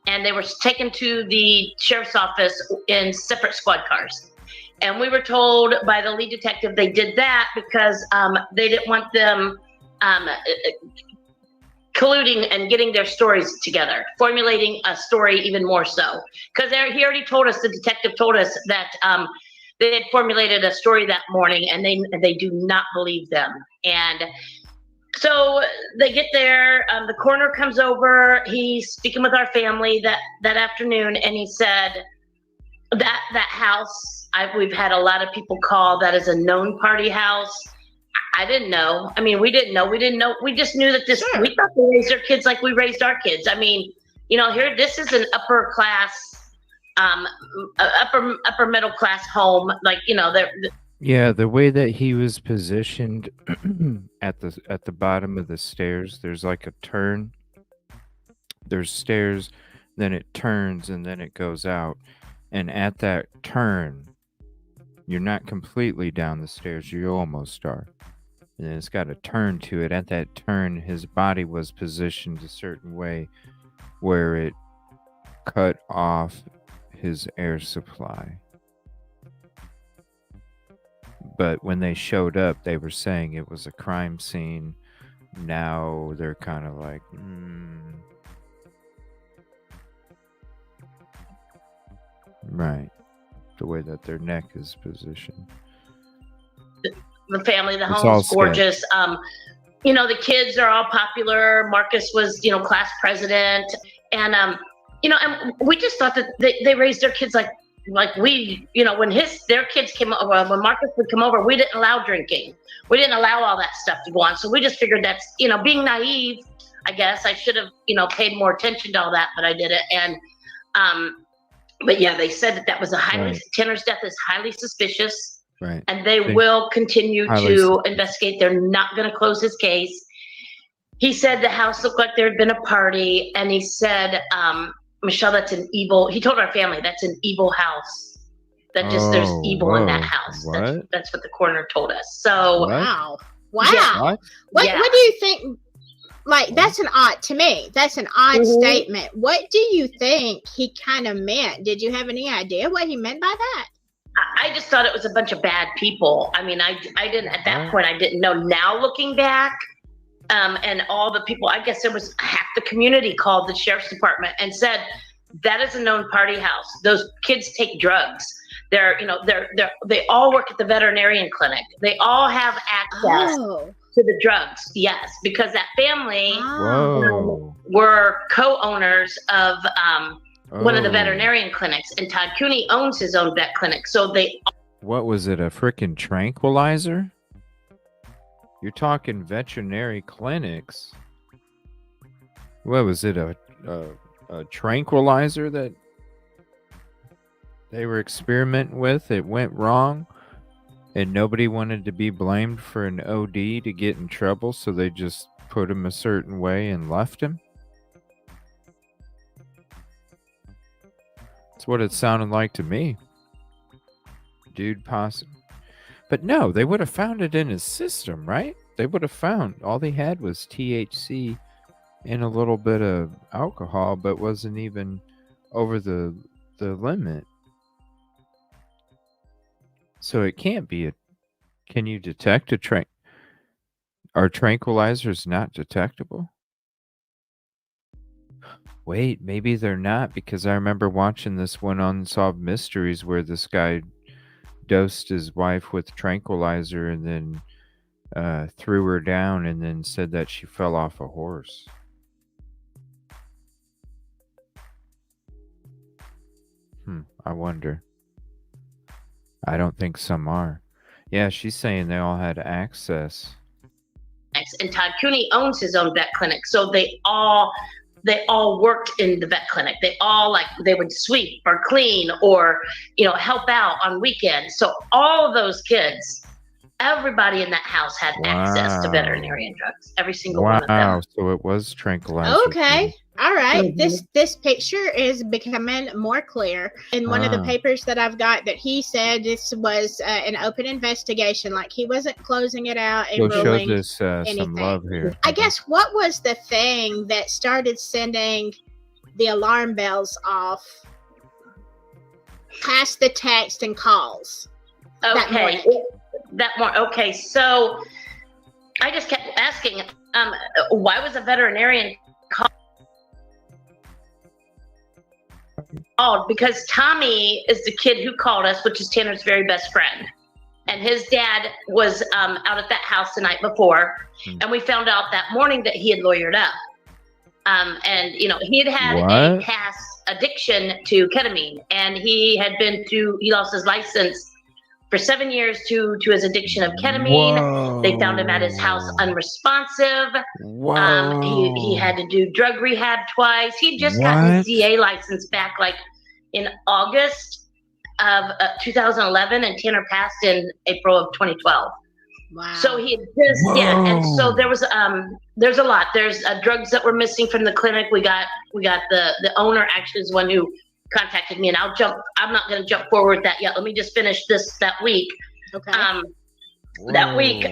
and they were taken to the sheriff's office in separate squad cars. And we were told by the lead detective they did that because they didn't want them colluding and getting their stories together, formulating a story even more so. Because he already told us, the detective told us that they had formulated a story that morning, and they do not believe them. And so they get there, the coroner comes over, he's speaking with our family that afternoon, and he said that house, we've had a lot of people call that is a known party house. I didn't know. I mean, we didn't know. We just knew that we thought they raised their kids like we raised our kids. I mean, here, this is an upper class, upper middle class home. Like, Yeah, the way that he was positioned at the bottom of the stairs, there's like a turn. There's stairs, then it turns, and then it goes out. And at that turn, you're not completely down the stairs, you almost are. And it's got a turn to it. At that turn, his body was positioned a certain way where it cut off his air supply. But when they showed up, they were saying it was a crime scene. Now they're kind of like, Right. The way that their neck is positioned. The family, the It's home's all gorgeous. The kids are all popular. Marcus was, class president. And, and we just thought that they raised their kids like we, when their kids came over, when Marcus would come over, we didn't allow drinking. We didn't allow all that stuff to go on. So we just figured that's, being naive, I guess. I should have, paid more attention to all that, but I didn't. And, but yeah, they said that was Tanner's death is highly suspicious. Right. And they will continue to investigate. They're not going to close his case. He said the house looked like there had been a party. And he said, Michelle, that's an evil. He told our family that's an evil house. That there's evil in that house. What? That's what the coroner told us. So wow. Yeah. What do you think? Like, that's an odd statement. What do you think he kind of meant? Did you have any idea what he meant by that? I just thought it was a bunch of bad people. I mean, I didn't, at that point, I didn't know. Now looking back, and all the people, I guess there was half the community called the sheriff's department and said, that is a known party house. Those kids take drugs. They all work at the veterinarian clinic. They all have access to the drugs. Yes, because that family were co-owners of one of the veterinarian clinics, and Todd Cooney owns his own vet clinic. So what was it, a freaking tranquilizer? You're talking veterinary clinics. What was it, a tranquilizer that they were experimenting with? It went wrong, and nobody wanted to be blamed for an OD to get in trouble, so they just put him a certain way and left him? That's what it sounded like to me. Dude, possible. But no, they would have found it in his system, right? They would have found all he had was THC and a little bit of alcohol, but wasn't even over the limit. So it can't be can you detect are tranquilizers not detectable? Wait, maybe they're not, because I remember watching this one Unsolved Mysteries where this guy dosed his wife with tranquilizer and then threw her down and then said that she fell off a horse. I wonder. I don't think some are. Yeah, she's saying they all had access. and Todd Cooney owns his own vet clinic, so they all worked in the vet clinic. They all they would sweep or clean or help out on weekends. So all of those kids Everybody in that house had access to Wow. veterinarian drugs. Every single one of them. Wow, so it was tranquilizer. Okay. All right. Mhm. This picture is becoming more clear. In one of the papers that I've got, that he said this was an open investigation, like he wasn't closing it out and So show ruling this some anything. love here. I guess what was the thing that started sending the alarm bells off past the text and calls? That Okay. Okay. So I just kept asking, why was a veterinarian called? Because Tommy is the kid who called us, which is Tanner's very best friend. And his dad was out at that house the night before. And we found out that morning that he had lawyered up. And, he had had a past addiction to ketamine. And he lost his license for 7 years to his addiction of ketamine. Whoa. They found him at his house unresponsive. He had to do drug rehab twice. He just got his DA license back like in August of 2011, and Tanner passed in April of 2012. Wow. So he just and so there's a lot. There's drugs that were missing from the clinic. We got the owner actually is the one who contacted me, and I'm not going to jump forward with that yet. Let me just finish that week. Okay. That week,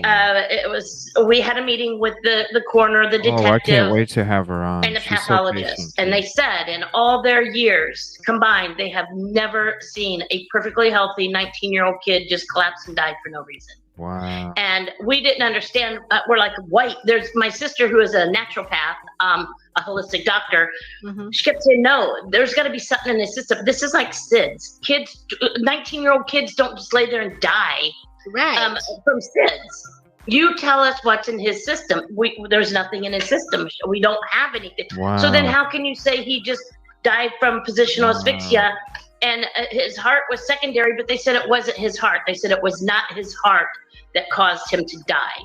we had a meeting with the coroner, the detective. Oh, I can't wait to have her on. And the She's so pathologist. patient. And they said in all their years combined, they have never seen a perfectly healthy 19-year-old kid just collapse and die for no reason. Wow. And we didn't understand. We're like, white. There's my sister who is a naturopath, a holistic doctor. She kept saying, no, there's got to be something in the system. This is like SIDS. 19-year-old kids don't just lay there and die from SIDS. You tell us what's in his system. There's nothing in his system. We don't have anything. Wow. So then how can you say he just died from positional asphyxia? And his heart was secondary, but they said it wasn't his heart. They said it was not his heart that caused him to die,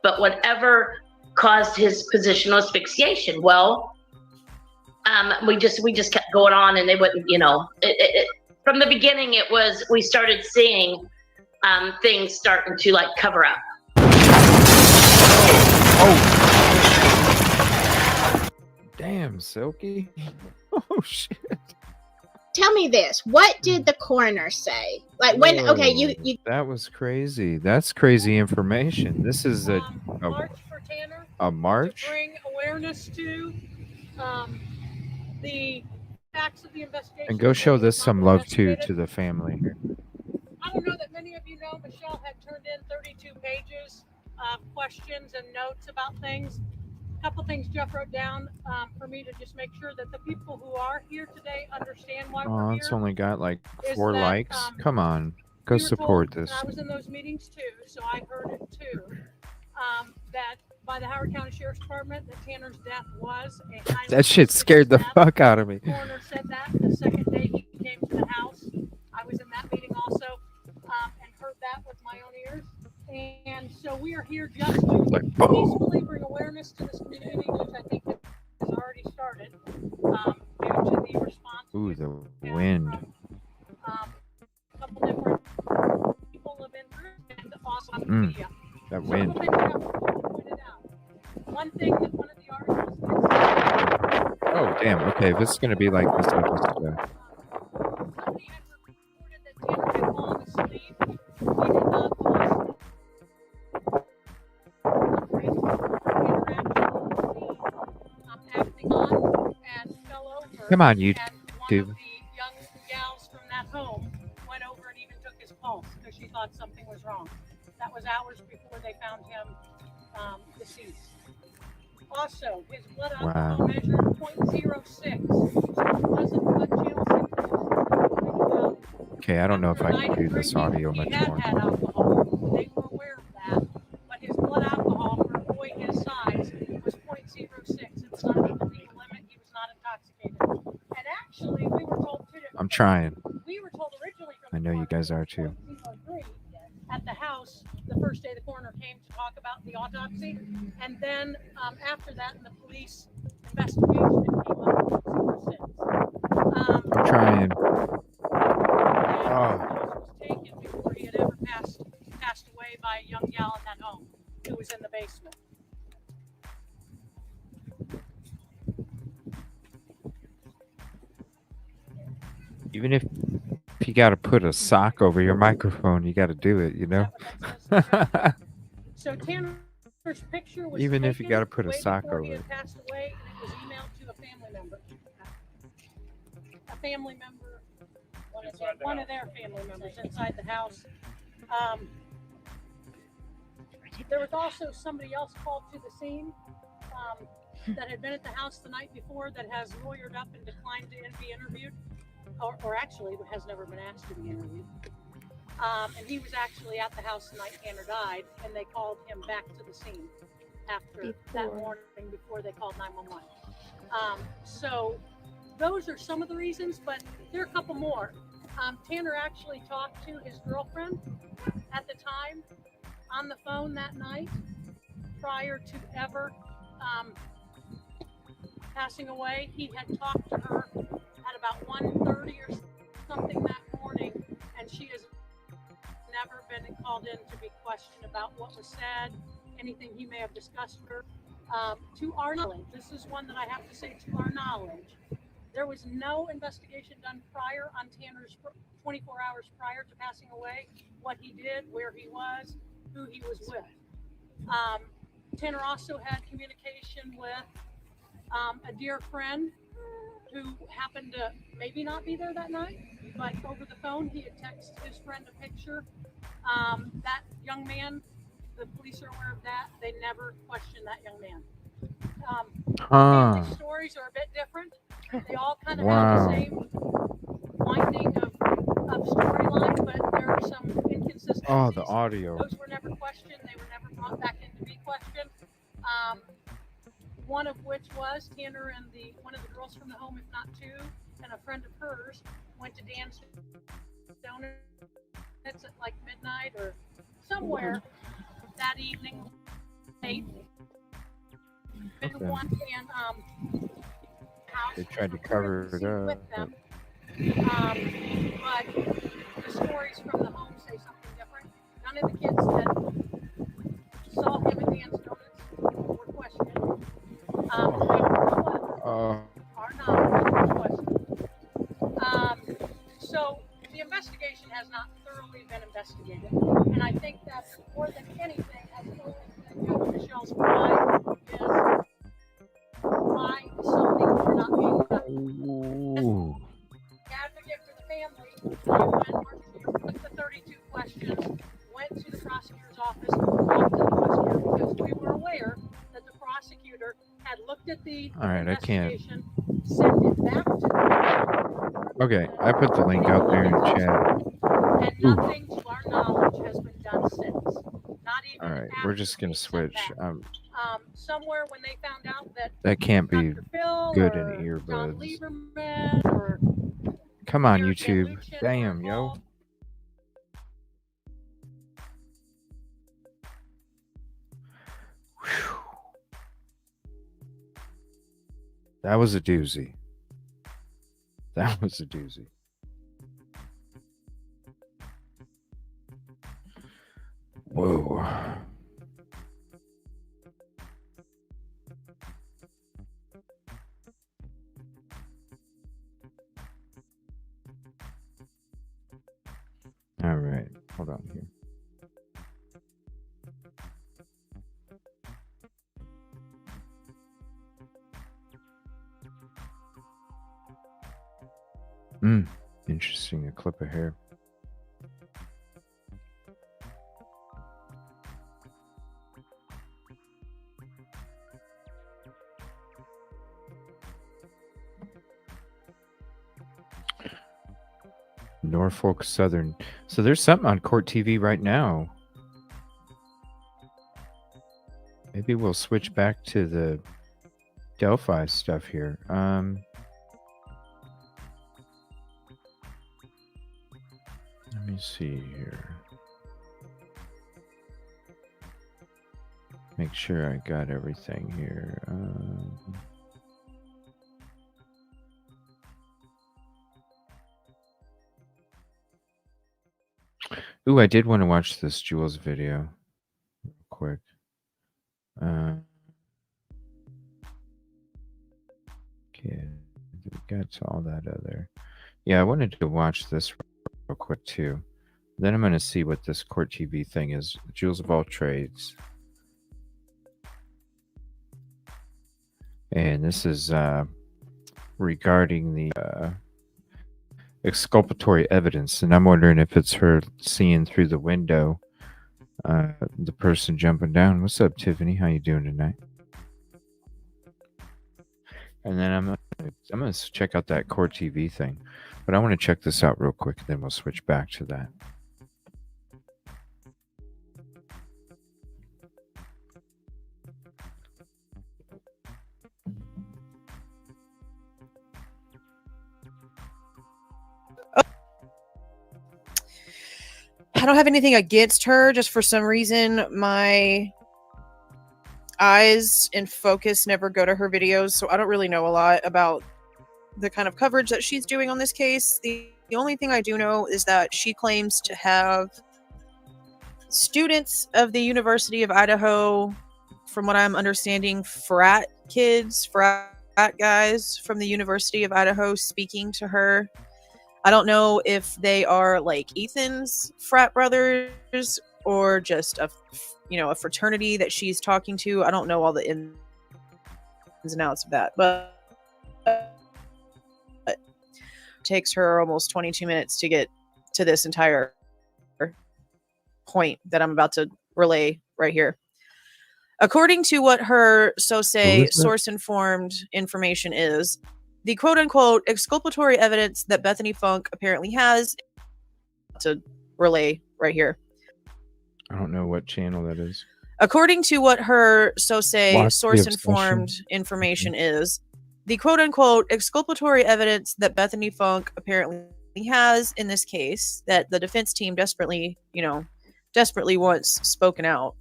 but whatever caused his positional asphyxiation. Well, we just kept going on, and they wouldn't, from the beginning, it was, we started seeing things starting to like cover up. Damn, Silky. Oh, shit. Tell me this. What did the coroner say? Like when, you That was crazy. That's crazy information. This is a March for Tanner. a march? To bring awareness to the facts of the investigation. And go show this some love too to the family. I don't know that many of you know, Michelle had turned in 32 pages of questions and notes about things. A couple things Jeff wrote down for me to just make sure that the people who are here today understand why we're Oh, here. it's only got like Is 4 that, likes. Come on, go we were support told, this. and I was in those meetings too, so I heard it too, that by the Howard County Sheriff's Department, that Tanner's death was a highly That shit scared the fuck out of me. The coroner said that the second day he came to the house. I was in that meeting also, and heard that with my own ears. And so we are here just to peacefully bring awareness to this community, which I think has already started, due to the response. Ooh, the wind. A couple different people of interest and also on the media. That So wind. a couple things I want to point out. One thing that one of the articles Oh, damn. Okay, this is gonna be like this episode. somebody had reported that Tanner had fallen asleep. He did not fall asleep. Acting on and fell over. Come on, And one YouTube. of the young gals from that home went over and even took his pulse because she thought something was wrong. That was hours before they found him deceased. Also, his blood alcohol measured 0.06. So it wasn't blood channel sickness. Okay, I don't know if I can do this audio much He had more. had alcohol. They were aware of that. But his blood alcohol for a boy his size was 0.06. It's not even the legal limit. He was not intoxicated. And actually, we were told too. I'm trying. We were told originally from I know you guys are too. at the house the first day the coroner came to talk about the autopsy, and then after that in the police investigation it came up I'm trying. was taken before he had ever passed away by a young gal in that home who was in the basement. Even if you got to put a sock over your microphone, you got to do it, you know? So Tanner's picture was Even if you taken got to put a way sock before over he it. had passed away, and it was emailed to a family member. A family member, one of their family members inside the house. There was also somebody else called to the scene that had been at the house the night before that has lawyered up and declined to be interviewed, or actually has never been asked to be interviewed. And he was actually at the house the night Tanner died, and they called him back to the scene after that morning before they called 911. So those are some of the reasons, but there are a couple more. Tanner actually talked to his girlfriend at the time on the phone that night prior to ever passing away. He had talked to her at about 1:30 or something that morning, and she has never been called in to be questioned about what was said, anything he may have discussed with her. To our knowledge, this is one that I have to say, to our knowledge, there was no investigation done prior on Tanner's 24 hours prior to passing away, what he did, where he was, who he was with. Tanner also had communication with a dear friend who happened to maybe not be there that night, but over the phone he had texted his friend a picture. That young man, the police are aware of that. They never questioned that young man. Family stories are a bit different. They all kind of have the same winding of storyline, but there are some inconsistencies. Oh, the audio. Those were never questioned. They were never brought back in to be questioned. One of which was Tanner and one of the girls from the home, if not two, and a friend of hers went to Dan's Donuts at like midnight or somewhere that evening. They tried to cover it up. But the stories from the home say something different. None of the kids that saw him at Dan's Donuts were questioned. Are not questioned. So the investigation has not thoroughly been investigated, and I think that more than anything has always been Judge Michelle's pride is why some things are not being done. Advocate for the family, I went the 32 questions, went to the prosecutor's office, talked to the prosecutor because we were aware that the prosecutor had looked at the investigation, sent it back to the Okay, I put the link out there in the chat. and nothing to our knowledge has been done since. Not even All right, we're just gonna switch. Somewhere when they found out that That can't be Phil good in or John earbuds. Lieberman or Come on, YouTube. Damn, yo. Whew. That was a doozy. That was a doozy. Whoa. All right, hold on here. Interesting, a clip of hair. Norfolk Southern. So there's something on Court TV right now. Maybe we'll switch back to the Delphi stuff here. Let me see here. Make sure I got everything here. Ooh, I did want to watch this Jules video. quick. Okay, we got to all that other. Yeah, I wanted to watch this real quick too. Then I'm going to see what this court TV thing is. Jewels of all trades. And this is regarding the exculpatory evidence. And I'm wondering if it's her seeing through the window the person jumping down. What's up, Tiffany? How you doing tonight? And then I'm gonna check out that Core TV thing, but I want to check this out real quick, and then we'll switch back to that. I don't have anything against her. Just for some reason, my eyes and focus never go to her videos, so I don't really know a lot about the kind of coverage that she's doing on this case. The only thing I do know is that she claims to have students of the University of Idaho, from what I'm understanding, frat guys from the University of Idaho speaking to her. I don't know if they are like Ethan's frat brothers or just a fraternity that she's talking to. I don't know all the ins and outs of that, but it takes her almost 22 minutes to get to this entire point that I'm about to relay right here. According to what her source-informed information is, the quote-unquote exculpatory evidence that Bethany Funk apparently has to relay right here. I don't know what channel that is. According to what her source-informed information is, the quote-unquote exculpatory evidence that Bethany Funk apparently has in this case that the defense team desperately wants spoken out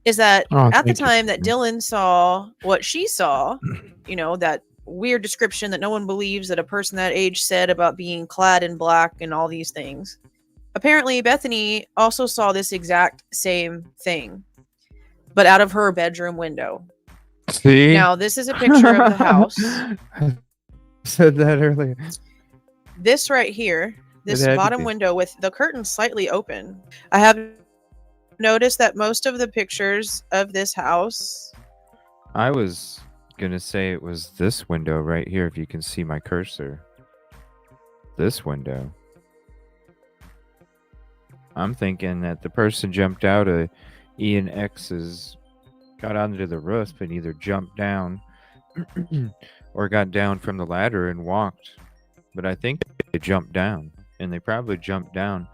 is that at the time that Dylan saw what she saw, that weird description that no one believes that a person that age said about being clad in black and all these things. Apparently, Bethany also saw this exact same thing, but out of her bedroom window. See? Now, this is a picture of the house. I said that earlier. This right here, this It had to bottom be. window with the curtain slightly open. I have noticed that most of the pictures of this house. I was gonna say it was this window right here, if you can see my cursor. This window. I'm thinking that the person jumped out of Ian X's, got onto the roof and either jumped down or got down from the ladder and walked. But I think they jumped down, and they probably jumped down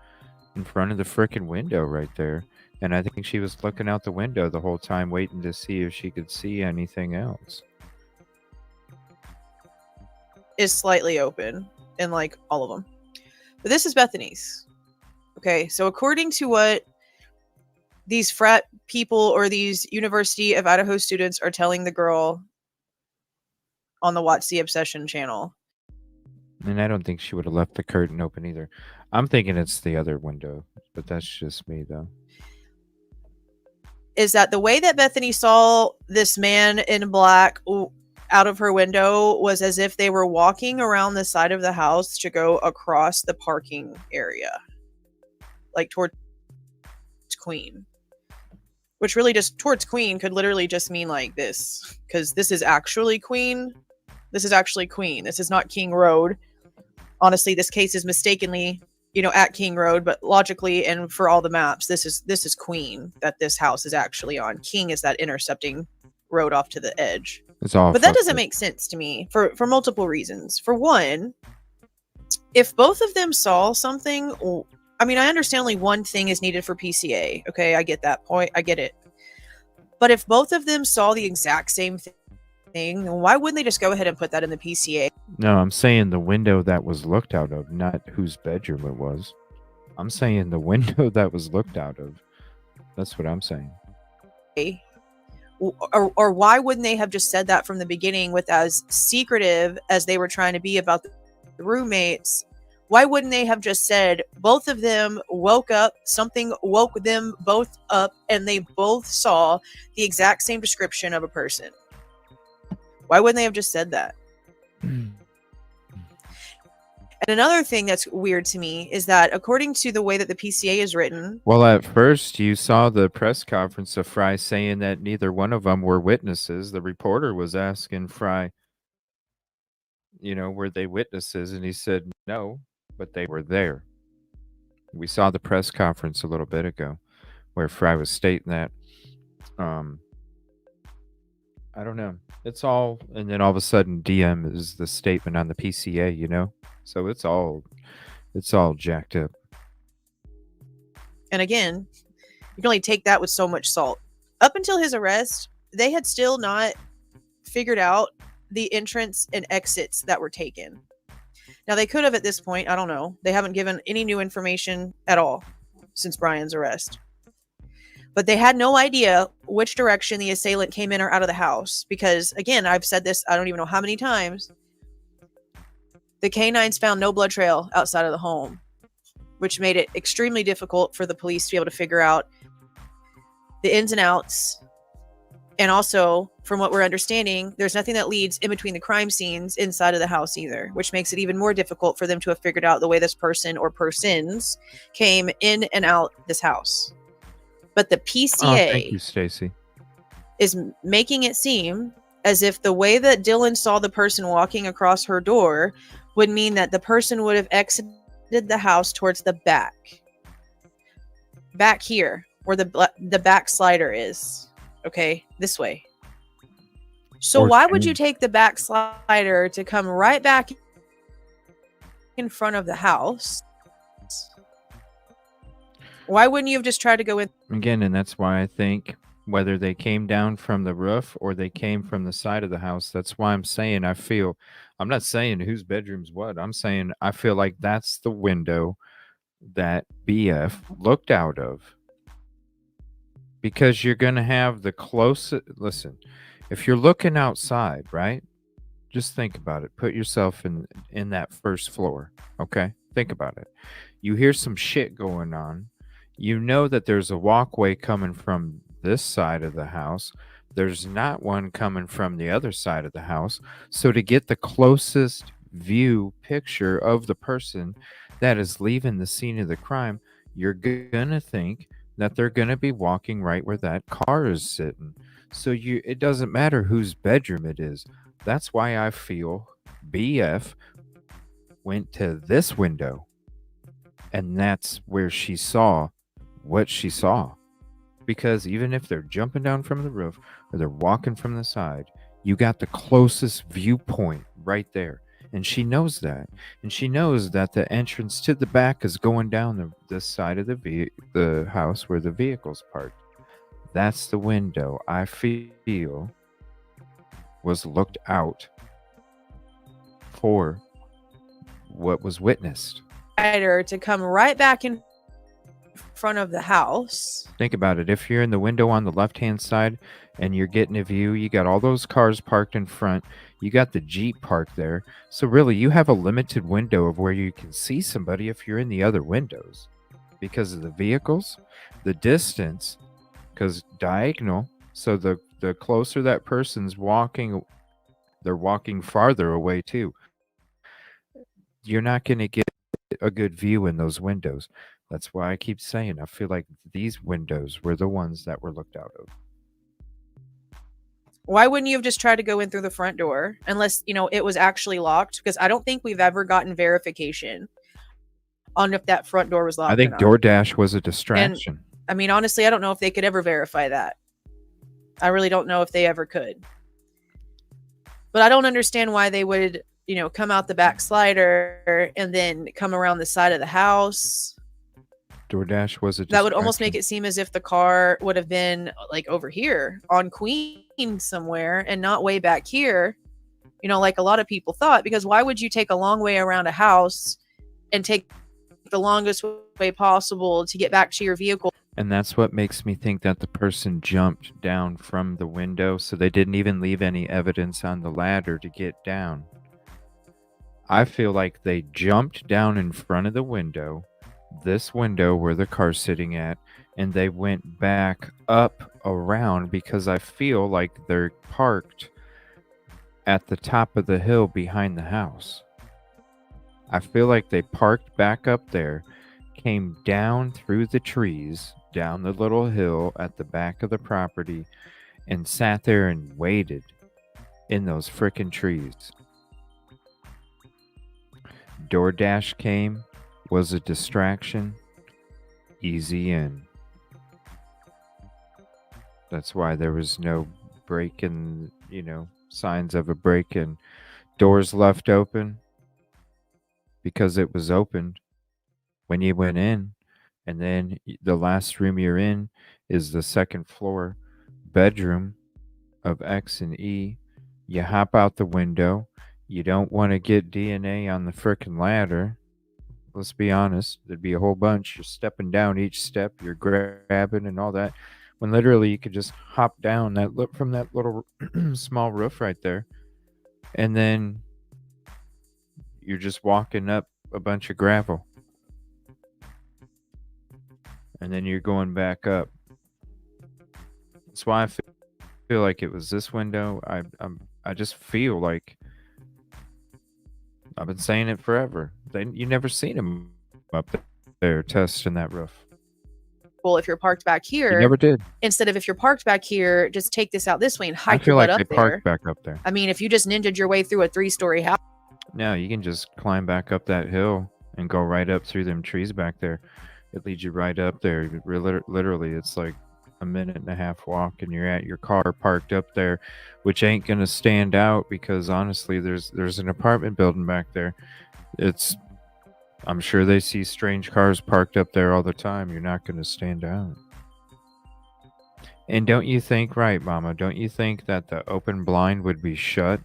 in front of the frickin' window right there. And I think she was looking out the window the whole time, waiting to see if she could see anything else. Is slightly open in like all of them, but this is Bethany's. Okay, so according to what these frat people or these University of Idaho students are telling the girl on the Watch the Obsession channel, And I don't think she would have left the curtain open either. I'm thinking it's the other window, but that's just me though. is that the way that Bethany saw this man in black out of her window was as if they were walking around the side of the house to go across the parking area, like towards Queen, which really just towards Queen could literally just mean like this, because this is actually Queen. This is actually Queen. This is not King Road. Honestly, this case is mistakenly, at King Road, but logically and for all the maps, this is Queen that this house is actually on. King is that intercepting road off to the edge. It's all But that fucked doesn't up. make sense to me for multiple reasons. For one, if both of them saw something, I mean, I understand only one thing is needed for PCA. Okay, I get that point. I get it. But if both of them saw the exact same thing, why wouldn't they just go ahead and put that in the PCA? No, I'm saying the window that was looked out of, not whose bedroom it was. I'm saying the window that was looked out of. That's what I'm saying. Or why wouldn't they have just said that from the beginning with as secretive as they were trying to be about the roommates? Why wouldn't they have just said both of them woke up, something woke them both up, and they both saw the exact same description of a person? Why wouldn't they have just said that? And another thing that's weird to me is that according to the way that the PCA is written, Well, at first, you saw the press conference of Fry saying that neither one of them were witnesses. The reporter was asking Fry, were they witnesses? And he said no, but they were there. We saw the press conference a little bit ago where Fry was stating that. I don't know. It's all, and then all of a sudden DM is the statement on the PCA, So it's all jacked up. and again, you can only take that with so much salt. Up until his arrest, they had still not figured out the entrance and exits that were taken. Now, they could have at this point. I don't know. They haven't given any new information at all since Brian's arrest. But they had no idea which direction the assailant came in or out of the house. Because, again, I've said this, I don't even know how many times. The canines found no blood trail outside of the home, which made it extremely difficult for the police to be able to figure out the ins and outs. And also, from what we're understanding, there's nothing that leads in between the crime scenes inside of the house either, which makes it even more difficult for them to have figured out the way this person or persons came in and out this house. But the PCA Thank you, Stacy. is making it seem as if the way that Dylan saw the person walking across her door would mean that the person would have exited the house towards the back here, where the back slider is. Okay, this way. So why would you take the back slider to come right back in front of the house? Why wouldn't you have just tried to go in? Again, and that's why I think whether they came down from the roof or they came from the side of the house, that's why I'm saying I'm not saying whose bedroom's what. I'm saying I feel like that's the window that BF looked out of. Because you're going to have the closest... Listen, if you're looking outside, right? Just think about it. Put yourself in that first floor, okay? Think about it. You hear some shit going on. You know that there's a walkway coming from this side of the house. There's not one coming from the other side of the house. So to get the closest view picture of the person that is leaving the scene of the crime, you're going to think that they're going to be walking right where that car is sitting. So it doesn't matter whose bedroom it is. That's why I feel BF went to this window. And that's where she saw what she saw. Because even if they're jumping down from the roof or they're walking from the side, you got the closest viewpoint right there. And she knows that. And she knows that the entrance to the back is going down the side of the house where the vehicle's parked. That's the window I feel was looked out for what was witnessed. To come right back in front of the house. Think about it. If you're in the window on the left-hand side and you're getting a view, you got all those cars parked in front. You got the Jeep parked there. So really, you have a limited window of where you can see somebody if you're in the other windows. Because of the vehicles, the distance, because diagonal. So the closer that person's walking, they're walking farther away too. You're not going to get a good view in those windows. That's why I keep saying I feel like these windows were the ones that were looked out of. Why wouldn't you have just tried to go in through the front door unless, it was actually locked? Because I don't think we've ever gotten verification on if that front door was locked. I think DoorDash was a distraction. And, I mean, honestly, I don't know if they could ever verify that. I really don't know if they ever could. But I don't understand why they would, come out the back slider and then come around the side of the house. DoorDash was a distraction. That would almost make it seem as if the car would have been like over here on Queen somewhere and not way back here, like a lot of people thought. Because why would you take a long way around a house and take the longest way possible to get back to your vehicle? And that's what makes me think that the person jumped down from the window, so they didn't even leave any evidence on the ladder to get down. I feel like they jumped down in front of the window, this window where the car's sitting at, and they went back up around because I feel like they're parked at the top of the hill behind the house. I feel like they parked back up there, came down through the trees, down the little hill at the back of the property, and sat there and waited in those frickin' trees. DoorDash came, was a distraction, easy in. That's why there was no break-in, signs of a break-in. Doors left open because it was opened when you went in. And then the last room you're in is the second floor bedroom of X and E. You hop out the window. You don't want to get DNA on the frickin' ladder. Let's be honest. There'd be a whole bunch. You're stepping down each step. You're grabbing and all that. When literally you could just hop down from that little small roof right there. And then you're just walking up a bunch of gravel. And then you're going back up. That's why I feel like it was this window. I just feel like I've been saying it forever. You never seen him up there testing that roof. Well, if you're parked back here, You never did. instead of if you're parked back here, just take this out this way and I hike feel your butt like up they there. parked back up there. I mean, if you just ninja'd your way through a 3-story house. No, you can just climb back up that hill and go right up through them trees back there. It leads you right up there. Literally, it's like a minute and a half walk, and you're at your car parked up there, which ain't gonna stand out because honestly, there's an apartment building back there. I'm sure they see strange cars parked up there all the time. You're not gonna stand out. And don't you think, right, Mama? Don't you think that the open blind would be shut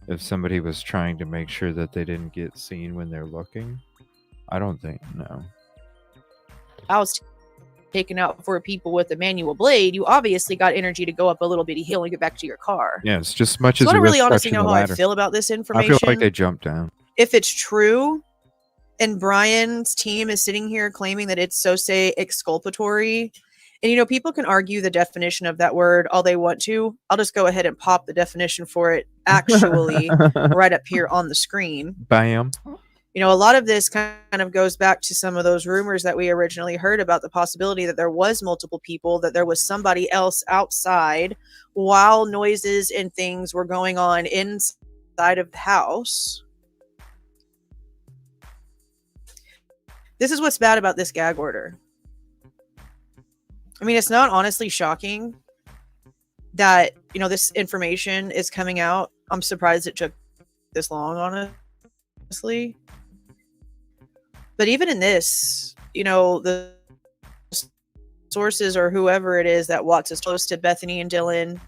if somebody was trying to make sure that they didn't get seen when they're looking? I don't think, no. House taken out for people with a manual blade, you obviously got energy to go up a little bitty hill and get back to your car. Yeah, it's just as much So as I don't it was really honestly touching know the how I ladder. feel about this I information. feel like they jumped down. If it's true, and Brian's team is sitting here claiming that it's so say exculpatory, and people can argue the definition of that word all they want to. I'll just go ahead and pop the definition for it actually right up here on the screen. Bam. A lot of this kind of goes back to some of those rumors that we originally heard about the possibility that there was multiple people, that there was somebody else outside while noises and things were going on inside of the house. This is what's bad about this gag order. I mean, it's not honestly shocking that, this information is coming out. I'm surprised it took this long, honestly. But even in this, the sources or whoever it is that Watts is close to Bethany and Dylan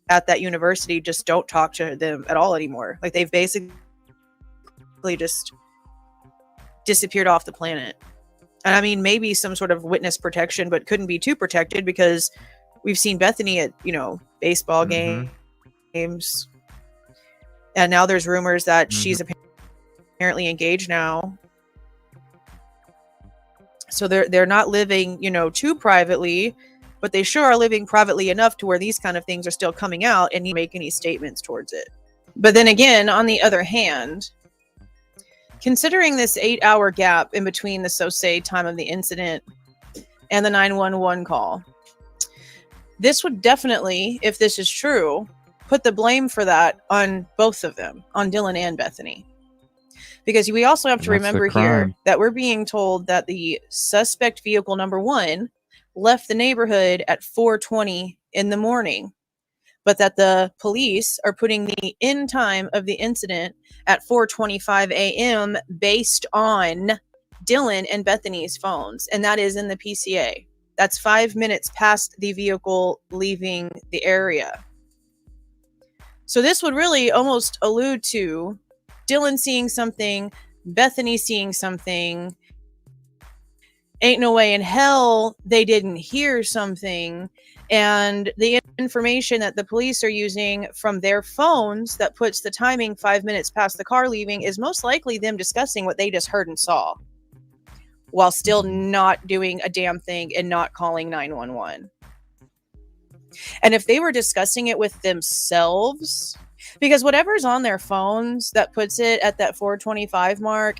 at that university just don't talk to them at all anymore. Like they've basically just disappeared off the planet. And I mean, maybe some sort of witness protection, but couldn't be too protected because we've seen Bethany at, baseball games. And now there's rumors that she's apparently engaged now. So they're not living, too privately, but they sure are living privately enough to where these kind of things are still coming out and you make any statements towards it. But then again, on the other hand, considering this 8-hour gap in between the so-say time of the incident and the 911 call, this would definitely, if this is true, put the blame for that on both of them, on Dylan and Bethany. Because we also have to remember here that we're being told that the suspect vehicle number 1 left the neighborhood at 4:20 in the morning, but that the police are putting the end time of the incident at 4:25 a.m. based on Dylan and Bethany's phones, and that is in the PCA. That's 5 minutes past the vehicle leaving the area. So this would really almost allude to Dylan seeing something, Bethany seeing something. Ain't no way in hell they didn't hear something. And the information that the police are using from their phones that puts the timing 5 minutes past the car leaving is most likely them discussing what they just heard and saw while still not doing a damn thing and not calling 911. And if they were discussing it with themselves, because whatever's on their phones that puts it at that 425 mark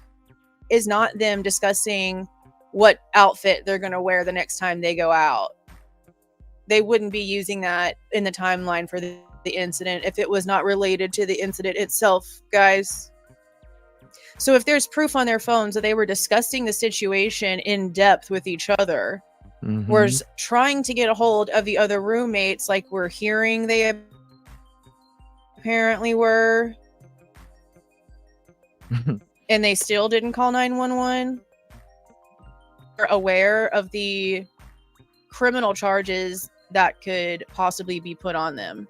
is not them discussing what outfit they're going to wear the next time they go out. They wouldn't be using that in the timeline for the incident if it was not related to the incident itself, guys. So if there's proof on their phones that they were discussing the situation in depth with each other, whereas trying to get a hold of the other roommates, like we're hearing they apparently were, and they still didn't call 911, are aware of the criminal charges that could possibly be put on them.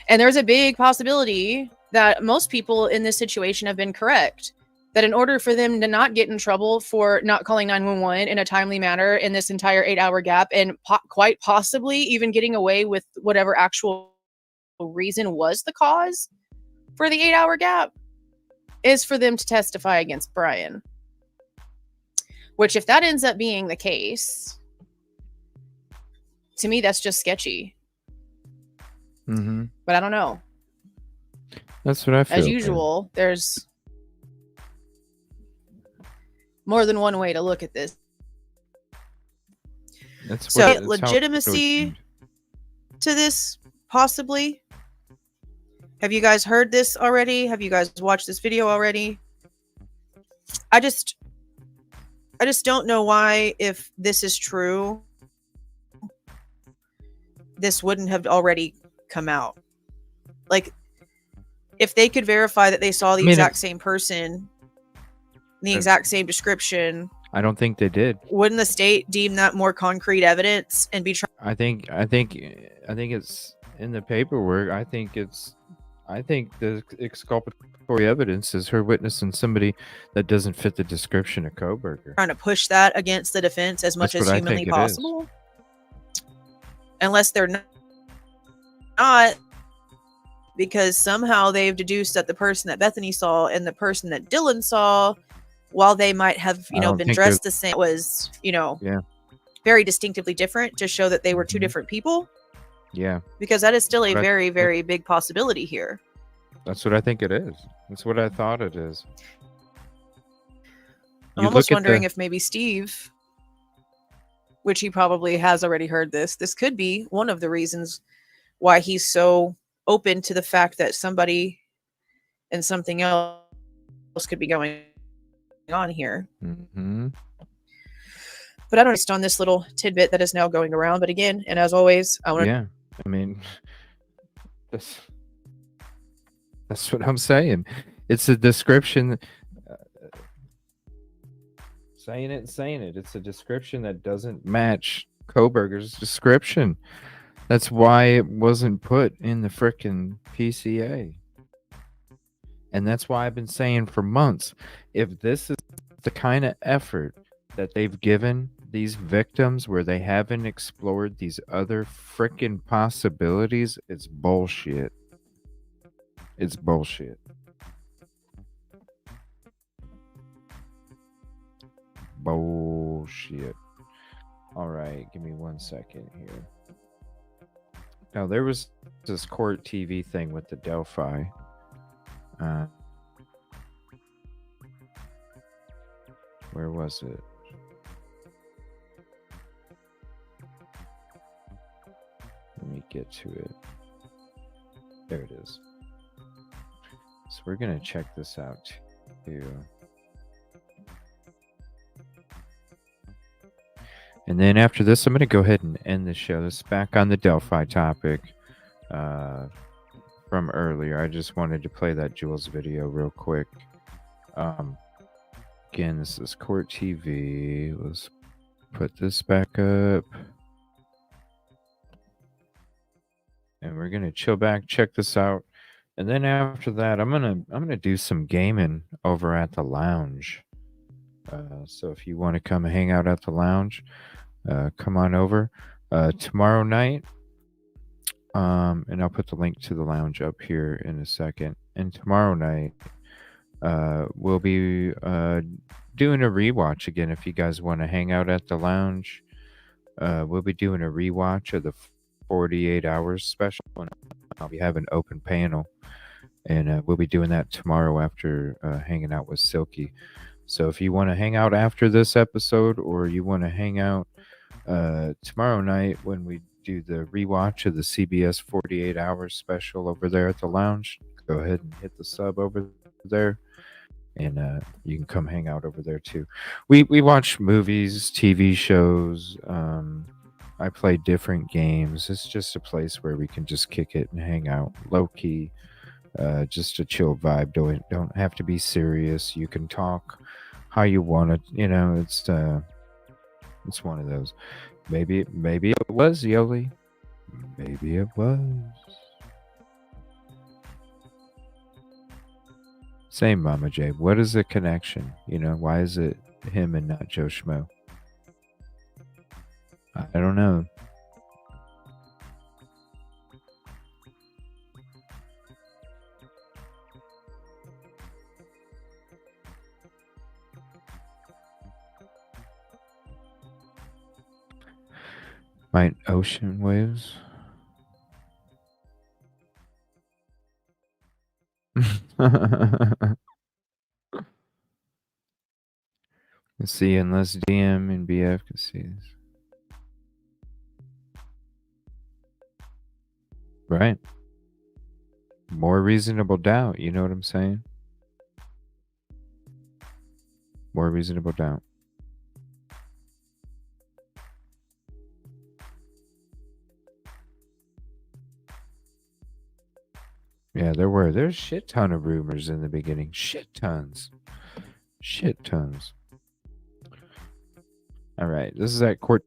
And there's a big possibility that most people in this situation have been correct. That in order for them to not get in trouble for not calling 911 in a timely manner in this entire 8-hour gap, and quite possibly even getting away with whatever actual reason was the cause for the 8-hour gap, is for them to testify against Brian. Which, if that ends up being the case, to me, that's just sketchy. But I don't know. That's what I feel. As usual, there's more than one way to look at this. That's so what, legitimacy to this, possibly. Have you guys heard this already? Have you guys watched this video already? I just don't know why, if this is true, this wouldn't have already come out. Like, if they could verify that they saw the exact same person, the exact same description, I don't think they did. wouldn't the state deem that more concrete evidence and be trying? I think it's in the paperwork. I think the exculpatory evidence is her witnessing somebody that doesn't fit the description of Koberger. Trying to push that against the defense as much as humanly possible, unless they're not, because somehow they've deduced that the person that Bethany saw and the person that Dylan saw, while they might have been dressed the same, was very distinctively different to show that they were two different people. Yeah, because that is still a very, very big possibility here. That's what I think it is. That's what I thought it is. I'm almost wondering if maybe Steve, which he probably has already heard this could be one of the reasons why he's so open to the fact that somebody and something else could be going on here. But I don't understand on this little tidbit that is now going around. But again, and as always, I want to... I mean, that's what I'm saying. It's a description. Saying it. It's a description that doesn't match Koberger's description. That's why it wasn't put in the frickin' PCA. And that's why I've been saying for months, if this is the kind of effort that they've given these victims where they haven't explored these other frickin' possibilities, it's bullshit. It's bullshit. Bullshit. All right, give me 1 second here. Now, there was this court TV thing with the Delphi. Where was it? Let me get to it. There it is. So we're going to check this out too. And then after this, I'm going to go ahead and end the show. This is back on the Delphi topic from earlier. I just wanted to play that Jules video real quick. Again, this is Court TV. Let's put this back up. And we're going to chill back, check this out. And then after that, I'm gonna do some gaming over at the lounge. So if you want to come hang out at the lounge, come on over tomorrow night. And I'll put the link to the lounge up here in a second. And tomorrow night, we'll be doing a rewatch again. If you guys want to hang out at the lounge, we'll be doing a rewatch of the 48 hours special. And I'll be having an open panel. And we'll be doing that tomorrow after hanging out with Silky. So if you want to hang out after this episode, or you want to hang out tomorrow night when we do the rewatch of the CBS 48 hours special over there at the lounge, go ahead and hit the sub over there, and you can come hang out over there too. We watch movies, TV shows. I play different games. It's just a place where we can just kick it and hang out low key. Just a chill vibe. Don't have to be serious. You can talk how you want it. You know, it's one of those. Maybe it was, Yoli. Maybe it was. Same, Mama J. What is the connection? You know, why is it him and not Joe Schmo? I don't know. Might ocean waves? Let's see, unless DM and BF can see this. Right. More reasonable doubt, you know what I'm saying? More reasonable doubt. Yeah, there's shit ton of rumors in the beginning. Shit tons. All right, this is at Court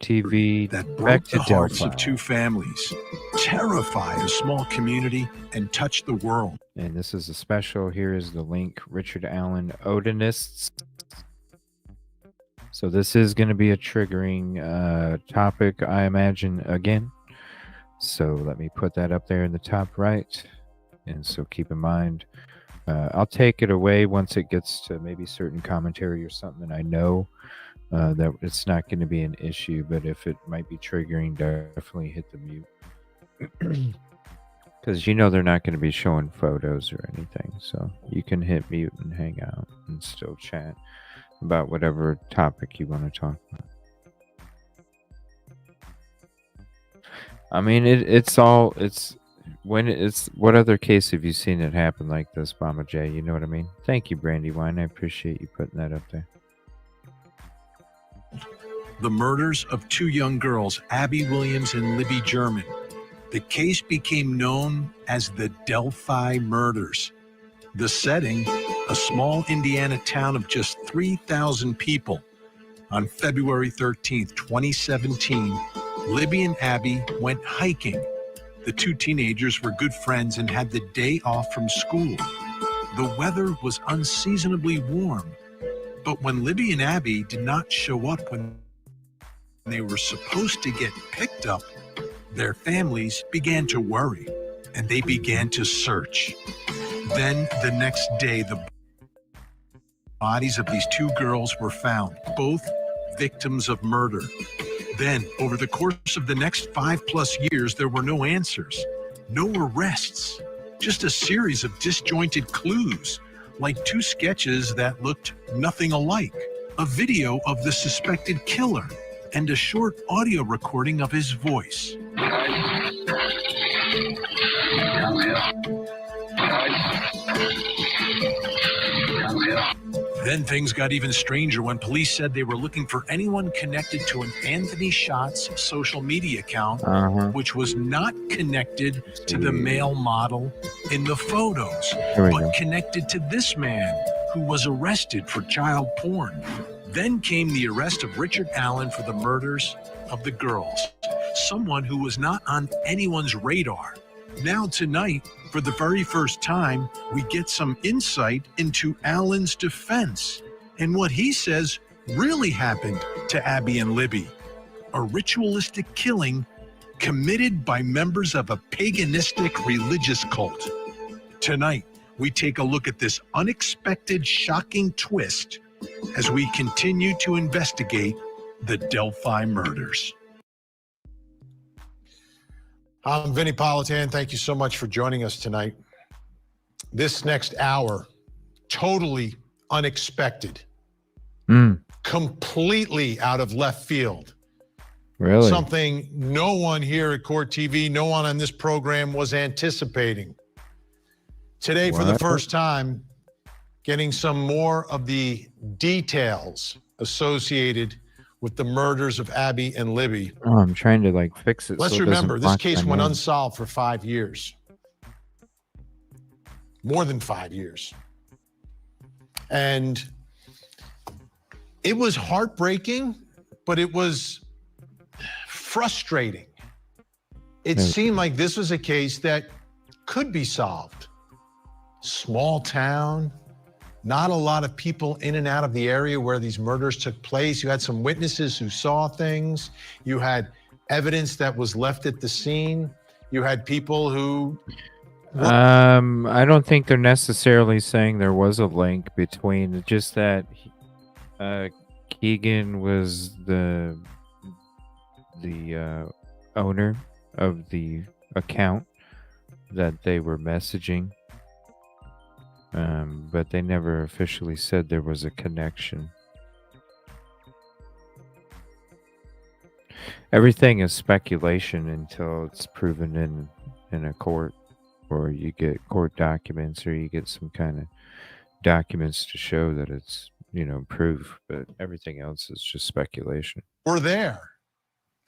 TV. That Back broke to the hearts Delphi. of two families, terrified a small community, and touched the world. And this is a special. Here is the link. Richard Allen Odinists. So this is going to be a triggering topic, I imagine, again. So let me put that up there in the top right. And so keep in mind, I'll take it away once it gets to maybe certain commentary or something that I know that it's not going to be an issue. But if it might be triggering, definitely hit the mute. Because you know they're not going to be showing photos or anything. So you can hit mute and hang out and still chat about whatever topic you want to talk about. I mean, what other case have you seen it happen like this, Mama J? You know what I mean? Thank you, Brandywine. I appreciate you putting that up there. The murders of two young girls, Abby Williams and Libby German. The case became known as the Delphi murders. The setting, a small Indiana town of just 3,000 people. On February 13th, 2017, Libby and Abby went hiking. The two teenagers were good friends and had the day off from school. The weather was unseasonably warm, but when Libby and Abby did not show up when they were supposed to get picked up, their families began to worry, and they began to search. Then the next day, the bodies of these two girls were found, both victims of murder. Then, over the course of the next 5+ years, there were no answers, no arrests, just a series of disjointed clues, like two sketches that looked nothing alike, a video of the suspected killer, and a short audio recording of his voice. Then things got even stranger when police said they were looking for anyone connected to an Anthony Schatz social media account, which was not connected to the male model in the photos, but connected to this man who was arrested for child porn. Then came the arrest of Richard Allen for the murders of the girls, someone who was not on anyone's radar. Now tonight, for the very first time, we get some insight into Allen's defense and what he says really happened to Abby and Libby? A ritualistic killing committed by members of a paganistic religious cult. Tonight, we take a look at this unexpected, shocking twist as we continue to investigate the Delphi murders. I'm Vinny Politan. Thank you so much for joining us tonight. This next hour, totally unexpected, completely out of left field. Really? Something no one here at Court TV, no one on this program was anticipating. Today, for the first time, getting some more of the details associated with the murders of Abby and Libby. Oh, I'm trying to like fix it. Let's so it remember, doesn't this block case my went name. unsolved for 5 years. More than 5 years. And it was heartbreaking, but it was frustrating. It seemed like this was a case that could be solved. Small town, not a lot of people in and out of the area where these murders took place. You had some witnesses who saw things. You had evidence that was left at the scene. You had people who... I don't think they're necessarily saying there was a link between, just that Keegan was the owner of the account that they were messaging. But they never officially said there was a connection. Everything is speculation until it's proven in a court, or you get court documents, or you get some kind of documents to show that it's, proof. But everything else is just speculation. were there,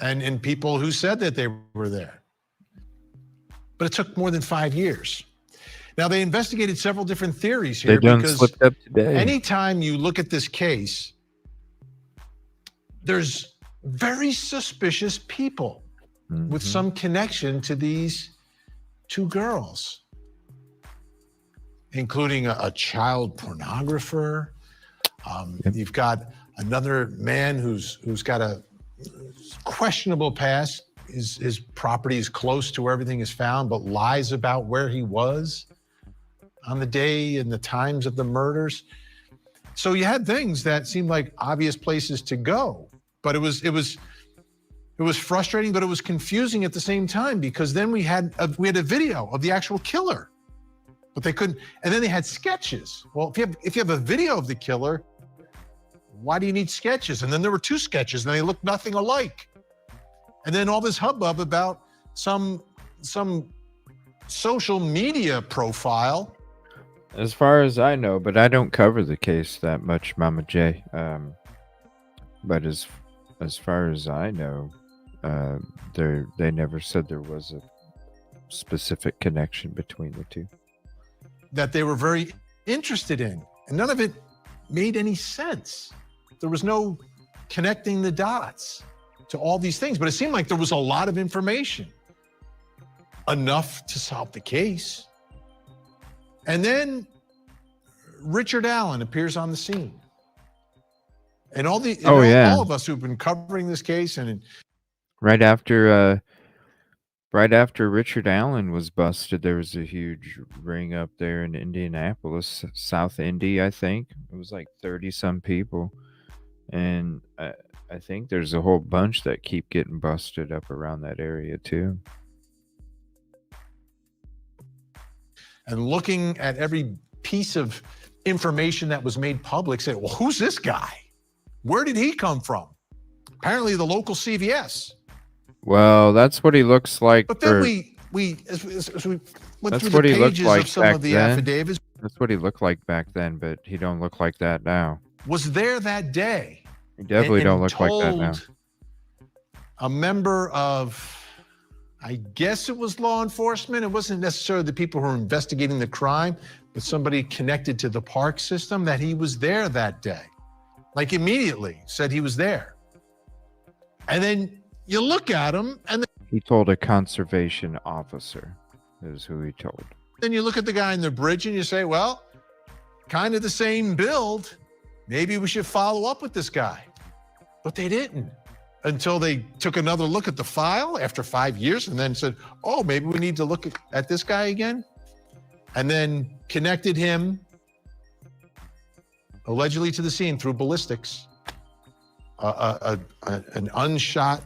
and people who said that they were there. But it took more than 5 years. Now, they investigated several different theories here, They done because slipped up today. anytime you look at this case, there's very suspicious people with some connection to these two girls, including a child pornographer. You've got another man who's got a questionable past. His property is close to where everything is found, but lies about where he was on the day and the times of the murders. So you had things that seemed like obvious places to go, but it was frustrating, but it was confusing at the same time, because then we had a video of the actual killer, but they couldn't. And then they had sketches. Well, if you have a video of the killer, why do you need sketches? And then there were two sketches, and they looked nothing alike. And then all this hubbub about some social media profile. As far as I know, but I don't cover the case that much, Mama J. But as far as I know, they never said there was a specific connection between the two. That they were very interested in, and none of it made any sense. There was no connecting the dots to all these things, but it seemed like there was a lot of information, enough to solve the case. And then Richard Allen appears on the scene. And all of us who've been covering this case, and Right after Richard Allen was busted, there was a huge ring up there in Indianapolis, South Indy, I think. It was like 30-some people. And I think there's a whole bunch that keep getting busted up around that area too. and looking at every piece of information that was made public, say, well, who's this guy? Where did he come from? Apparently the local CVS. Well, that's what he looks like. But then we as we went through the pages of some of the affidavits. That's what he looked like back then, but he don't look like that now. Was there that day. He definitely don't look like that now. A member of, I guess it was law enforcement. It wasn't necessarily the people who were investigating the crime, but somebody connected to the park system, that he was there that day. Like immediately said he was there. And then you look at him and He told a conservation officer is who he told. then you look at the guy in the bridge and you say, well, kind of the same build. maybe we should follow up with this guy. But they didn't until they took another look at the file after 5 years and then said, oh, maybe we need to look at this guy again. And then connected him allegedly to the scene through ballistics, an unshot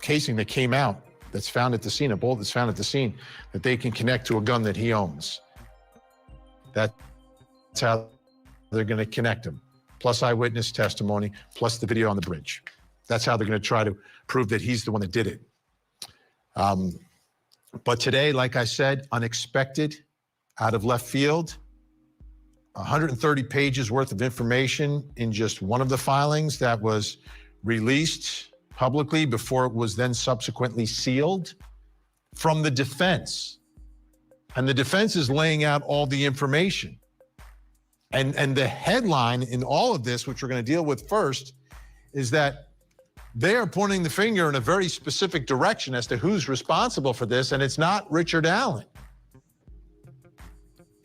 casing that came out that's found at the scene, a bullet that's found at the scene that they can connect to a gun that he owns. That's how they're going to connect him. Plus eyewitness testimony, plus the video on the bridge. That's how they're going to try to prove that he's the one that did it. But today, like I said, unexpected, out of left field, 130 pages worth of information in just one of the filings that was released publicly before it was then subsequently sealed from the defense. And the defense is laying out all the information. And the headline in all of this, which we're going to deal with first, is that they are pointing the finger in a very specific direction as to who's responsible for this, and it's not Richard Allen.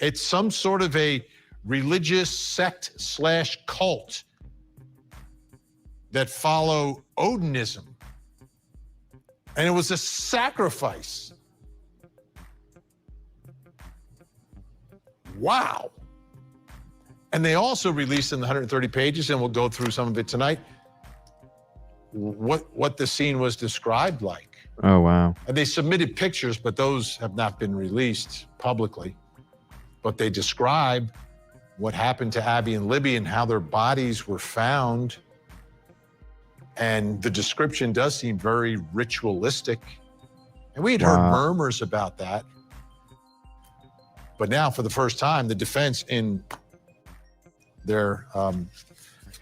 It's some sort of a religious sect/cult that follow Odinism. And it was a sacrifice. Wow. And they also released in the 130 pages, and we'll go through some of it tonight, what the scene was described like. Oh, wow. And they submitted pictures, but those have not been released publicly. But they describe what happened to Abby and Libby and how their bodies were found. And the description does seem very ritualistic. And we had heard murmurs about that. But now, for the first time, the defense in their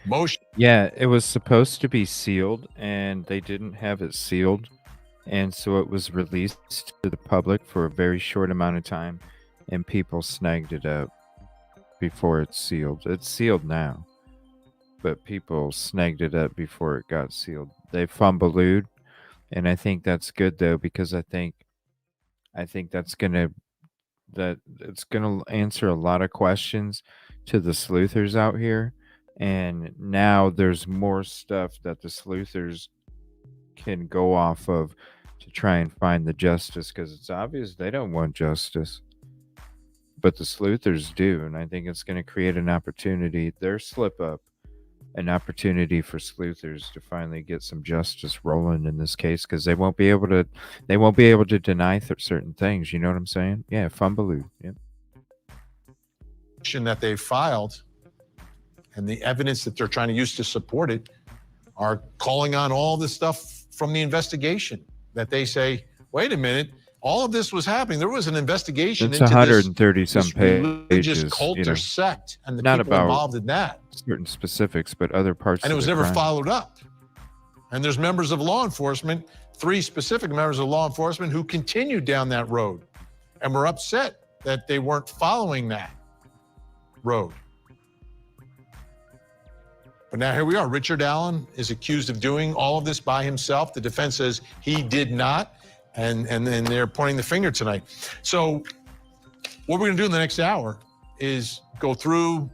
motion. Yeah, it was supposed to be sealed, and they didn't have it sealed. And so it was released to the public for a very short amount of time, and people snagged it up before it's sealed. It's sealed now, but people snagged it up before it got sealed. They fumbleed, and I think that's good, though, because I think that's it's gonna answer a lot of questions to the sleuthers out here. And now there's more stuff that the sleuthers can go off of to try and find the justice, because it's obvious they don't want justice, but the sleuthers do. And I think it's going to create an opportunity, their slip up, an opportunity for sleuthers to finally get some justice rolling in this case, because they won't be able to deny certain things. You know what I'm saying? Yeah, fumbleoo. Yep. That they filed and the evidence that they're trying to use to support it are calling on all the stuff from the investigation that they say, wait a minute, all of this was happening. There was an investigation It's into 130 this some religious pages, cult you know, or sect and the not people about involved in that. certain specifics, but other parts. And it of was the never crime. followed up. And there's members of law enforcement, 3 specific members of law enforcement who continued down that road and were upset that they weren't following that road. But now here we are. Richard Allen is accused of doing all of this by himself. The defense says he did not. And then they're pointing the finger tonight. So what we're going to do in the next hour is go through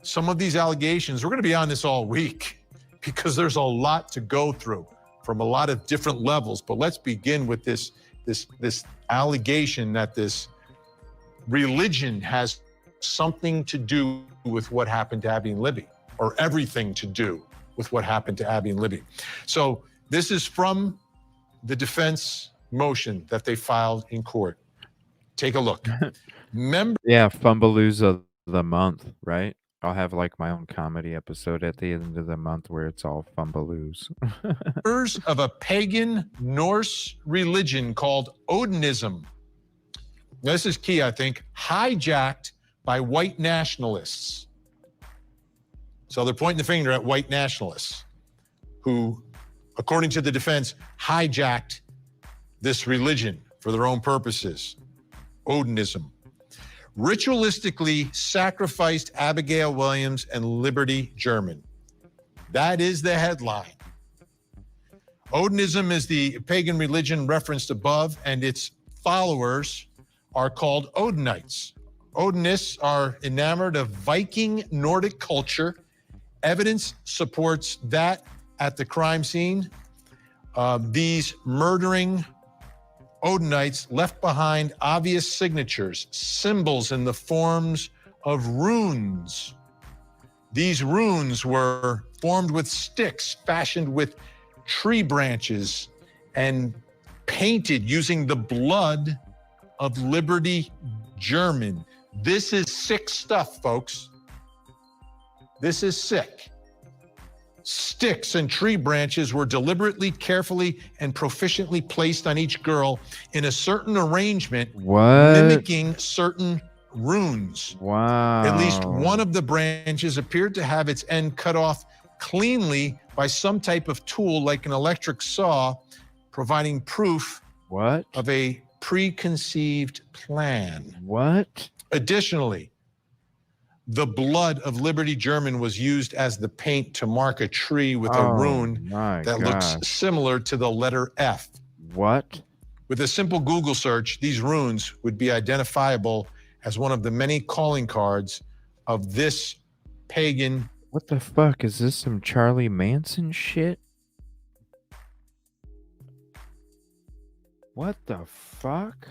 some of these allegations. We're going to be on this all week because there's a lot to go through from a lot of different levels. But let's begin with this allegation that this religion has something to do with what happened to Abby and Libby, or everything to do with what happened to Abby and Libby. So this is from the defense motion that they filed in court. Take a look. Yeah, fumbleoos of the month, right? I'll have like my own comedy episode at the end of the month where it's all fumbleoos. Members of a pagan Norse religion called Odinism. Now, this is key, I think. Hijacked by white nationalists. So they're pointing the finger at white nationalists who, according to the defense, hijacked this religion for their own purposes. Odinism. Ritualistically sacrificed Abigail Williams and Liberty German. That is the headline. Odinism is the pagan religion referenced above, and its followers are called Odinites, Odinists are enamored of Viking Nordic culture. Evidence supports that at the crime scene. These murdering Odinites left behind obvious signatures, symbols in the forms of runes. These runes were formed with sticks, fashioned with tree branches, and painted using the blood of Liberty German. This is sick stuff, folks. This is sick. Sticks and tree branches were deliberately, carefully, and proficiently placed on each girl in a certain arrangement, mimicking certain runes. Wow. At least one of the branches appeared to have its end cut off cleanly by some type of tool like an electric saw, providing proof of a preconceived plan. What? Additionally, the blood of Liberty German was used as the paint to mark a tree with a rune that looks similar to the letter F. What? With a simple Google search, these runes would be identifiable as one of the many calling cards of this pagan. What the fuck? Is this some Charlie Manson shit? What the fuck?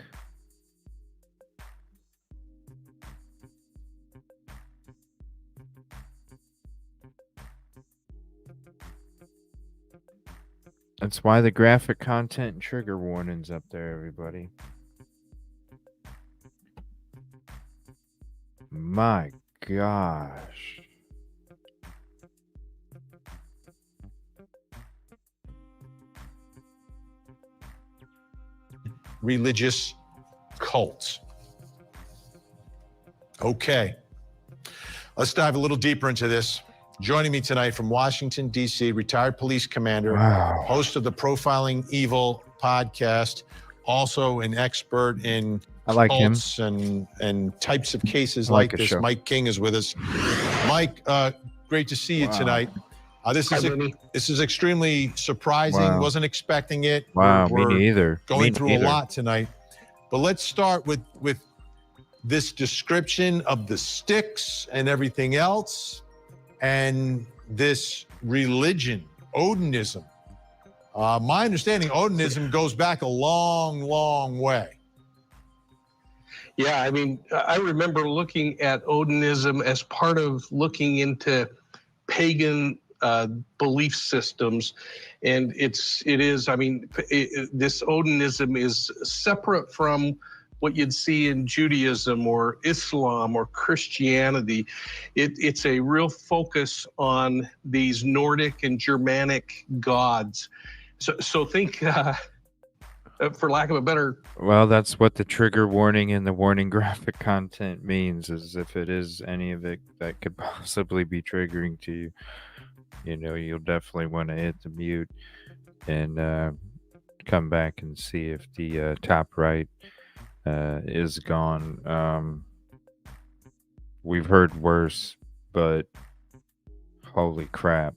That's why the graphic content and trigger warnings up there, everybody. My gosh. Religious cults. Okay. Let's dive a little deeper into this. Joining me tonight from Washington, D.C., retired police commander, host of the Profiling Evil podcast, also an expert in cults and types of cases like this. Show. Mike King is with us. Mike, great to see you tonight. This is extremely surprising. Wasn't expecting it. Wow, We're me neither. Going through a lot tonight. But let's start with this description of the sticks and everything else, and this religion, Odinism. My understanding, Odinism goes back a long, long way. Yeah, I mean, I remember looking at Odinism as part of looking into pagan belief systems, and this Odinism is separate from what you'd see in Judaism or Islam or Christianity. It's a real focus on these Nordic and Germanic gods. So think, for lack of a better... Well, that's what the trigger warning and the warning graphic content means, is if it is any of it that could possibly be triggering to you, you know, you'll definitely want to hit the mute and come back and see if the top right is gone. We've heard worse, but holy crap.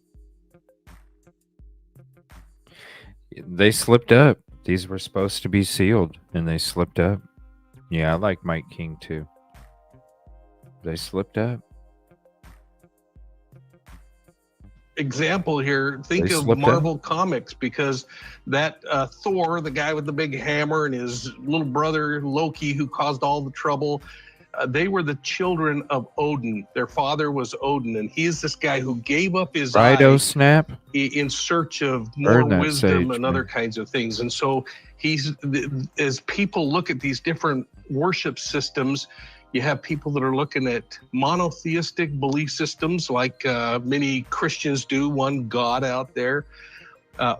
They slipped up. These were supposed to be sealed, and they slipped up. Yeah, I like Mike King too. They slipped up. Example here, think of Marvel Comics, because that Thor, the guy with the big hammer, and his little brother Loki, who caused all the trouble, they were the children of Odin. Their father was Odin, and he is this guy who gave up his eye snap in search of more wisdom and other kinds of things. And so as people look at these different worship systems, you have people that are looking at monotheistic belief systems, like many Christians do, one God out there,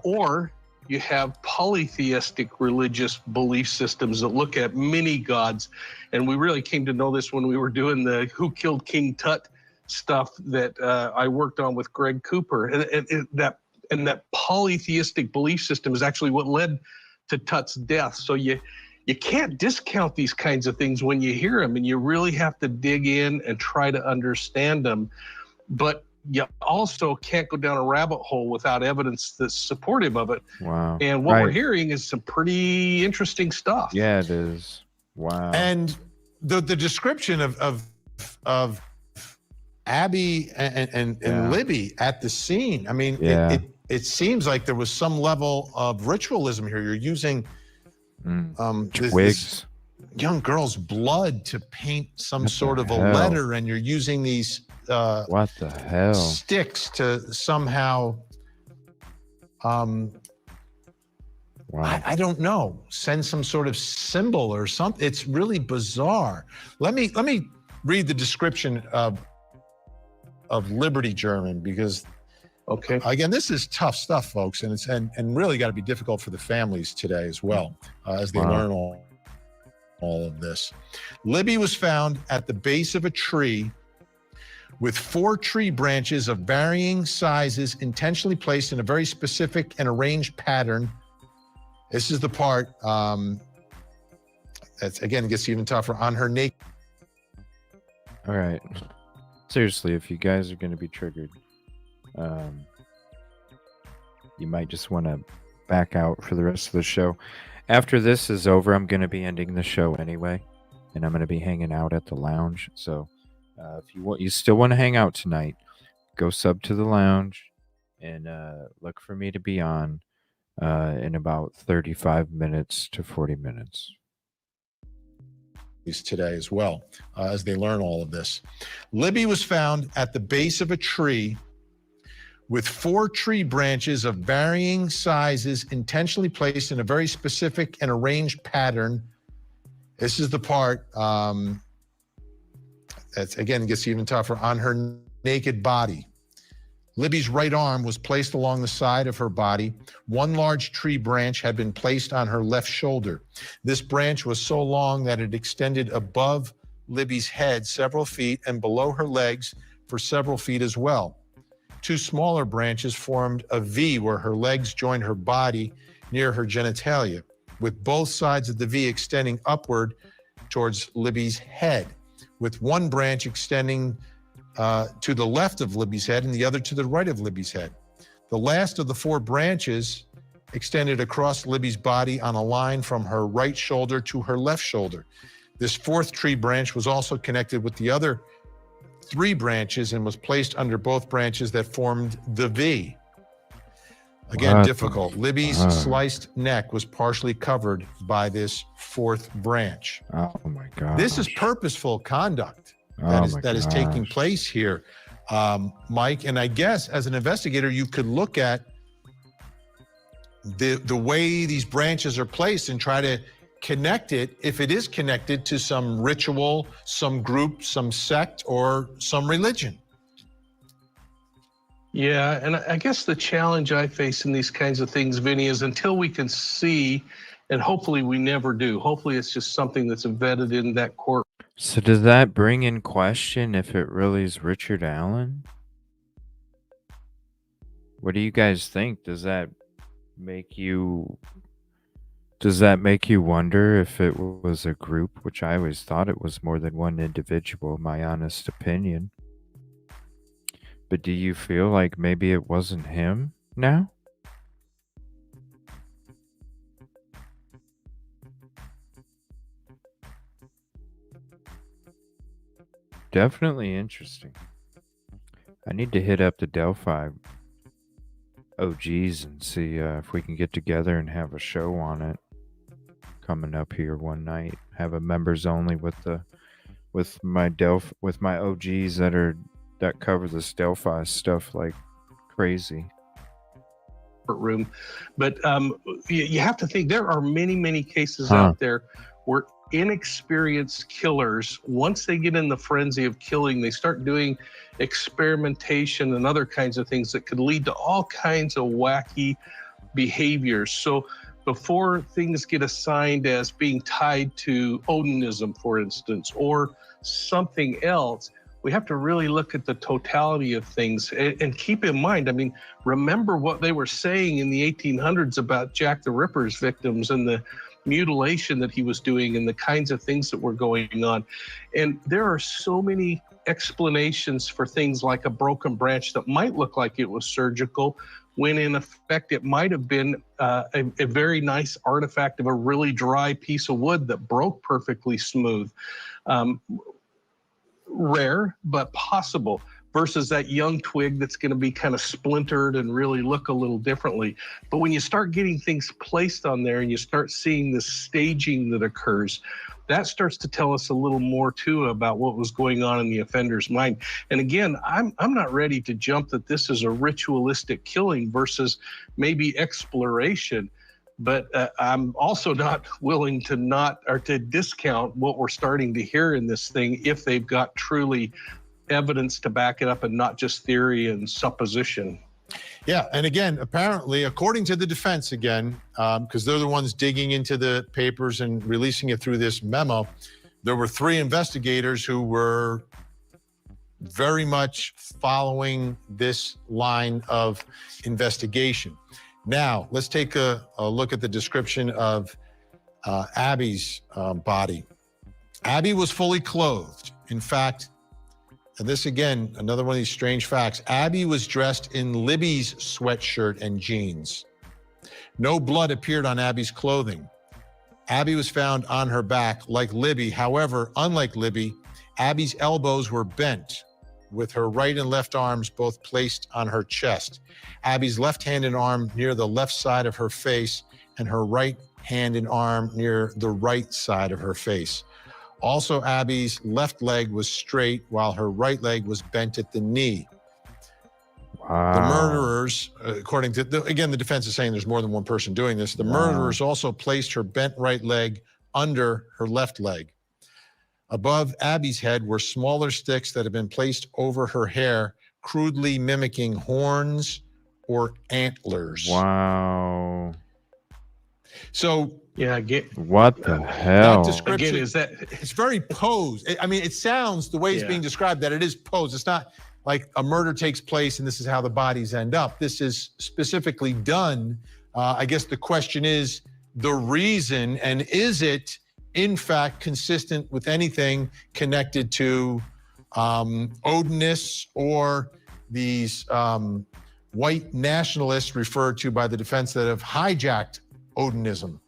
or you have polytheistic religious belief systems that look at many gods. And we really came to know this when we were doing the Who Killed King Tut stuff that I worked on with Greg Cooper. And that polytheistic belief system is actually what led to Tut's death. So you can't discount these kinds of things when you hear them, and you really have to dig in and try to understand them. But you also can't go down a rabbit hole without evidence that's supportive of it. Wow. And what we're hearing is some pretty interesting stuff. Yeah, it is. Wow. And the description of Abby and Libby at the scene. I mean, it seems like there was some level of ritualism here. You're using this young girl's blood to paint some sort of a letter, and you're using these what the hell sticks to somehow I don't know, send some sort of symbol or something. It's really bizarre. Let me read the description of Liberty German, because again, this is tough stuff, folks, and it's and really got to be difficult for the families today as well, as they learn all of this. Libby was found at the base of a tree with 4 tree branches of varying sizes intentionally placed in a very specific and arranged pattern. This is the part that's, again, gets even tougher, on her naked. All right. Seriously, if you guys are going to be triggered, you might just want to back out for the rest of the show. After this is over, I'm going to be ending the show anyway, and I'm going to be hanging out at the lounge. So if you still want to hang out tonight, go sub to the lounge and look for me to be on in about 35 minutes to 40 minutes. Today as well, as they learn all of this. Libby was found at the base of a tree with 4 tree branches of varying sizes intentionally placed in a very specific and arranged pattern. This is the part that's, again, gets even tougher, on her naked body. Libby's right arm was placed along the side of her body. 1 large tree branch had been placed on her left shoulder. This branch was so long that it extended above Libby's head several feet and below her legs for several feet as well. 2 smaller branches formed a V where her legs joined her body near her genitalia, with both sides of the V extending upward towards Libby's head, with 1 branch extending to the left of Libby's head and the other to the right of Libby's head. The last of the 4 branches extended across Libby's body on a line from her right shoulder to her left shoulder. This 4th tree branch was also connected with the other 3 branches and was placed under both branches that formed the V. Again, difficult. Libby's sliced neck was partially covered by this 4th branch. Oh my God. This is purposeful conduct that is taking place here, Mike. And I guess as an investigator, you could look at the way these branches are placed and try to connect it, if it is connected to some ritual, some group, some sect, or some religion. Yeah, and I guess the challenge I face in these kinds of things, Vinny, is until we can see, and hopefully we never do, hopefully it's just something that's embedded in that court. So does that bring in question if it really is Richard Allen? What do you guys think? Does that make you wonder if it was a group, which I always thought it was more than one individual, my honest opinion. But do you feel like maybe it wasn't him now? Definitely interesting. I need to hit up the Delphi OGs and see if we can get together and have a show on it coming up here one night. Have a members only with my OGs that cover this Delphi stuff like crazy. Room, but you have to think there are many cases out there where inexperienced killers, once they get in the frenzy of killing, they start doing experimentation and other kinds of things that could lead to all kinds of wacky behaviors. So before things get assigned as being tied to Odinism, for instance, or something else, we have to really look at the totality of things and keep in mind, I mean, remember what they were saying in the 1800s about Jack the Ripper's victims and the mutilation that he was doing and the kinds of things that were going on. And there are so many explanations for things like a broken branch that might look like it was surgical, when in effect it might have been a very nice artifact of a really dry piece of wood that broke perfectly smooth. Rare, but possible, versus that young twig that's going to be kind of splintered and really look a little differently. But when you start getting things placed on there and you start seeing the staging that occurs, that starts to tell us a little more too about what was going on in the offender's mind. And again, I'm not ready to jump that this is a ritualistic killing versus maybe exploration, but I'm also not willing to discount what we're starting to hear in this thing if they've got truly evidence to back it up and not just theory and supposition. Yeah, and again, apparently, according to the defense again, because they're the ones digging into the papers and releasing it through this memo, there were 3 investigators who were very much following this line of investigation. Now, let's take a look at the description of Abby's body. Abby was fully clothed. In fact, and this again, another one of these strange facts, Abby was dressed in Libby's sweatshirt and jeans. No blood appeared on Abby's clothing. Abby was found on her back like Libby. However, unlike Libby, Abby's elbows were bent, with her right and left arms both placed on her chest. Abby's left hand and arm near the left side of her face, and her right hand and arm near the right side of her face. Also, Abby's left leg was straight while her right leg was bent at the knee. Wow. The murderers, according to, again, the defense is saying there's more than one person doing this. The murderers also placed her bent right leg under her left leg. Above Abby's head were smaller sticks that had been placed over her hair, crudely mimicking horns or antlers. Wow. So, yeah, what the hell? That description Again, is that it's very posed. I mean, it sounds the way it's being described that it is posed. It's not like a murder takes place and this is how the bodies end up. This is specifically done. I guess the question is the reason, and is it in fact consistent with anything connected to Odinists or these white nationalists referred to by the defense that have hijacked Odinism?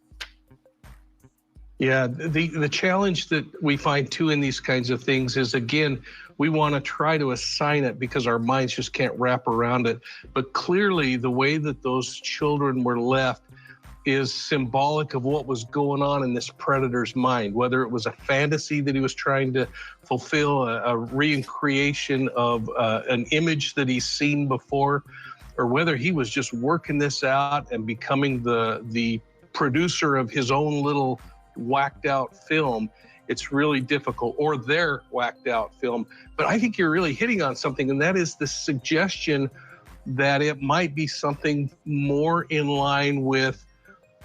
Yeah, the challenge that we find too in these kinds of things is, again, we want to try to assign it because our minds just can't wrap around it. But clearly the way that those children were left is symbolic of what was going on in this predator's mind, whether it was a fantasy that he was trying to fulfill, a recreation of an image that he's seen before, or whether he was just working this out and becoming the producer of his own little whacked out film. It's really difficult, or their whacked out film. But I think you're really hitting on something, and that is the suggestion that it might be something more in line with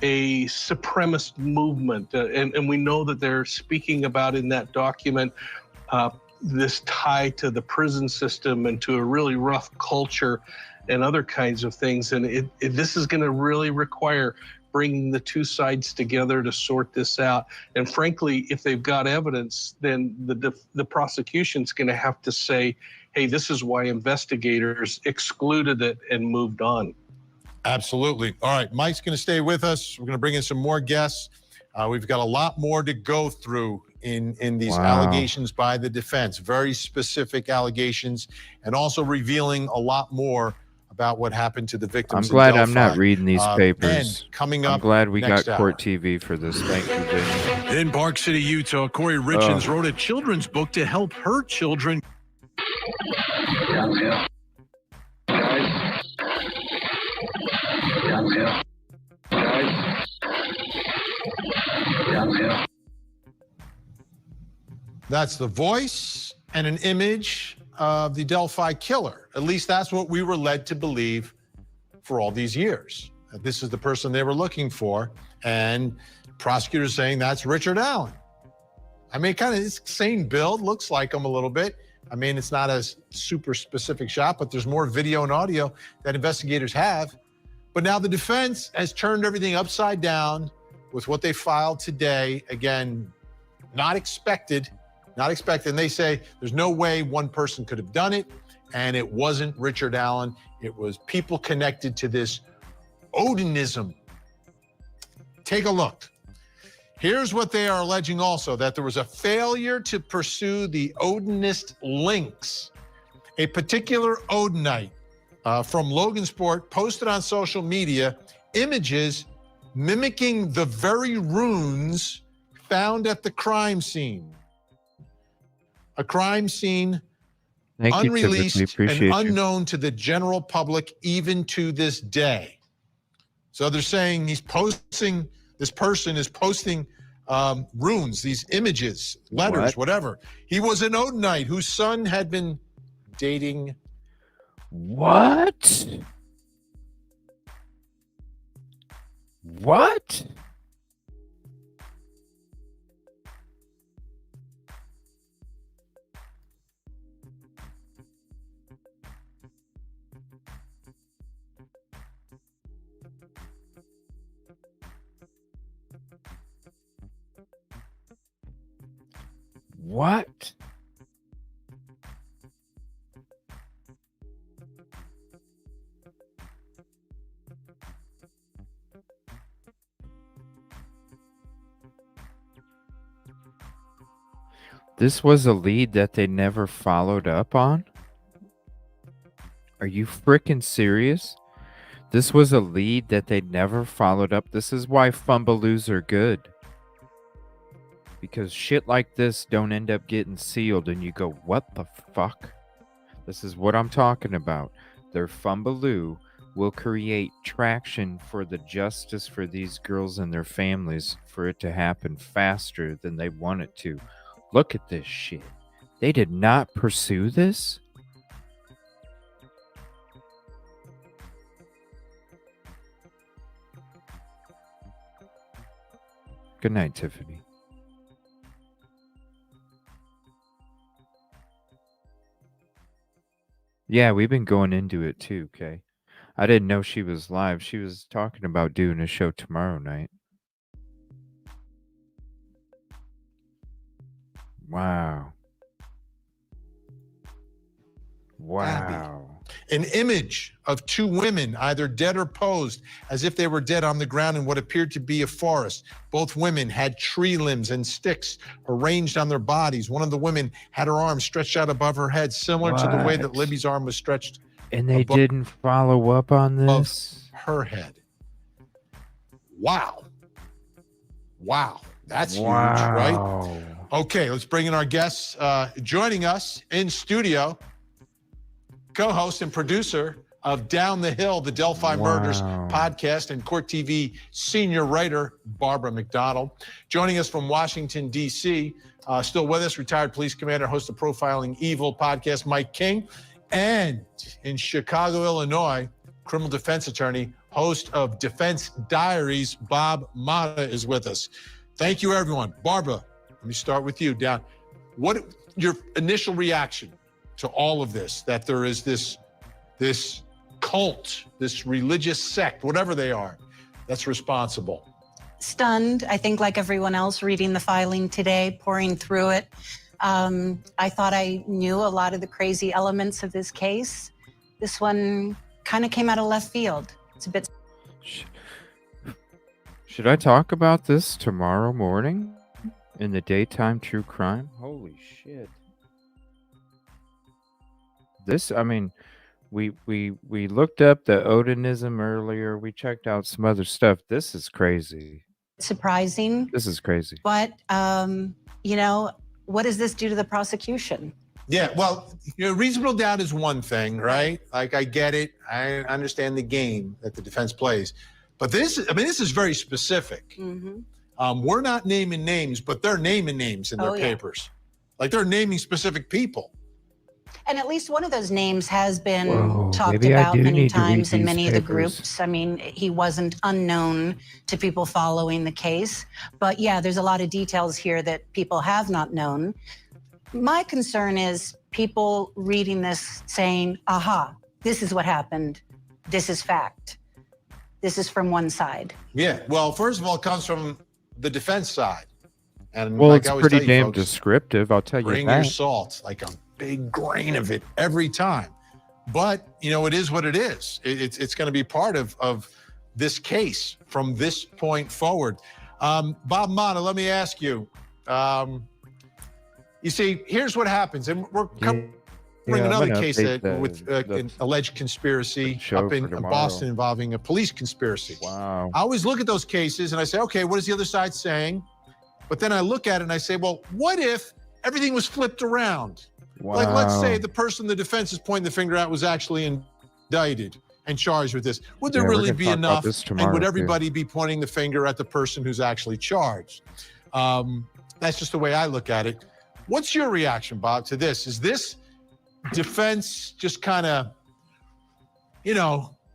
a supremacist movement. And we know that they're speaking about in that document this tie to the prison system and to a really rough culture and other kinds of things. And this is going to really require bringing the two sides together to sort this out. And frankly, if they've got evidence, then the prosecution's going to have to say, hey, this is why investigators excluded it and moved on. Absolutely. All right, Mike's going to stay with us. We're going to bring in some more guests. We've got a lot more to go through in these allegations by the defense, very specific allegations, and also revealing a lot more about what happened to the victims. I'm glad I'm not reading these papers. And coming up, I'm glad we got next Court hour. TV for this. Thank you, Vinny. In Park City, Utah, Corey Richens wrote a children's book to help her children. That's the voice and an image of the Delphi killer. At least that's what we were led to believe for all these years. That this is the person they were looking for, and prosecutors saying that's Richard Allen. I mean, kind of same build, looks like him a little bit. I mean, it's not a super specific shot, but there's more video and audio that investigators have. But now the defense has turned everything upside down with what they filed today. Again, not expected Not expected. And they say there's no way one person could have done it, and it wasn't Richard Allen. It was people connected to this Odinism. Take a look. Here's what they are alleging also, that there was a failure to pursue the Odinist links. A particular Odinite from Logansport posted on social media images mimicking the very runes found at the crime scene. A crime scene Thank you, unreleased Timothy. Appreciate and you. unknown to the general public even to this day. So they're saying this person is posting runes, these images, letters, whatever. He was an Odinite whose son had been dating. What? What? What? This was a lead that they never followed up on? Are you freaking serious? This was a lead that they never followed up. This is why fumbaloos are good. Because shit like this don't end up getting sealed and you go, what the fuck? This is what I'm talking about. Their fumbaloo will create traction for the justice for these girls and their families for it to happen faster than they want it to. Look at this shit. They did not pursue this? Good night, Tiffany. Yeah, we've been going into it too, Kay. I didn't know she was live. She was talking about doing a show tomorrow night. Wow. Wow. An image of two women, either dead or posed, as if they were dead on the ground in what appeared to be a forest. Both women had tree limbs and sticks arranged on their bodies. One of the women had her arm stretched out above her head, similar to the way that What? Libby's arm was stretched And they above didn't follow up on this? her head. Wow. Wow. That's huge, Wow. right? Okay, let's bring in our guests. Joining us in studio, co-host and producer of Down the Hill, the Delphi Murders podcast, and Court TV senior writer, Barbara McDonald. Joining us from Washington, D.C., still with us, retired police commander, host of Profiling Evil podcast, Mike King. And in Chicago, Illinois, criminal defense attorney, host of Defense Diaries, Bob Mata is with us. Thank you, everyone. Barbara, let me start with you. Down. What your initial reaction to all of this, that there is this cult, this religious sect, whatever they are, that's responsible? Stunned, I think, like everyone else reading the filing today, pouring through it. I thought I knew a lot of the crazy elements of this case. This one kind of came out of left field. It's a bit. Should I talk about this tomorrow morning in the daytime true crime? Holy shit. This, I mean, we looked up the Odinism earlier. We checked out some other stuff. This is crazy. Surprising. This is crazy. But, you know, what does this do to the prosecution? Yeah, well, you know, reasonable doubt is one thing, right? Like, I get it. I understand the game that the defense plays. But this, I mean, this is very specific. Mm-hmm. We're not naming names, but they're naming names in their papers. Like, they're naming specific people. And at least one of those names has been Whoa, talked maybe I about do many need to read times in these many of the papers. groups. I mean, he wasn't unknown to people following the case. But yeah, there's a lot of details here that people have not known. My concern is people reading this saying, aha, this is what happened. This is fact. This is from one side. Yeah, well, first of all, it comes from the defense side. And Well, like it's I always pretty tell you damn folks, descriptive. I'll tell you bring your that. salt, like a big grain of it every time. But, it is what it is. It's going to be part of this case from this point forward. Bob Mata, let me ask you. You see, here's what happens. And we're covering another case with an alleged conspiracy up in Boston involving a police conspiracy. Wow. I always look at those cases and I say, okay, what is the other side saying? But then I look at it and I say, well, what if everything was flipped around? Wow. Like, let's say the person the defense is pointing the finger at was actually indicted and charged with this. Would there really be enough? And would everybody be pointing the finger at the person who's actually charged? That's just the way I look at it. What's your reaction, Bob, to this? Is this defense just kind of,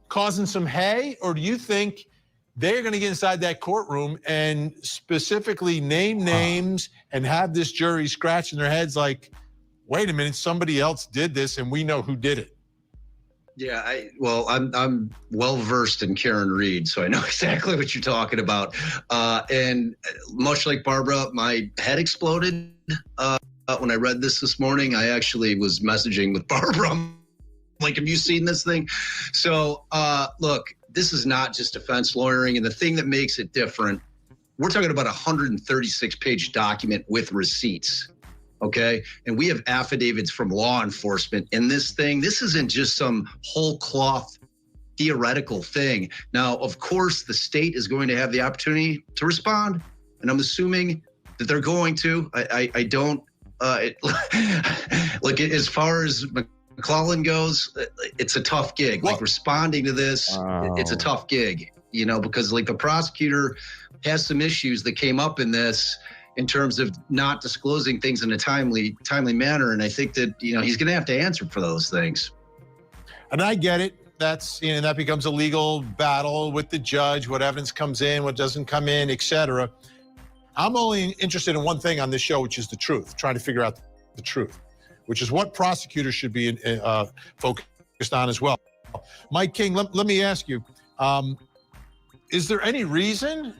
causing some hay? Or do you think they're going to get inside that courtroom and specifically name names and have this jury scratching their heads like, wait a minute, somebody else did this and we know who did it? Yeah, I'm well versed in Karen Reed, so I know exactly what you're talking about. And much like Barbara, my head exploded when I read this morning. I actually was messaging with Barbara. I'm like, have you seen this thing? So, look, this is not just defense lawyering, and the thing that makes it different, we're talking about a 136-page document with receipts. Okay. And we have affidavits from law enforcement in this thing. This isn't just some whole cloth theoretical thing. Now, of course, the state is going to have the opportunity to respond. And I'm assuming that they're going to. I don't, like, as far as McClellan goes, it's a tough gig. Like, responding to this, it's a tough gig, because like the prosecutor has some issues that came up in this, in terms of not disclosing things in a timely manner. And I think that, he's going to have to answer for those things. And I get it. That's, that becomes a legal battle with the judge, what evidence comes in, what doesn't come in, etc. I'm only interested in one thing on this show, which is the truth, trying to figure out the truth, which is what prosecutors should be focused on as well. Mike King, let me ask you, is there any reason,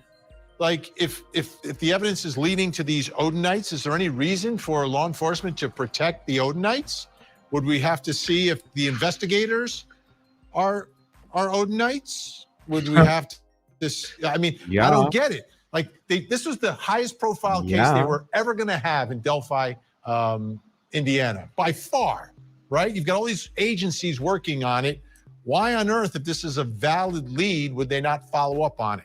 like, if the evidence is leading to these Odinites, is there any reason for law enforcement to protect the Odinites? Would we have to see if the investigators are Odinites? Would we have to? I mean, I don't get it. Like, this was the highest profile case they were ever going to have in Delphi, Indiana, by far, right? You've got all these agencies working on it. Why on earth, if this is a valid lead, would they not follow up on it?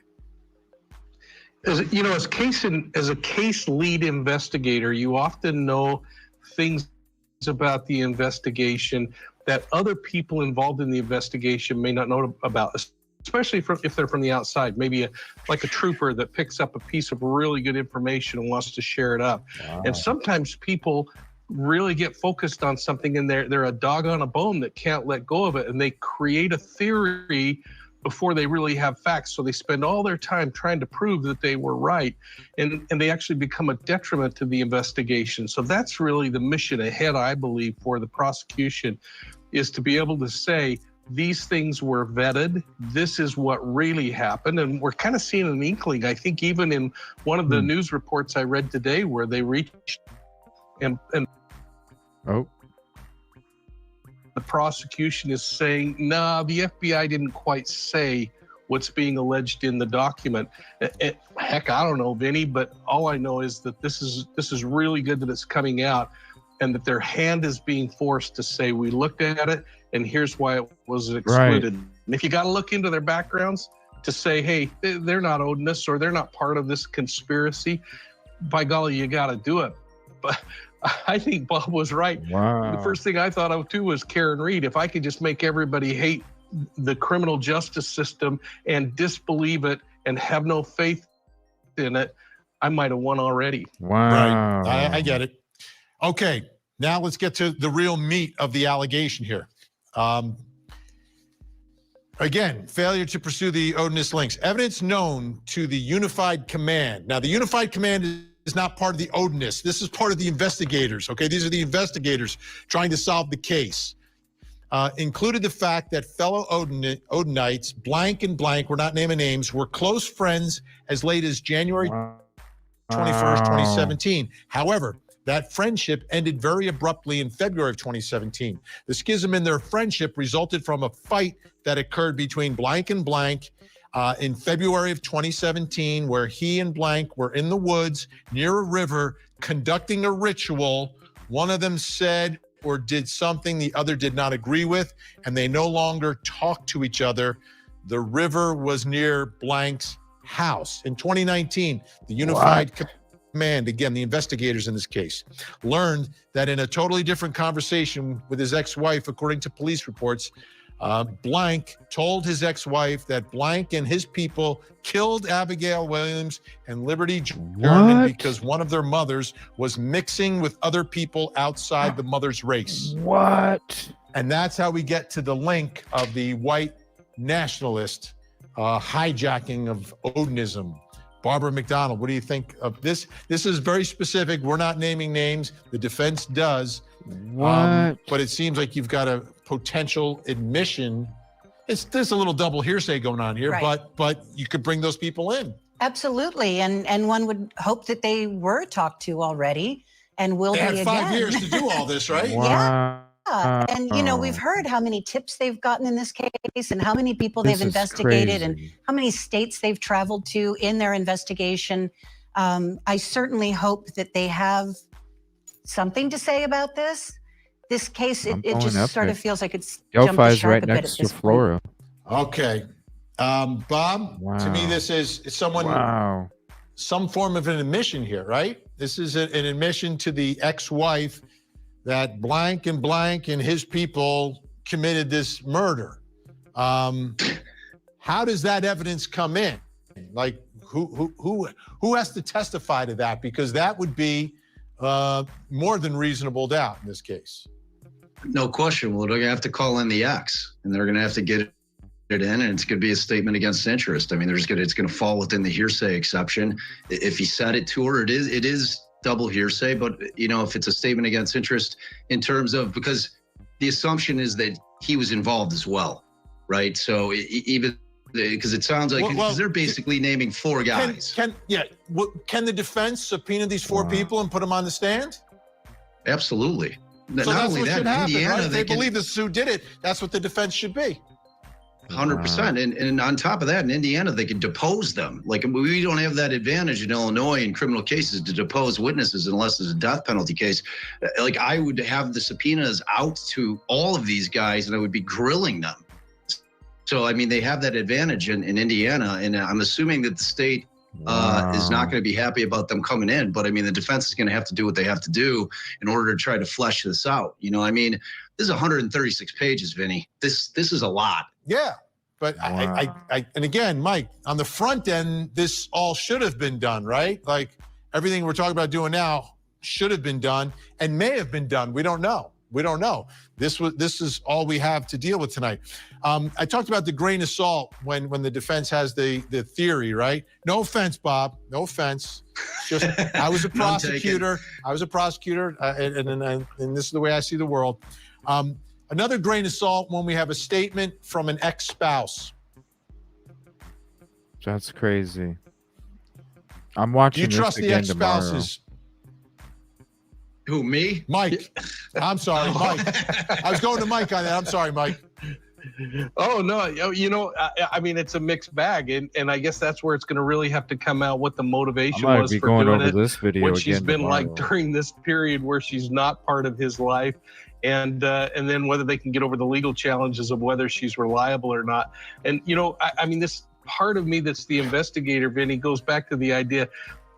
As a case lead investigator, you often know things about the investigation that other people involved in the investigation may not know about, especially if they're from the outside. Maybe like a trooper that picks up a piece of really good information and wants to share it up. Wow. And sometimes people really get focused on something and they're a dog on a bone that can't let go of it, and they create a theory before they really have facts. So they spend all their time trying to prove that they were right, and they actually become a detriment to the investigation. So that's really the mission ahead, I believe, for the prosecution, is to be able to say, these things were vetted, this is what really happened. And we're kind of seeing an inkling, I think, even in one of the news reports I read today, where they reached and the prosecution is saying, nah, the FBI didn't quite say what's being alleged in the document. Heck, I don't know, Vinny, but all I know is that this is really good that it's coming out, and that their hand is being forced to say, we looked at it, and here's why it was excluded. Right. And if you got to look into their backgrounds to say, hey, they're not Odinist, or they're not part of this conspiracy, by golly, you got to do it. But I think Bob was right. Wow. The first thing I thought of too was Karen Reed. If I could just make everybody hate the criminal justice system and disbelieve it and have no faith in it, I might have won already. Wow. Right. I get it. Okay, now let's get to the real meat of the allegation here. Again, failure to pursue the Odinist links. Evidence known to the Unified Command. Now, the Unified Command is not part of the Odinists. This is part of the investigators, okay? These are the investigators trying to solve the case. Included the fact that fellow Odinites, blank and blank, we're not naming names, were close friends as late as January 21st, 2017. However, that friendship ended very abruptly in February of 2017. The schism in their friendship resulted from a fight that occurred between blank and blank in February of 2017, where he and blank were in the woods near a river conducting a ritual. One of them said or did something the other did not agree with, and they no longer talked to each other. The river was near blank's house. In 2019, the Unified Command, again, the investigators in this case, learned that in a totally different conversation with his ex-wife, according to police reports, blank told his ex-wife that blank and his people killed Abigail Williams and Liberty German because one of their mothers was mixing with other people outside the mother's race. What? And that's how we get to the link of the white nationalist hijacking of Odinism. Barbara McDonald, what do you think of this? This is very specific. We're not naming names. The defense does. What? But it seems like you've got a potential admission. There's a little double hearsay going on here, Right. but you could bring those people in. Absolutely, and one would hope that they were talked to already and will They be had again. 5 years to do all this, right? Yeah. And you know, we've heard how many tips they've gotten in this case and how many people This they've is investigated and crazy. how many states they've traveled to in their investigation. I certainly hope that they have something to say about this. This case, it going just up sort there. of feels like it's jumped the Delphi's shark right a bit next at to this point. Flora. Okay. Bob, to me, Wow. this is someone, Wow. some form of an admission here, right? This is an admission to the ex-wife that blank and his people committed this murder. How does that evidence come in? Like, who has to testify to that? Because that would be more than reasonable doubt in this case. No question. Well, they're going to have to call in the ex, and they're going to have to get it in, and it's going to be a statement against interest. I mean, it's going to fall within the hearsay exception. If he said it to her, it is double hearsay. But you know, if it's a statement against interest in terms of, because the assumption is that he was involved as well, right? So even because it sounds like Well, they're basically naming 4 guys. Can the defense subpoena these 4 people and put them on the stand? Absolutely. So Not that's only what that, should happen, Indiana, right? If they can- believe the Sioux did it, that's what the defense should be. 100%. And on top of that, in Indiana, they can depose them. Like, we don't have that advantage in Illinois in criminal cases to depose witnesses unless there's a death penalty case. Like, I would have the subpoenas out to all of these guys and I would be grilling them. So, I mean, they have that advantage in Indiana. And I'm assuming that the state is not going to be happy about them coming in. But I mean, the defense is going to have to do what they have to do in order to try to flesh this out. You know, I mean, this is 136 pages, Vinny. This is a lot. Yeah. But I and again, Mike, on the front end, this all should have been done, right? Like everything we're talking about doing now should have been done and may have been done. We don't know. We don't know. This is all we have to deal with tonight. I talked about the grain of salt when the defense has the theory, right? No offense, Bob. No offense. Just I was a prosecutor. And this is the way I see the world. Another grain of salt when we have a statement from an ex-spouse. That's crazy. I'm watching Do you trust this the again tomorrow. ex-spouses? Who, me? Mike. I'm sorry, Mike. I was going to Mike on that. I'm sorry, Mike. Oh, no. You know, I mean, it's a mixed bag. And I guess that's where it's going to really have to come out what the motivation I might was be for going doing over it. this video What she's again been like tomorrow. during this period where she's not part of his life. And then whether they can get over the legal challenges of whether she's reliable or not. And, you know, I mean, this part of me that's the investigator, Vinny, goes back to the idea,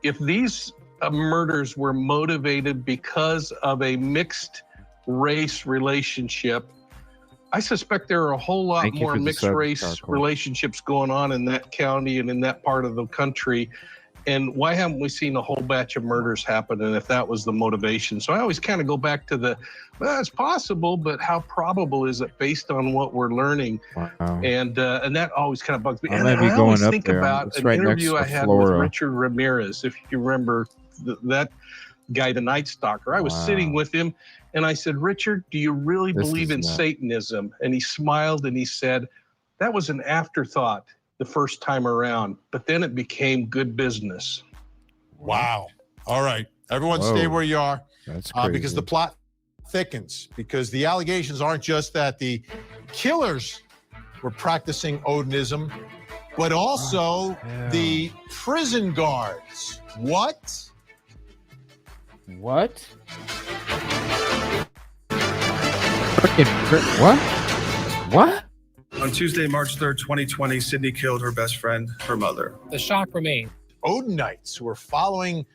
if these murders were motivated because of a mixed race relationship, I suspect there are a whole lot Thank you more for the mixed sub, race Charcoal. relationships going on in that county and in that part of the country. And why haven't we seen a whole batch of murders happen? And if that was the motivation. So I always kind of go back to well, it's possible, but how probable is it based on what we're learning? Wow. And that always kind of bugs me. I And might be I always going up think there. about It's an right next interview to I had with Flora. Richard Ramirez, if you remember that guy, the Night Stalker. I was sitting with him and I said, Richard, do you really This believe is in nuts. Satanism? And he smiled and he said, that was an afterthought the first time around, but then it became good business. Wow. All right. Everyone stay where you are. That's crazy. Because the plot thickens. Because the allegations aren't just that the killers were practicing Odinism, but also the prison guards. What? What? What? What? On Tuesday, March 3rd, 2020, Sydney killed her best friend, her mother. The shock remains. Odinites who were following,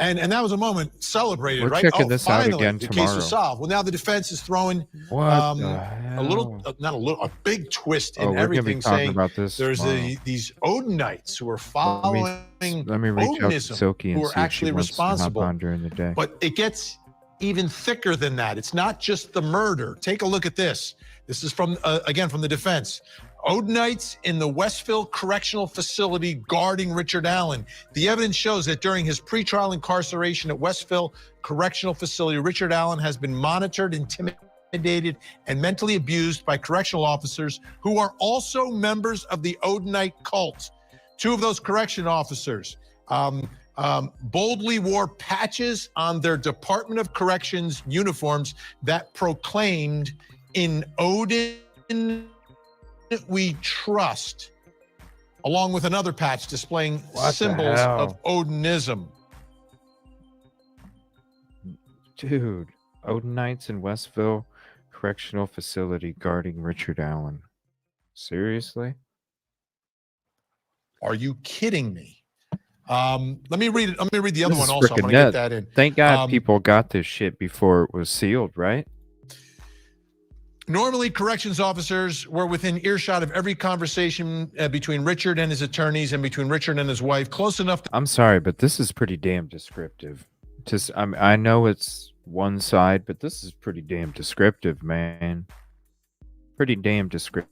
and that was a moment celebrated, We're right? checking this out finally, again the tomorrow. case was solved. Well, now the defense is throwing a big twist in we're gonna be everything, talking saying about this there's tomorrow. these Odinites who are following Let me reach out to Odinism, Silky who and are see if she actually wants to hop responsible. on during the day. But it gets even thicker than that. It's not just the murder. Take a look at this. This is from, again, from the defense. Odinites in the Westville Correctional Facility guarding Richard Allen. The evidence shows that during his pretrial incarceration at Westville Correctional Facility, Richard Allen has been monitored, intimidated, and mentally abused by correctional officers who are also members of the Odinite cult. Two of those correction officers boldly wore patches on their Department of Corrections uniforms that proclaimed, "In Odin we trust," along with another patch displaying What symbols the hell? of Odinism. Dude, Odinites in Westville Correctional Facility guarding Richard Allen. Seriously? Are you kidding me? Let me read it. Let me read the other This one is also. I'm frickin' going to get nuts. that in. Thank God people got this shit before it was sealed, right? Normally, corrections officers were within earshot of every conversation between Richard and his attorneys and between Richard and his wife, close enough to I'm sorry, but this is pretty damn descriptive. Just, I know it's one side, but this is pretty damn descriptive, man. Pretty damn descriptive.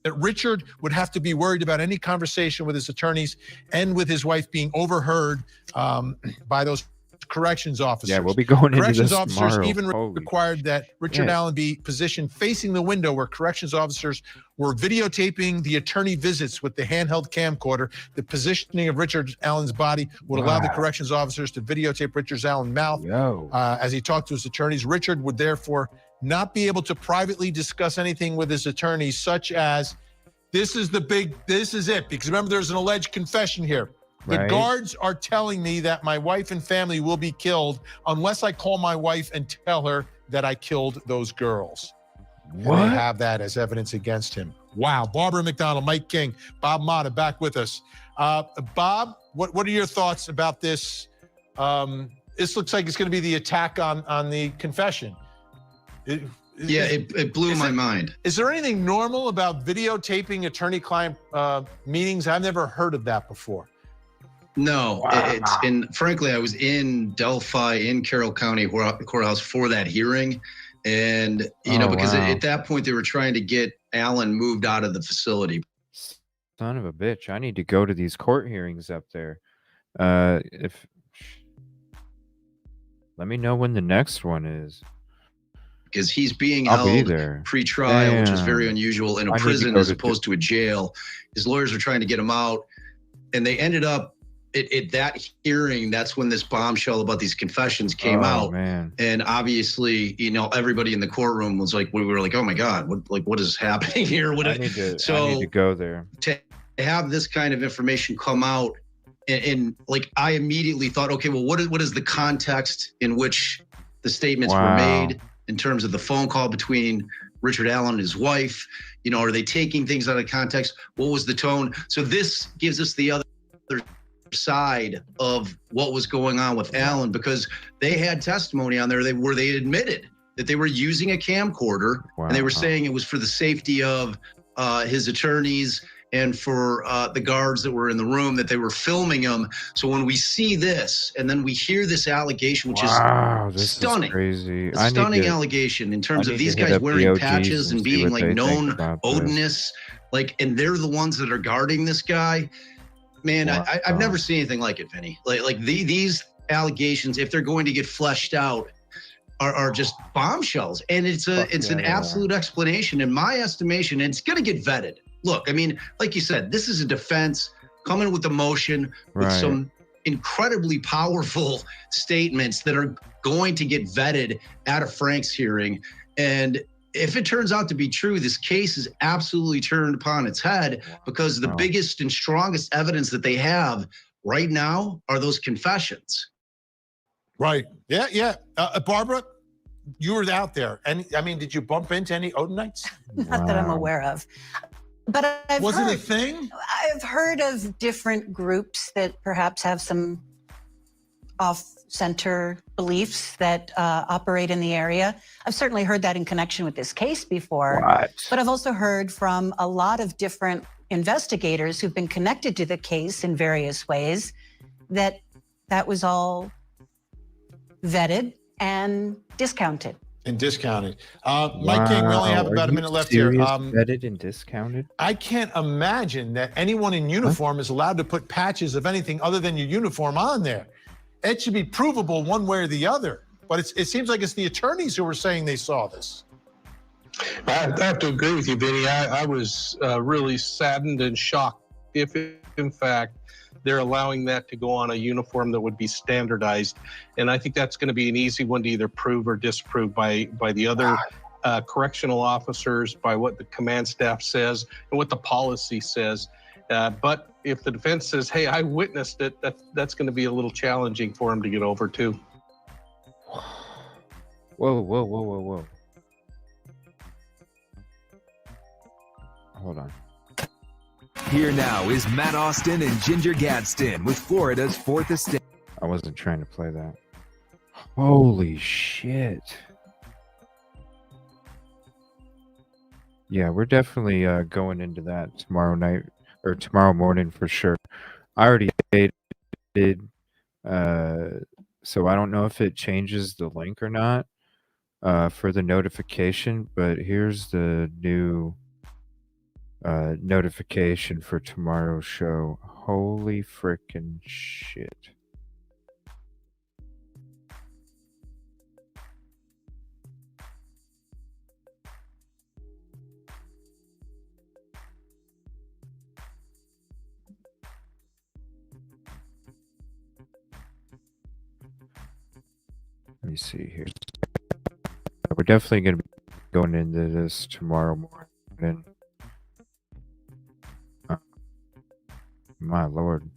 that Richard would have to be worried about any conversation with his attorneys and with his wife being overheard by those corrections officers. Yeah, we'll be going into corrections this officers tomorrow. even Holy required that Richard shit. Allen be positioned facing the window where corrections officers were videotaping the attorney visits with the handheld camcorder. The positioning of Richard Allen's body would allow the Wow. corrections officers to videotape Richard Allen's mouth Yo. as he talked to his attorneys. Richard would therefore not be able to privately discuss anything with his attorneys, such as, this is it, because remember, there's an alleged confession here. The Right. guards are telling me that my wife and family will be killed unless I call my wife and tell her that I killed those girls. What? And they have that as evidence against him. Wow. Barbara McDonald, Mike King, Bob Motta back with us. Bob, what are your thoughts about this? This looks like it's going to be the attack on the confession. It blew my mind. Is there anything normal about videotaping attorney-client meetings? I've never heard of that before. No, and frankly, I was in Delphi in Carroll County courthouse for that hearing. And, because at that point they were trying to get Allen moved out of the facility. Son of a bitch. I need to go to these court hearings up there. Let me know when the next one is. Because he's being I'll be held there. pre-trial, which is very Damn. unusual, in a I need to prison go as to opposed to a jail. His lawyers are trying to get him out. And they ended up, at that hearing, that's when this bombshell about these confessions came out. Man. And obviously, everybody in the courtroom was like, we were like, oh my God, what is happening here? I need to go there. To have this kind of information come out, and I immediately thought, okay, well, what is the context in which the statements were made in terms of the phone call between Richard Allen and his wife? Are they taking things out of context? What was the tone? So this gives us the other side of what was going on with Allen, because they had testimony on there where they admitted that they were using a camcorder, and they were saying it was for the safety of his attorneys and for the guards that were in the room, that they were filming him. So when we see this and then we hear this allegation, which is stunning, crazy. a stunning allegation in terms of these guys wearing patches and being known Odinists, and they're the ones that are guarding this guy. Man, I've never seen anything like it, Vinny. These allegations, if they're going to get fleshed out, are just bombshells. And it's an absolute explanation, in my estimation, and it's going to get vetted. Look, I mean, like you said, this is a defense. come in with emotion, with Right. some incredibly powerful statements that are going to get vetted at a Frank's hearing. And if it turns out to be true, this case is absolutely turned upon its head, because the biggest and strongest evidence that they have right now are those confessions. Right. Yeah, yeah. Barbara, you were out there. And I mean, did you bump into any Odinites? Not that I'm aware of. But I've Was heard, it a thing? I've heard of different groups that perhaps have some off-center beliefs that operate in the area. I've certainly heard that in connection with this case before. What? But I've also heard from a lot of different investigators who've been connected to the case in various ways that that was all vetted and discounted. And discounted. Mike King, we only have about a minute left here. Vetted and discounted? I can't imagine that anyone in uniform is allowed to put patches of anything other than your uniform on there. It should be provable one way or the other. But it seems like it's the attorneys who were saying they saw this. I have to agree with you, Vinny. I was really saddened and shocked if, in fact, they're allowing that to go on a uniform that would be standardized. And I think that's going to be an easy one to either prove or disprove by the other correctional officers, by what the command staff says and what the policy says. But if the defense says, hey, I witnessed it, that's going to be a little challenging for them to get over too. Whoa. Hold on. Here now is Matt Austin and Ginger Gadsden with Florida's 4th Estate. I wasn't trying to play that. Holy shit. Yeah, we're definitely going into that tomorrow night or tomorrow morning for sure. I already did, so I don't know if it changes the link or not for the notification, but here's the new notification for tomorrow's show. Holy frickin' shit. Let me see here. We're definitely going to be going into this tomorrow morning. My lord.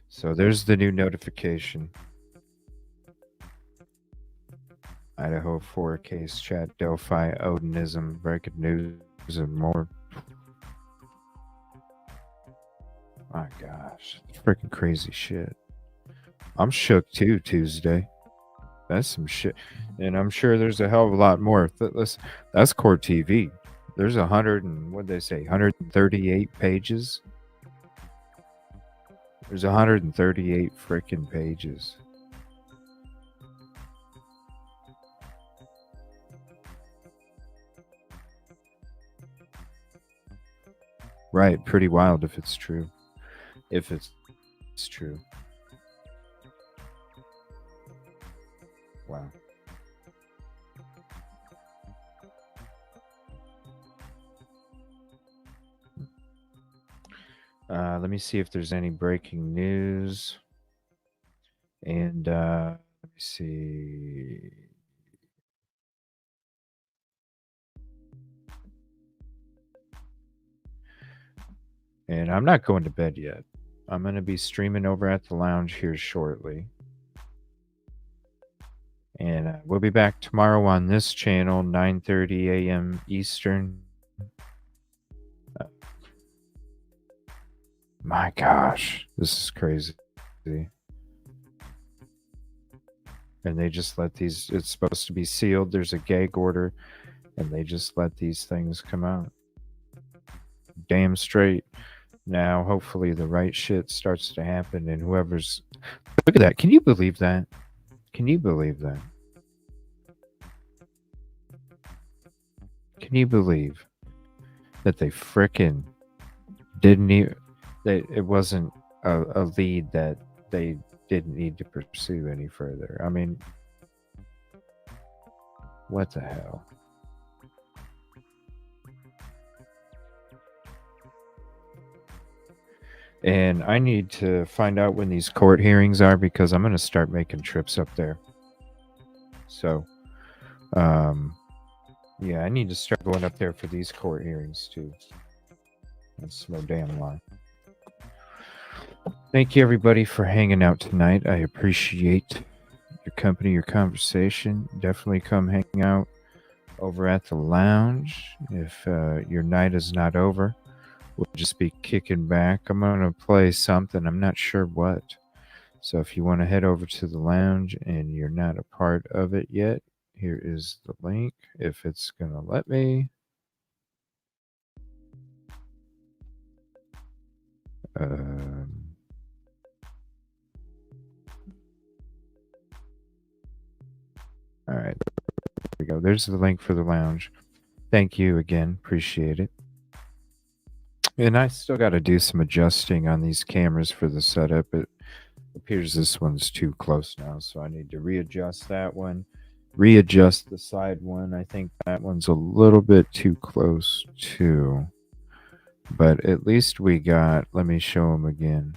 So there's the new notification. Idaho4 case chat, Delphi Odinism, breaking news and more. My gosh, it's freaking crazy shit. I'm shook too Tuesday. That's some shit. And I'm sure there's a hell of a lot more. That's Court TV. There's 138 pages. There's 138 freaking pages. Right, pretty wild if it's true. If it's true. Wow. Let me see if there's any breaking news. And let me see. And I'm not going to bed yet. I'm going to be streaming over at the lounge here shortly. And we'll be back tomorrow on this channel, 9:30 a.m. Eastern. My gosh, this is crazy. And they just let these, it's supposed to be sealed. There's a gag order, and they just let these things come out. Damn straight. Now, hopefully the right shit starts to happen, and whoever's... Look at that. Can you believe that? Can you believe that? Can you believe that they frickin' didn't even... It wasn't a lead that they didn't need to pursue any further. I mean, what the hell? And I need to find out when these court hearings are because I'm going to start making trips up there. So, yeah, I need to start going up there for these court hearings too. That's no damn lie. Thank you, everybody, for hanging out tonight. I appreciate your company, your conversation. Definitely come hang out over at the lounge. If your night is not over, we'll just be kicking back. I'm going to play something. I'm not sure what. So if you want to head over to the lounge and you're not a part of it yet, here is the link. If it's going to let me. All right, there we go. There's the link for the lounge. Thank you again. Appreciate it. And I still got to do some adjusting on these cameras for the setup. It appears this one's too close now, so I need to readjust that one. Readjust the side one. I think that one's a little bit too close too. But at least we got, let me show them again.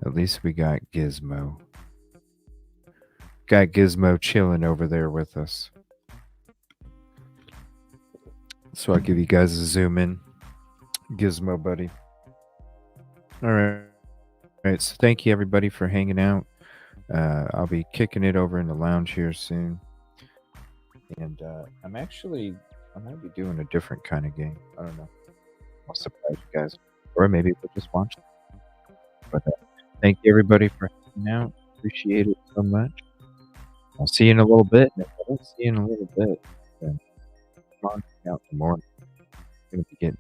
At least we got Gizmo. Got Gizmo chilling over there with us. So I'll give you guys a zoom in. Gizmo buddy. All right. All right. So thank you everybody for hanging out. I'll be kicking it over in the lounge here soon. And I might be doing a different kind of game. I don't know. I'll surprise you guys. Or maybe we'll just watch it. But thank you everybody for hanging out. Appreciate it so much. I'll see you in a little bit. And if I don't see you in a little bit, then come on out in the morning. I'm going to be getting